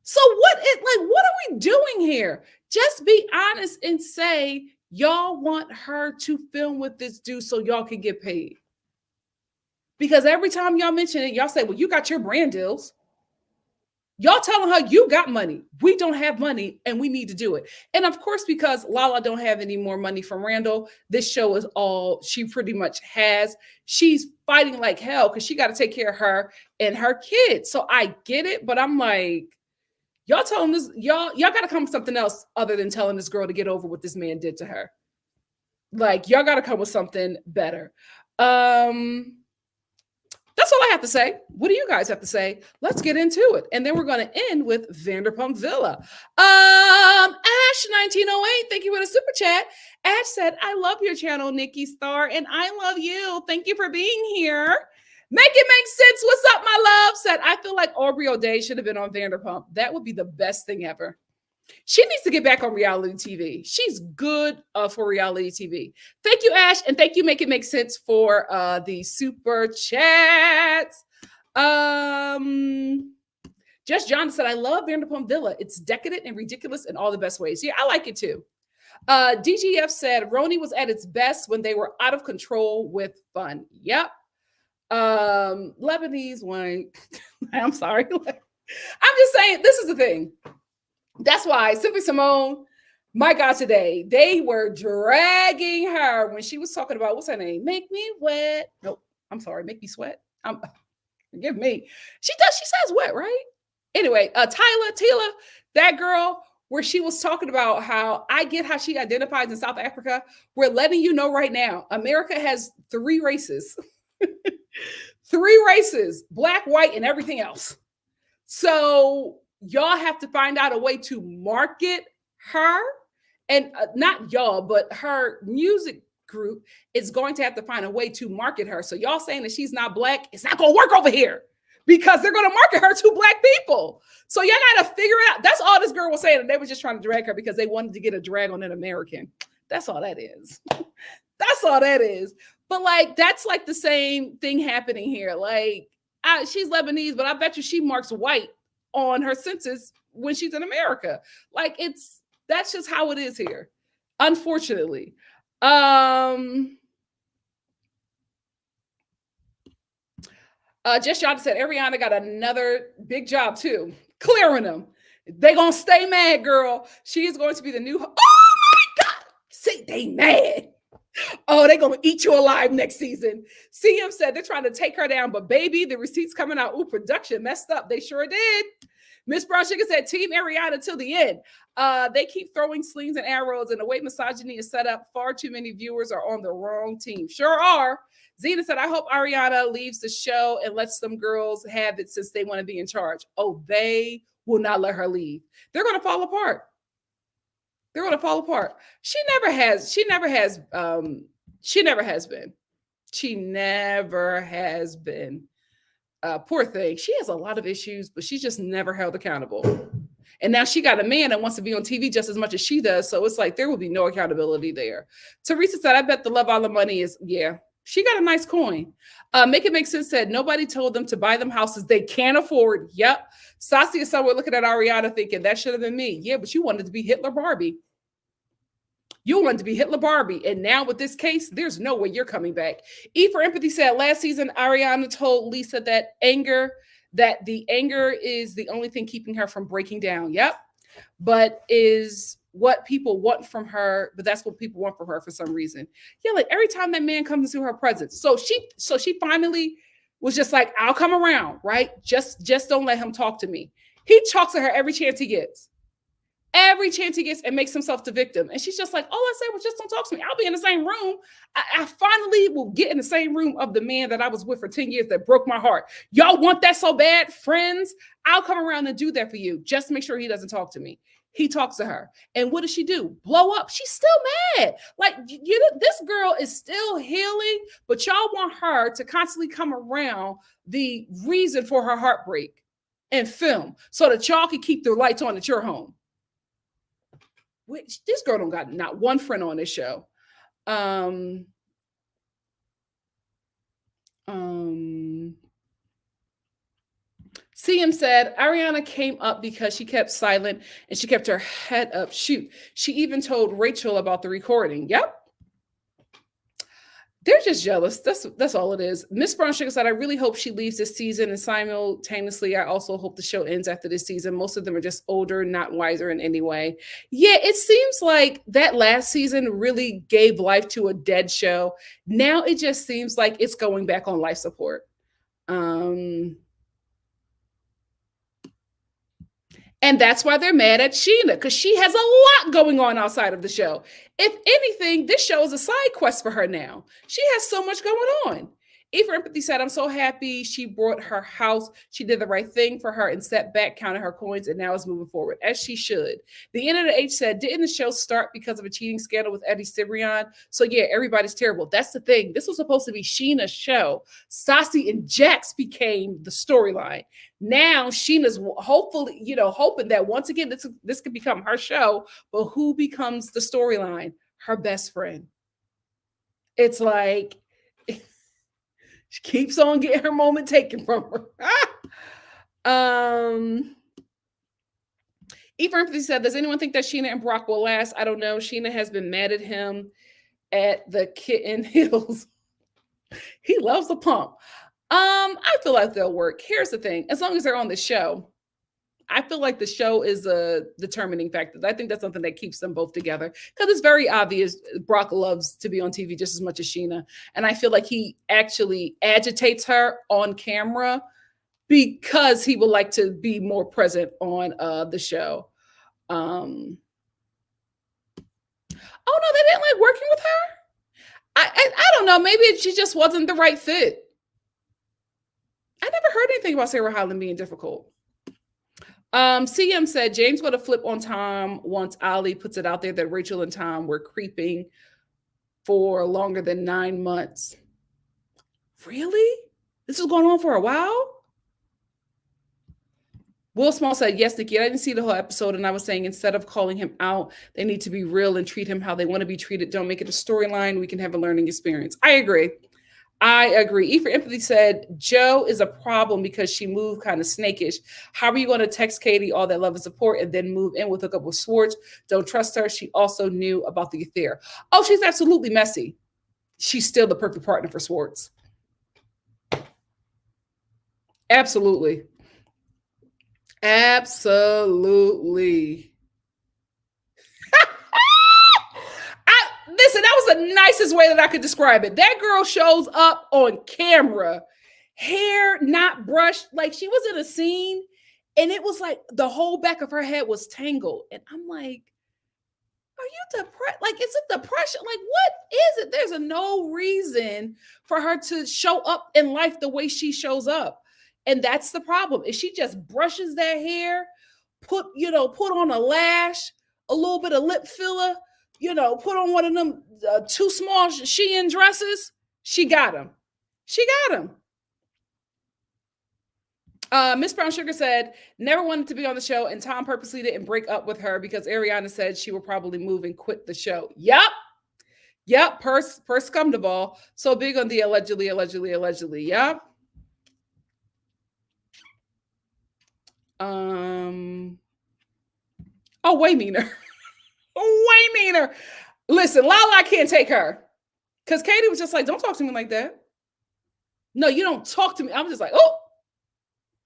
[SPEAKER 1] So what are we doing here? Just be honest and say, y'all want her to film with this dude so y'all can get paid. Because every time y'all mention it, y'all say, well, you got your brand deals. Y'all telling her you got money. We don't have money and we need to do it. And of course, because Lala don't have any more money from Randall, this show is all she pretty much has. She's fighting like hell because she got to take care of her and her kids. So I get it, but I'm like, y'all telling this, y'all got to come with something else other than telling this girl to get over what this man did to her. Like, y'all got to come with something better. That's all I have to say. What do you guys have to say? Let's get into it. And then we're going to end with Vanderpump Villa. Ash1908, thank you for the super chat. Ash said, I love your channel, Nikki.Star, and I love you. Thank you for being here. Make it make sense. What's up, my love? Said, I feel like Aubrey O'Day should have been on Vanderpump. That would be the best thing ever. She needs to get back on reality TV. She's good for reality TV. Thank you, Ash. And thank you, Make It Make Sense, for the super chats. Just John said, I love Vanderpump Villa. It's decadent and ridiculous in all the best ways. Yeah, I like it too. DGF said, Roni was at its best when they were out of control with fun. Yep. Lebanese wine. I'm sorry. I'm just saying, this is the thing. That's why Simply Simone, my God, today, they were dragging her when she was talking about, what's her name? Make me wet. Nope. I'm sorry. Make me sweat. Forgive me. She says wet, right? Anyway, Tila, that girl, where she was talking about how I get how she identifies in South Africa. We're letting you know right now, America has 3 races. 3 races, black, white, and everything else. So y'all have to find out a way to market her, and not y'all, but her music group is going to have to find a way to market her. So y'all saying that she's not black, it's not going to work over here because they're going to market her to black people. So y'all got to figure it out. That's all this girl was saying. And they were just trying to drag her because they wanted to get a drag on an American. That's all that is. That's all that is. But like, that's like the same thing happening here. Like, she's Lebanese, but I bet you she marks white on her census when she's in America. Like, that's just how it is here, unfortunately. Just y'all said Ariana got another big job too, clearing them. They gonna stay mad, girl. She is going to be the new. Oh my God! See, they mad. Oh, they gonna eat you alive next season. CM said they're trying to take her down, but baby, the receipts coming out. Ooh, production messed up. They sure did. Miss Brown Sugar said, Team Ariana till the end. They keep throwing slings and arrows, and the way misogyny is set up, far too many viewers are on the wrong team. Sure are. Zena said, I hope Ariana leaves the show and lets some girls have it since they want to be in charge. Oh, they will not let her leave. They're going to fall apart. They're going to fall apart. She never has been. She never has been. Poor thing. She has a lot of issues, but she's just never held accountable. And now she got a man that wants to be on TV just as much as she does. So it's like there will be no accountability there. Teresa said, I bet the love all the money is, yeah. She got a nice coin. Make It Make Sense said, nobody told them to buy them houses they can't afford. Yep. Sassi is somewhere looking at Ariana thinking, that should have been me. Yeah, but you wanted to be Hitler Barbie. You wanted to be Hitler Barbie. And now with this case, there's no way you're coming back. E for Empathy said, last season, Ariana told Lisa that the anger is the only thing keeping her from breaking down. Yep. But is what people want from her, but that's what people want from her for some reason. Yeah, like every time that man comes into her presence. So she finally was just like, I'll come around, right? Just don't let him talk to me. He talks to her every chance he gets. Every chance he gets and makes himself the victim. And she's just like, all I said was just don't talk to me. I'll be in the same room. I finally will get in the same room of the man that I was with for 10 years that broke my heart. Y'all want that so bad, friends? I'll come around and do that for you. Just make sure he doesn't talk to me. He talks to her. And what does she do? Blow up. She's still mad. Like, you know, this girl is still healing, but y'all want her to constantly come around the reason for her heartbreak and film so that y'all can keep the lights on at your home. Which this girl don't got not one friend on this show. CM said Ariana came up because she kept silent and she kept her head up. Shoot, she even told Rachel about the recording. Yep. They're just jealous. That's all it is. Miss Brown Sugar said, I really hope she leaves this season. And simultaneously, I also hope the show ends after this season. Most of them are just older, not wiser in any way. Yeah, it seems like that last season really gave life to a dead show. Now it just seems like it's going back on life support. And that's why they're mad at Sheena, because she has a lot going on outside of the show. If anything, this show is a side quest for her now. She has so much going on. E for Empathy said, I'm so happy she brought her house. She did the right thing for her and stepped back, counted her coins, and now is moving forward, as she should. The end of the H said, didn't the show start because of a cheating scandal with Eddie Cibrian? So yeah, everybody's terrible. That's the thing. This was supposed to be Sheena's show. Stassi and Jax became the storyline. Now Sheena's hopefully, hoping that once again, this could become her show, but who becomes the storyline? Her best friend. It's like, she keeps on getting her moment taken from her. E for Empathy said, does anyone think that Sheena and Brock will last? I don't know. Sheena has been mad at him at the Kitten Hills. He loves the pump. I feel like they'll work. Here's the thing. As long as they're on the show, I feel like the show is a determining factor. I think that's something that keeps them both together because it's very obvious Brock loves to be on TV just as much as Sheena. And I feel like he actually agitates her on camera because he would like to be more present on the show. Oh, no, they didn't like working with her? I don't know. Maybe she just wasn't the right fit. I never heard anything about Sarah Hyland being difficult. CM said James would have flipped on Tom once Ali puts it out there that Rachel and Tom were creeping for longer than 9 months. Really? This was going on for a while? Will Small said, yes, Nikki, I didn't see the whole episode, and I was saying instead of calling him out, they need to be real and treat him how they want to be treated. Don't make it a storyline. We can have a learning experience. I agree. I agree. E for Empathy said, Joe is a problem because she moved kind of snakish. How are you going to text Katie all that love and support and then move in with hook up with Schwartz? Don't trust her. She also knew about the affair. Oh, she's absolutely messy. She's still the perfect partner for Schwartz. Absolutely. Absolutely. Listen, that was the nicest way that I could describe it. That girl shows up on camera, hair not brushed, like she was in a scene, and it was like the whole back of her head was tangled. And I'm like, are you depressed? Like, is it depression? Like, what is it? There's no reason for her to show up in life the way she shows up. And that's the problem. If she just brushes that hair, put on a lash, a little bit of lip filler, put on one of them too small Shein dresses, she got him. She got him. Miss Brown Sugar said, never wanted to be on the show, and Tom purposely didn't break up with her because Ariana said she will probably move and quit the show. Yep. Per Scumdaball. So big on the allegedly. Yep. Oh, way meaner. Way meaner. Listen, Lala can't take her. Because Katie was just like, don't talk to me like that. No, you don't talk to me. I'm just like, oh.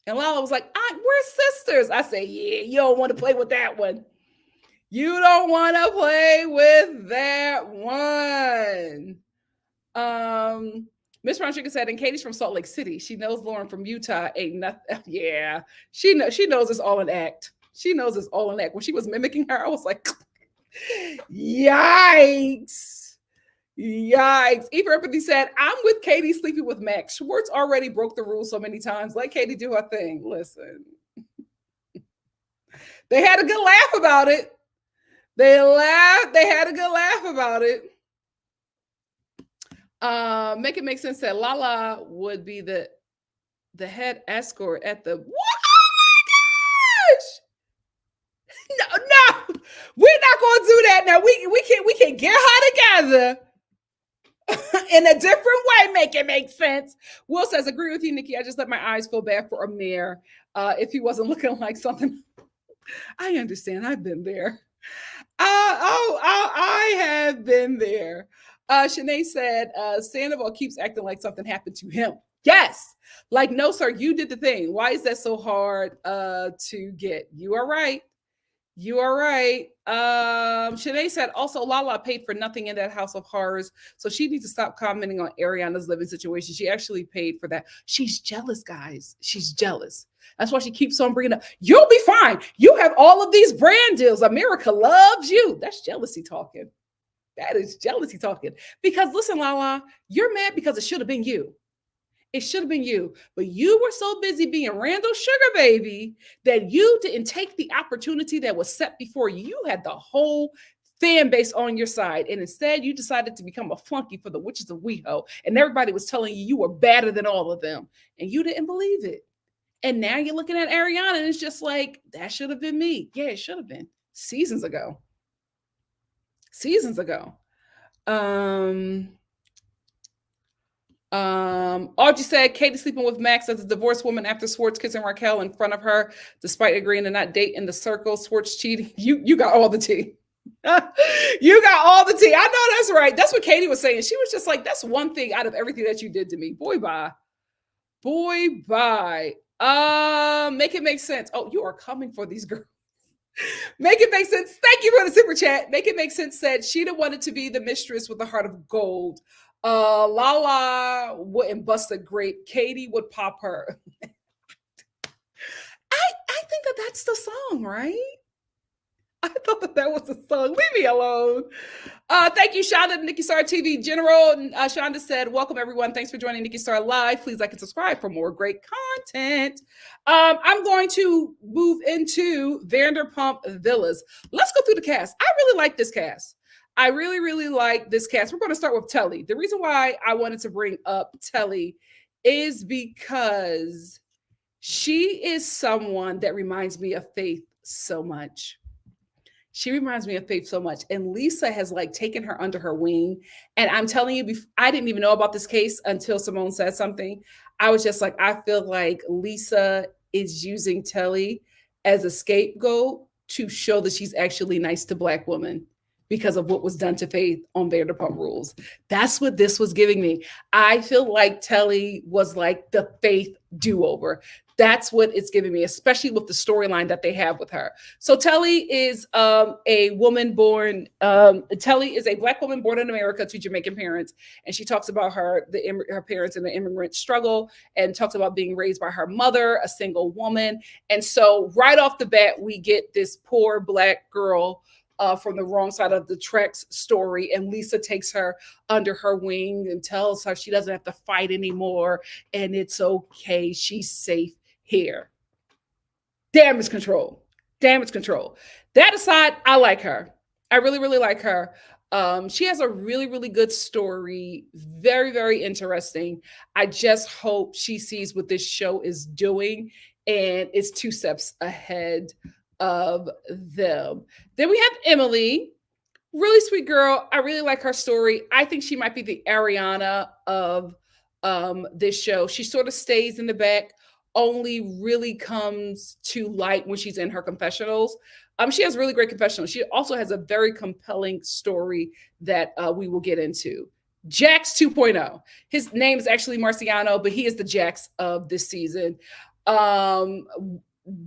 [SPEAKER 1] And Lala was like, we're sisters. I say, yeah, you don't want to play with that one. You don't want to play with that one. Miss Brown Chicken said, and Katie's from Salt Lake City. She knows Lauren from Utah. Ain't nothing. Yeah, she knows it's all an act. She knows it's all an act. When she was mimicking her, I was like, yikes. Yikes. Eva Empathy said, I'm with Katie sleeping with Max. Schwartz already broke the rules so many times. Let Katie do her thing. Listen. They had a good laugh about it. They had a good laugh about it. Make it make sense that Lala would be the head escort at the. Oh my gosh! No, we're not gonna do that. Now we can get her together in a different way. Make it make sense. Will says, agree with you, Nikki. I just let my eyes feel bad for Amir if he wasn't looking like something. I understand. I've been there. I have been there. Shanae said, Sandoval keeps acting like something happened to him. Yes. Like, no, sir, you did the thing. Why is that so hard to get? You are right. You are right. Shanae said, also, Lala paid for nothing in that house of horrors. So she needs to stop commenting on Ariana's living situation. She actually paid for that. She's jealous, guys. She's jealous. That's why she keeps on bringing up, you'll be fine. You have all of these brand deals. America loves you. That's jealousy talking. That is jealousy talking. Because listen, Lala, you're mad because it should have been you. It should have been you. But you were so busy being Randall's sugar baby that you didn't take the opportunity that was set before you. You had the whole fan base on your side. And instead, you decided to become a flunky for the Witches of WeHo. And everybody was telling you were better than all of them. And you didn't believe it. And now you're looking at Ariana and it's just like, that should have been me. Yeah, it should have been. Seasons ago. Audrey said, Katie sleeping with Max as a divorced woman after Schwartz kissing Raquel in front of her, despite agreeing to not date in the circle. Schwartz cheating. You got all the tea. You got all the tea. I know that's right. That's what Katie was saying. She was just like, that's one thing out of everything that you did to me. Boy, bye. Make it make sense. Oh, you are coming for these girls. Make it make sense. Thank you for the super chat. Make it make sense said Sheeta wanted to be the mistress with a heart of gold. Lala wouldn't bust a grape. Katie would pop her. I think that's the song, right? I thought that was the song. Leave me alone. Thank you, Shonda, NikkiStar TV General. Shonda said, welcome, everyone. Thanks for joining NikkiStar Live. Please like and subscribe for more great content. I'm going to move into Vanderpump Villas. Let's go through the cast. I really like this cast. I really, really like this cast. We're going to start with Telly. The reason why I wanted to bring up Telly is because she is someone that reminds me of Faith so much. She reminds me of Faith so much. And Lisa has like taken her under her wing. And I'm telling you, I didn't even know about this case until Simone said something. I was just like, I feel like Lisa is using Telly as a scapegoat to show that she's actually nice to Black women because of what was done to Faith on Vanderpump Rules. That's what this was giving me. I feel like Telly was like the Faith do-over. That's what it's giving me, especially with the storyline that they have with her. So Telly is a woman born, Telly is a Black woman born in America to Jamaican parents. And she talks about her parents and the immigrant struggle, and talks about being raised by her mother, a single woman. And so right off the bat, we get this poor Black girl from the wrong side of the tracks story. And Lisa takes her under her wing and tells her she doesn't have to fight anymore. And it's okay. She's safe here. Damage control. Damage control. That aside, I like her. I really, really like her. She has a really, really good story. Very, very interesting. I just hope she sees what this show is doing and is 2 steps ahead of them. Then we have Emily. Really sweet girl. I really like her story. I think she might be the Ariana of this show. She sort of stays in the back, only really comes to light when she's in her confessionals. She has really great confessionals. She also has a very compelling story that we will get into. Jax 2.0. His name is actually Marciano, but he is the Jax of this season.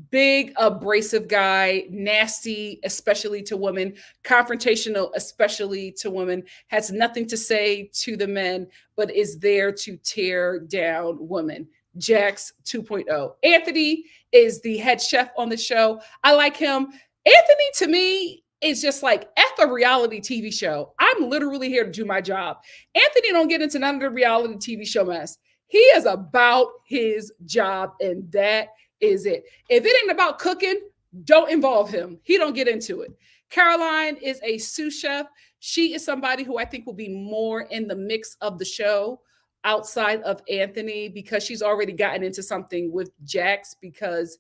[SPEAKER 1] Big, abrasive guy, nasty, especially to women, confrontational, especially to women, has nothing to say to the men, but is there to tear down women. Jax 2.0. Anthony is the head chef on the show. I like him. Anthony, to me, is just like F a reality TV show. I'm literally here to do my job. Anthony don't get into none of the reality TV show mess. He is about his job, and that is it. If it ain't about cooking, don't involve him. He don't get into it. Caroline is a sous chef. She is somebody who I think will be more in the mix of the show outside of Anthony, because she's already gotten into something with Jax, because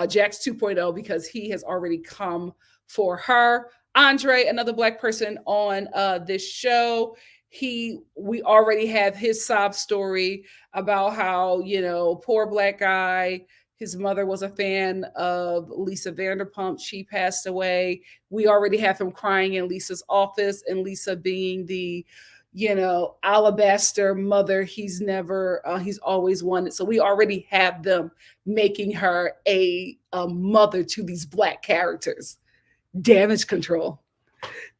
[SPEAKER 1] Jax 2.0, because he has already come for her. Andre, another Black person on this show. We already have his sob story about how, poor Black guy, his mother was a fan of Lisa Vanderpump. She passed away. We already have him crying in Lisa's office, and Lisa being the, alabaster mother he's always wanted. So we already have them making her a mother to these Black characters. Damage control.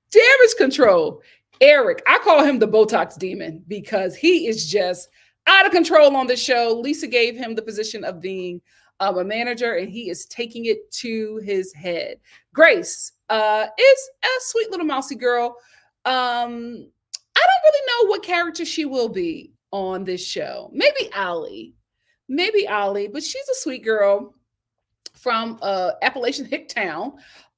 [SPEAKER 1] Damage control. Eric, I call him the Botox demon because he is just out of control on the show. Lisa gave him the position of being a manager, and he is taking it to his head. Grace is a sweet little mousy girl. I don't really know what character she will be on this show. Maybe Allie, but she's a sweet girl from Appalachian Hick Town.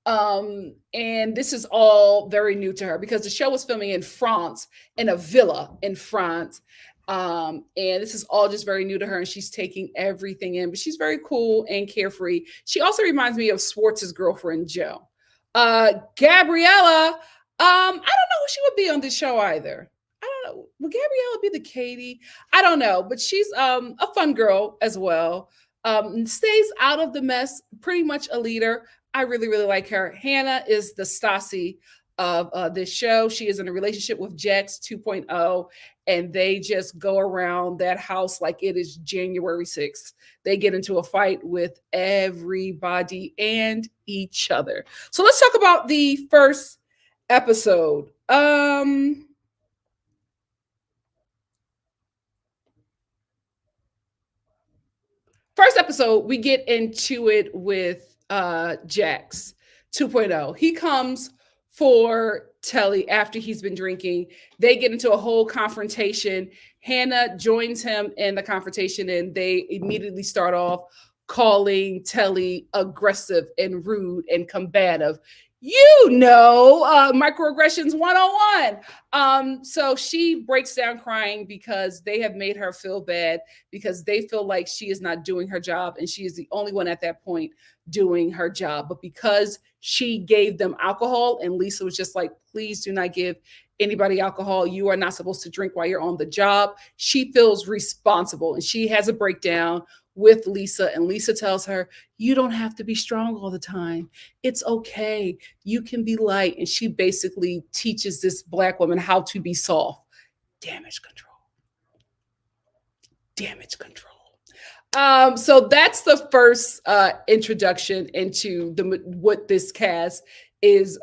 [SPEAKER 1] And this is all very new to her because the show was filming in France, in a villa in France. And this is all just very new to her, and she's taking everything in, but she's very cool and carefree. She also reminds me of Swartz's girlfriend, Jo. Gabriella, I don't know who she would be on this show either. I don't know. Would Gabriella be the Katie? I don't know, but she's a fun girl as well. Stays out of the mess, pretty much a leader. I really, really like her. Hannah is the Stassi of this show. She is in a relationship with Jax 2.0, and they just go around that house like it is January 6th. They get into a fight with everybody and each other. So let's talk about the first episode. First episode, we get into it with Jax 2.0. He comes for Telly after he's been drinking. They get into a whole confrontation. Hannah joins him in the confrontation, and they immediately start off calling Telly aggressive and rude and combative. Microaggressions 101. So she breaks down crying because they have made her feel bad because they feel like she is not doing her job and she is the only one at that point doing her job. But because she gave them alcohol and Lisa was just like, please do not give anybody alcohol. You are not supposed to drink while you're on the job. She feels responsible and she has a breakdown with Lisa, and Lisa tells her, you don't have to be strong all the time. It's okay. You can be light. And she basically teaches this Black woman how to be soft. Damage control. Damage control. So that's the first introduction into what this cast is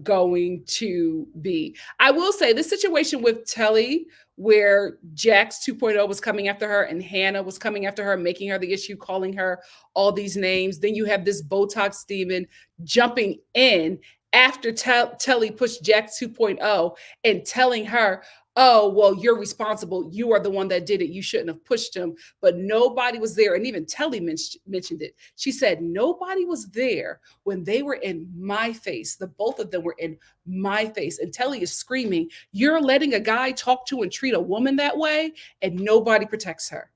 [SPEAKER 1] going to be. I will say this situation with Telly, where Jax 2.0 was coming after her and Hannah was coming after her, making her the issue, calling her all these names. Then you have this Botox demon jumping in after Telly pushed Jax 2.0 and telling her, oh, well, you're responsible. You are the one that did it. You shouldn't have pushed him. But nobody was there. And even Telly mentioned it. She said, nobody was there when they were in my face. The both of them were in my face. And Telly is screaming, you're letting a guy talk to and treat a woman that way? And nobody protects her.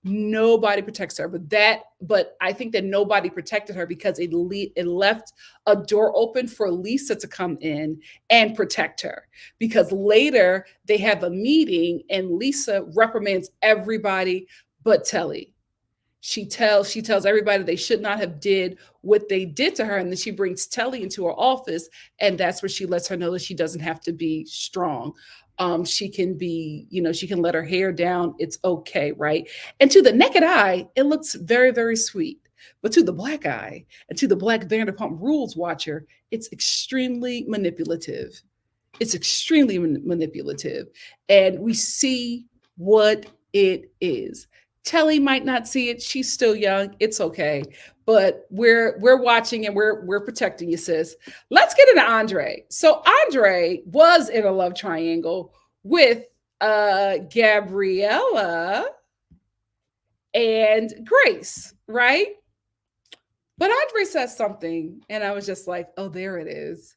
[SPEAKER 1] Nobody protects her, but I think that nobody protected her because it left a door open for Lisa to come in and protect her. Because later they have a meeting and Lisa reprimands everybody but Telly. She tells everybody they should not have did what they did to her, and then she brings Telly into her office, and that's where she lets her know that she doesn't have to be strong. She can be, she can let her hair down. It's okay, right? And to the naked eye, it looks very, very sweet. But to the Black eye and to the Black Vanderpump Rules watcher, it's extremely manipulative. It's extremely manipulative. And we see what it is. Telly might not see it. She's still young. It's okay. But we're watching and we're protecting you, sis. Let's get into Andre. So Andre was in a love triangle with Gabriella and Grace, right? But Andre says something, and I was just like, oh, there it is.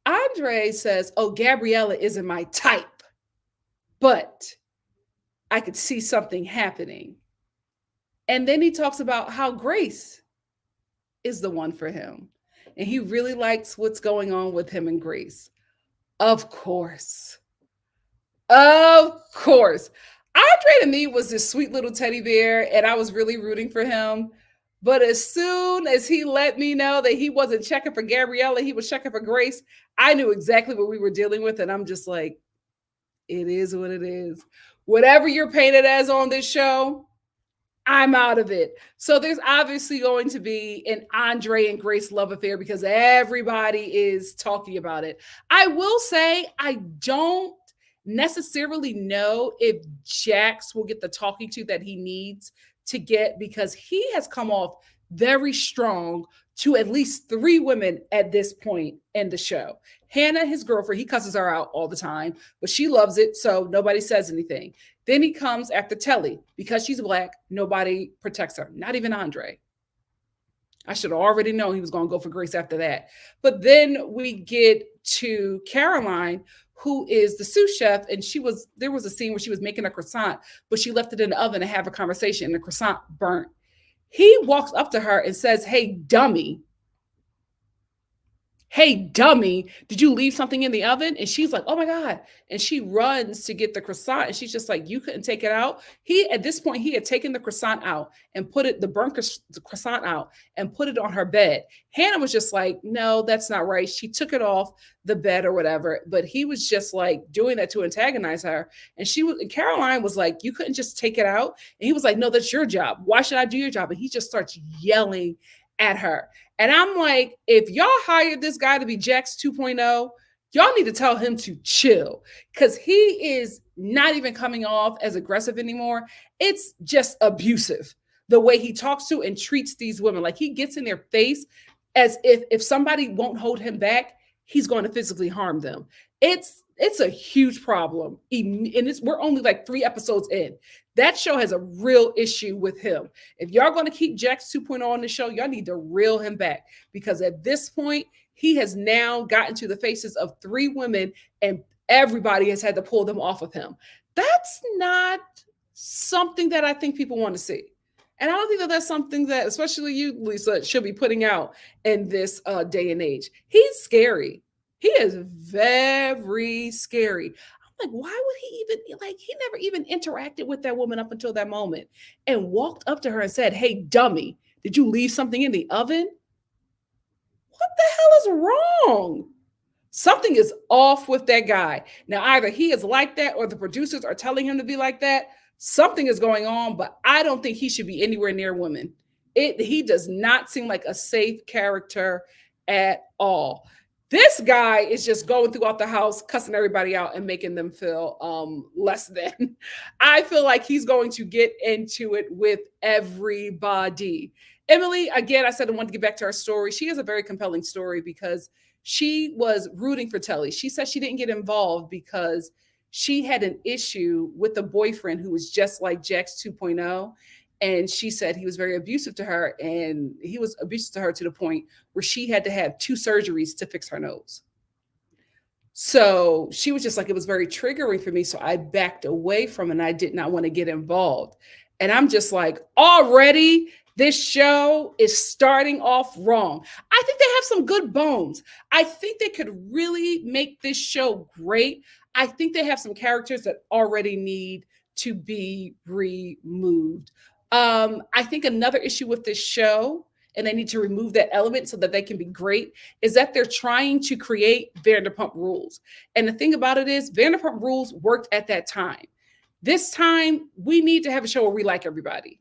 [SPEAKER 1] Andre says, oh, Gabriella isn't my type, but I could see something happening. And then he talks about how Grace is the one for him. And he really likes what's going on with him and Grace. Of course. Of course. Andre to me was this sweet little teddy bear, and I was really rooting for him. But as soon as he let me know that he wasn't checking for Gabriella, he was checking for Grace, I knew exactly what we were dealing with. And I'm just like, it is what it is. Whatever you're painted as on this show, I'm out of it. So there's obviously going to be an Andre and Grace love affair because everybody is talking about it. I will say I don't necessarily know if Jax will get the talking to that he needs to get, because he has come off very strong to at least 3 women at this point in the show. Hannah, his girlfriend, he cusses her out all the time, but she loves it, so nobody says anything. Then he comes after Telly. Because she's Black, nobody protects her, not even Andre. I should have already known he was going to go for Grace after that. But then we get to Caroline, who is the sous chef, and there was a scene where she was making a croissant, but she left it in the oven to have a conversation, and the croissant burnt. He walks up to her and says, hey, dummy, did you leave something in the oven? And she's like, oh my God. And she runs to get the croissant. And she's just like, you couldn't take it out. At this point, he had taken the croissant out and the burnt croissant out and put it on her bed. Hannah was just like, no, that's not right. She took it off the bed or whatever. But he was just like doing that to antagonize her. And Caroline was like, you couldn't just take it out. And he was like, no, that's your job. Why should I do your job? And he just starts yelling at her. And I'm like, if y'all hired this guy to be Jax 2.0, y'all need to tell him to chill, because he is not even coming off as aggressive anymore. It's just abusive the way he talks to and treats these women. Like, he gets in their face as if somebody won't hold him back, he's going to physically harm them. It's a huge problem. And we're only like 3 episodes in. That show has a real issue with him. If y'all going to keep Jax 2.0 on the show, y'all need to reel him back, because at this point, he has now gotten to the faces of 3 women and everybody has had to pull them off of him. That's not something that I think people want to see. And I don't think that that's something that, especially you, Lisa, should be putting out in this day and age. He's scary. He is very scary. I'm like, why would he even, like, he never even interacted with that woman up until that moment and walked up to her and said, hey, dummy, did you leave something in the oven? What the hell is wrong? Something is off with that guy. Now, either he is like that or the producers are telling him to be like that. Something is going on, but I don't think he should be anywhere near women. He does not seem like a safe character at all. This guy is just going throughout the house, cussing everybody out and making them feel less than. I feel like he's going to get into it with everybody. Emily, again, I said I wanted to get back to her story. She has a very compelling story because she was rooting for Telly. She said she didn't get involved because she had an issue with a boyfriend who was just like Jax 2.0. And she said he was very abusive to her. And he was abusive to her to the point where she had to have 2 surgeries to fix her nose. So she was just like, it was very triggering for me. So I backed away from it and I did not want to get involved. And I'm just like, already this show is starting off wrong. I think they have some good bones. I think they could really make this show great. I think they have some characters that already need to be removed. I think another issue with this show, and they need to remove that element so that they can be great, is that they're trying to create Vanderpump Rules. And the thing about it is Vanderpump Rules worked at that time. This time, we need to have a show where we like everybody.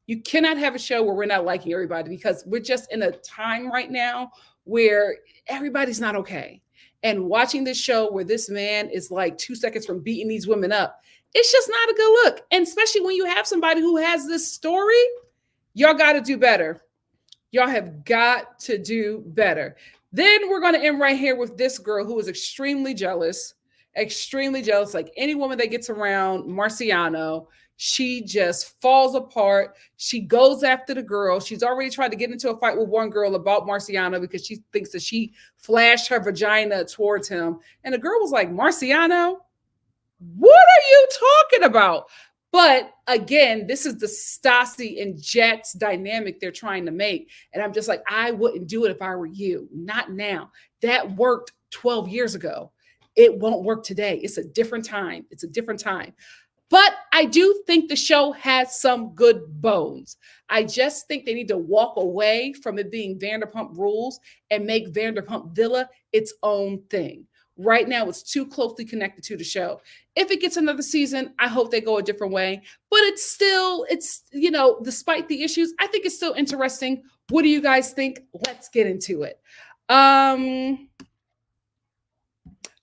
[SPEAKER 1] You cannot have a show where we're not liking everybody because we're just in a time right now where everybody's not okay. And watching this show where this man is like 2 seconds from beating these women up, it's just not a good look. And especially when you have somebody who has this story, y'all got to do better. Y'all have got to do better. Then we're going to end right here with this girl who is extremely jealous, like any woman that gets around Marciano. She just falls apart. She goes after the girl. She's already tried to get into a fight with one girl about Marciano because she thinks that she flashed her vagina towards him. And the girl was like, Marciano, what are you talking about? But again, this is the Stassi and Jax dynamic they're trying to make. And I'm just like, I wouldn't do it if I were you. Not now. That worked 12 years ago. It won't work today. It's a different time. It's a different time. But I do think the show has some good bones. I just think they need to walk away from it being Vanderpump Rules and make Vanderpump Villa its own thing. Right now, it's too closely connected to the show. If it gets another season, I hope they go a different way. But it's despite the issues, I think it's still interesting. What do you guys think? Let's get into it.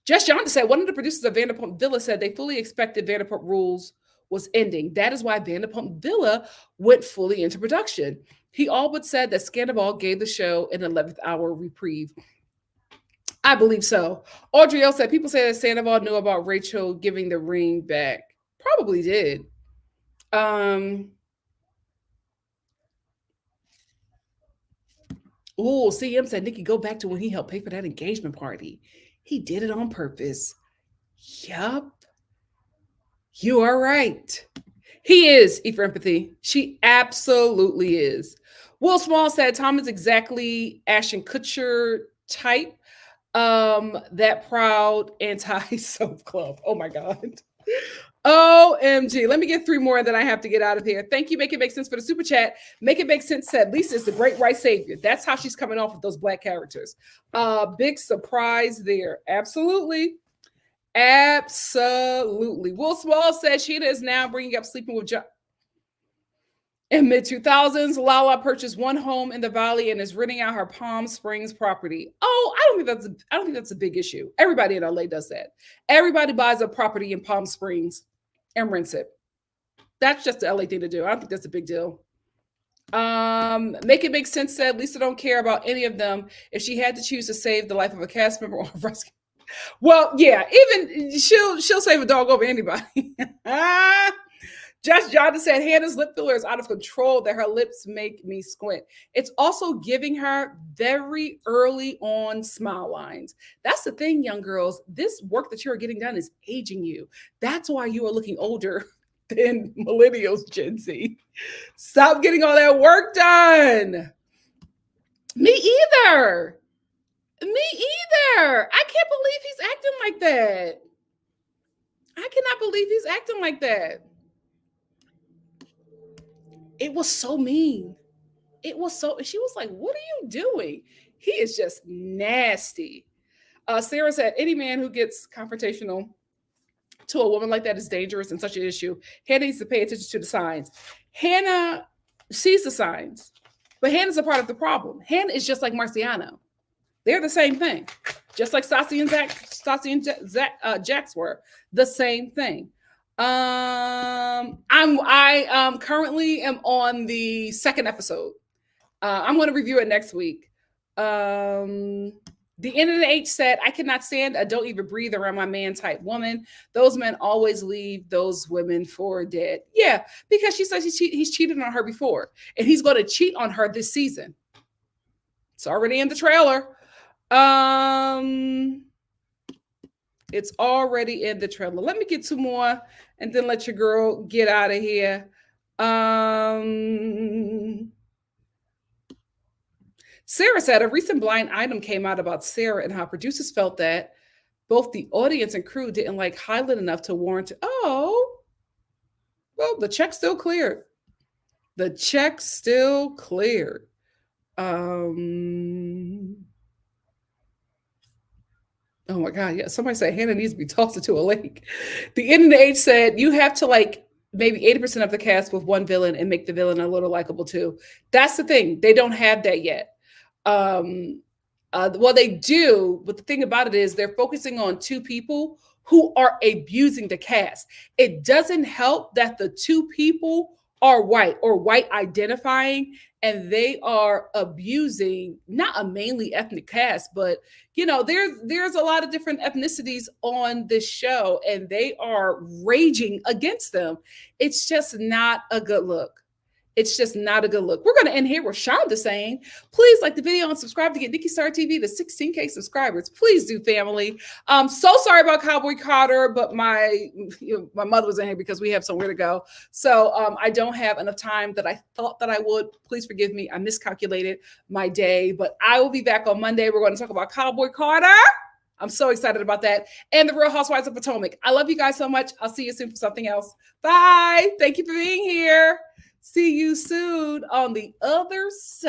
[SPEAKER 1] Just Yonda said, one of the producers of Vanderpump Villa said they fully expected Vanderpump Rules was ending. That is why Vanderpump Villa went fully into production. He all but said that Scandival gave the show an 11th hour reprieve. I believe so. Audrielle said, people say that Sandoval knew about Rachel giving the ring back. Probably did. CM said, Nikki, go back to when he helped pay for that engagement party. He did it on purpose. Yup. You are right. He is, E for empathy. She absolutely is. Will Small said, Tom is exactly Ashton Kutcher type. That proud anti-soap club. Oh my God. OMG. Let me get 3 more and then I have to get out of here. Thank you. Make It Make Sense for the super chat. Make It Make Sense said, Lisa is the great white savior. That's how she's coming off with those black characters. Big surprise there. Absolutely. Absolutely. Will Small says Sheena is now bringing up sleeping with John. In mid-2000s, Lala purchased one home in the Valley and is renting out her Palm Springs property. I don't think that's a big issue. Everybody in LA does that. Everybody buys a property in Palm Springs and rents it. That's just the LA thing to do. I don't think that's a big deal. Make It Make Sense said Lisa don't care about any of them. If she had to choose to save the life of a cast member or rescue. Well, yeah, even she'll save a dog over anybody. Just Jonathan said Hannah's lip filler is out of control, that her lips make me squint. It's also giving her very early on smile lines. That's the thing, young girls. This work that you're getting done is aging you. That's why you are looking older than millennials, Gen Z. Stop getting all that work done. Me either. Me either. I can't believe he's acting like that. I cannot believe he's acting like that. It was so mean. It was so, she was like, what are you doing? He is just nasty. Sarah said, any man who gets confrontational to a woman like that is dangerous and such an issue. Hannah needs to pay attention to the signs. Hannah sees the signs, but Hannah's a part of the problem. Hannah is just like Marciano. They're the same thing. Just like Stassi and Jax were the same thing. I currently am on the second episode. I'm going to review it next week. The NNH said, I cannot stand a don't even breathe around my man type woman. Those men always leave those women for dead. Yeah, because she says he's cheated on her before, and he's going to cheat on her this season. It's already in the trailer. It's already in the trailer. Let me get two more and then let your girl get out of here. Sarah said a recent blind item came out about Sarah and how producers felt that both the audience and crew didn't like Highland enough to warrant. Oh, well, the check still cleared. The check still cleared. Oh my God. Yeah. Somebody said Hannah needs to be tossed into a lake. The NNH said you have to like maybe 80% of the cast with one villain and make the villain a little likable too. That's the thing. They don't have that yet. Well, they do, but the thing about it is they're focusing on two people who are abusing the cast. It doesn't help that the two people are white or white identifying, and they are abusing not a mainly ethnic cast, but there's a lot of different ethnicities on this show, and they are raging against them. It's just not a good look. It's just not a good look. We're going to end here with Shonda saying, please like the video and subscribe to get Nikki.Star TV to 16K subscribers. Please do, family. So sorry about Cowboy Carter, but my mother was in here because we have somewhere to go. So I don't have enough time that I thought that I would. Please forgive me. I miscalculated my day, but I will be back on Monday. We're going to talk about Cowboy Carter. I'm so excited about that. And the Real Housewives of Potomac. I love you guys so much. I'll see you soon for something else. Bye. Thank you for being here. See you soon on the other side.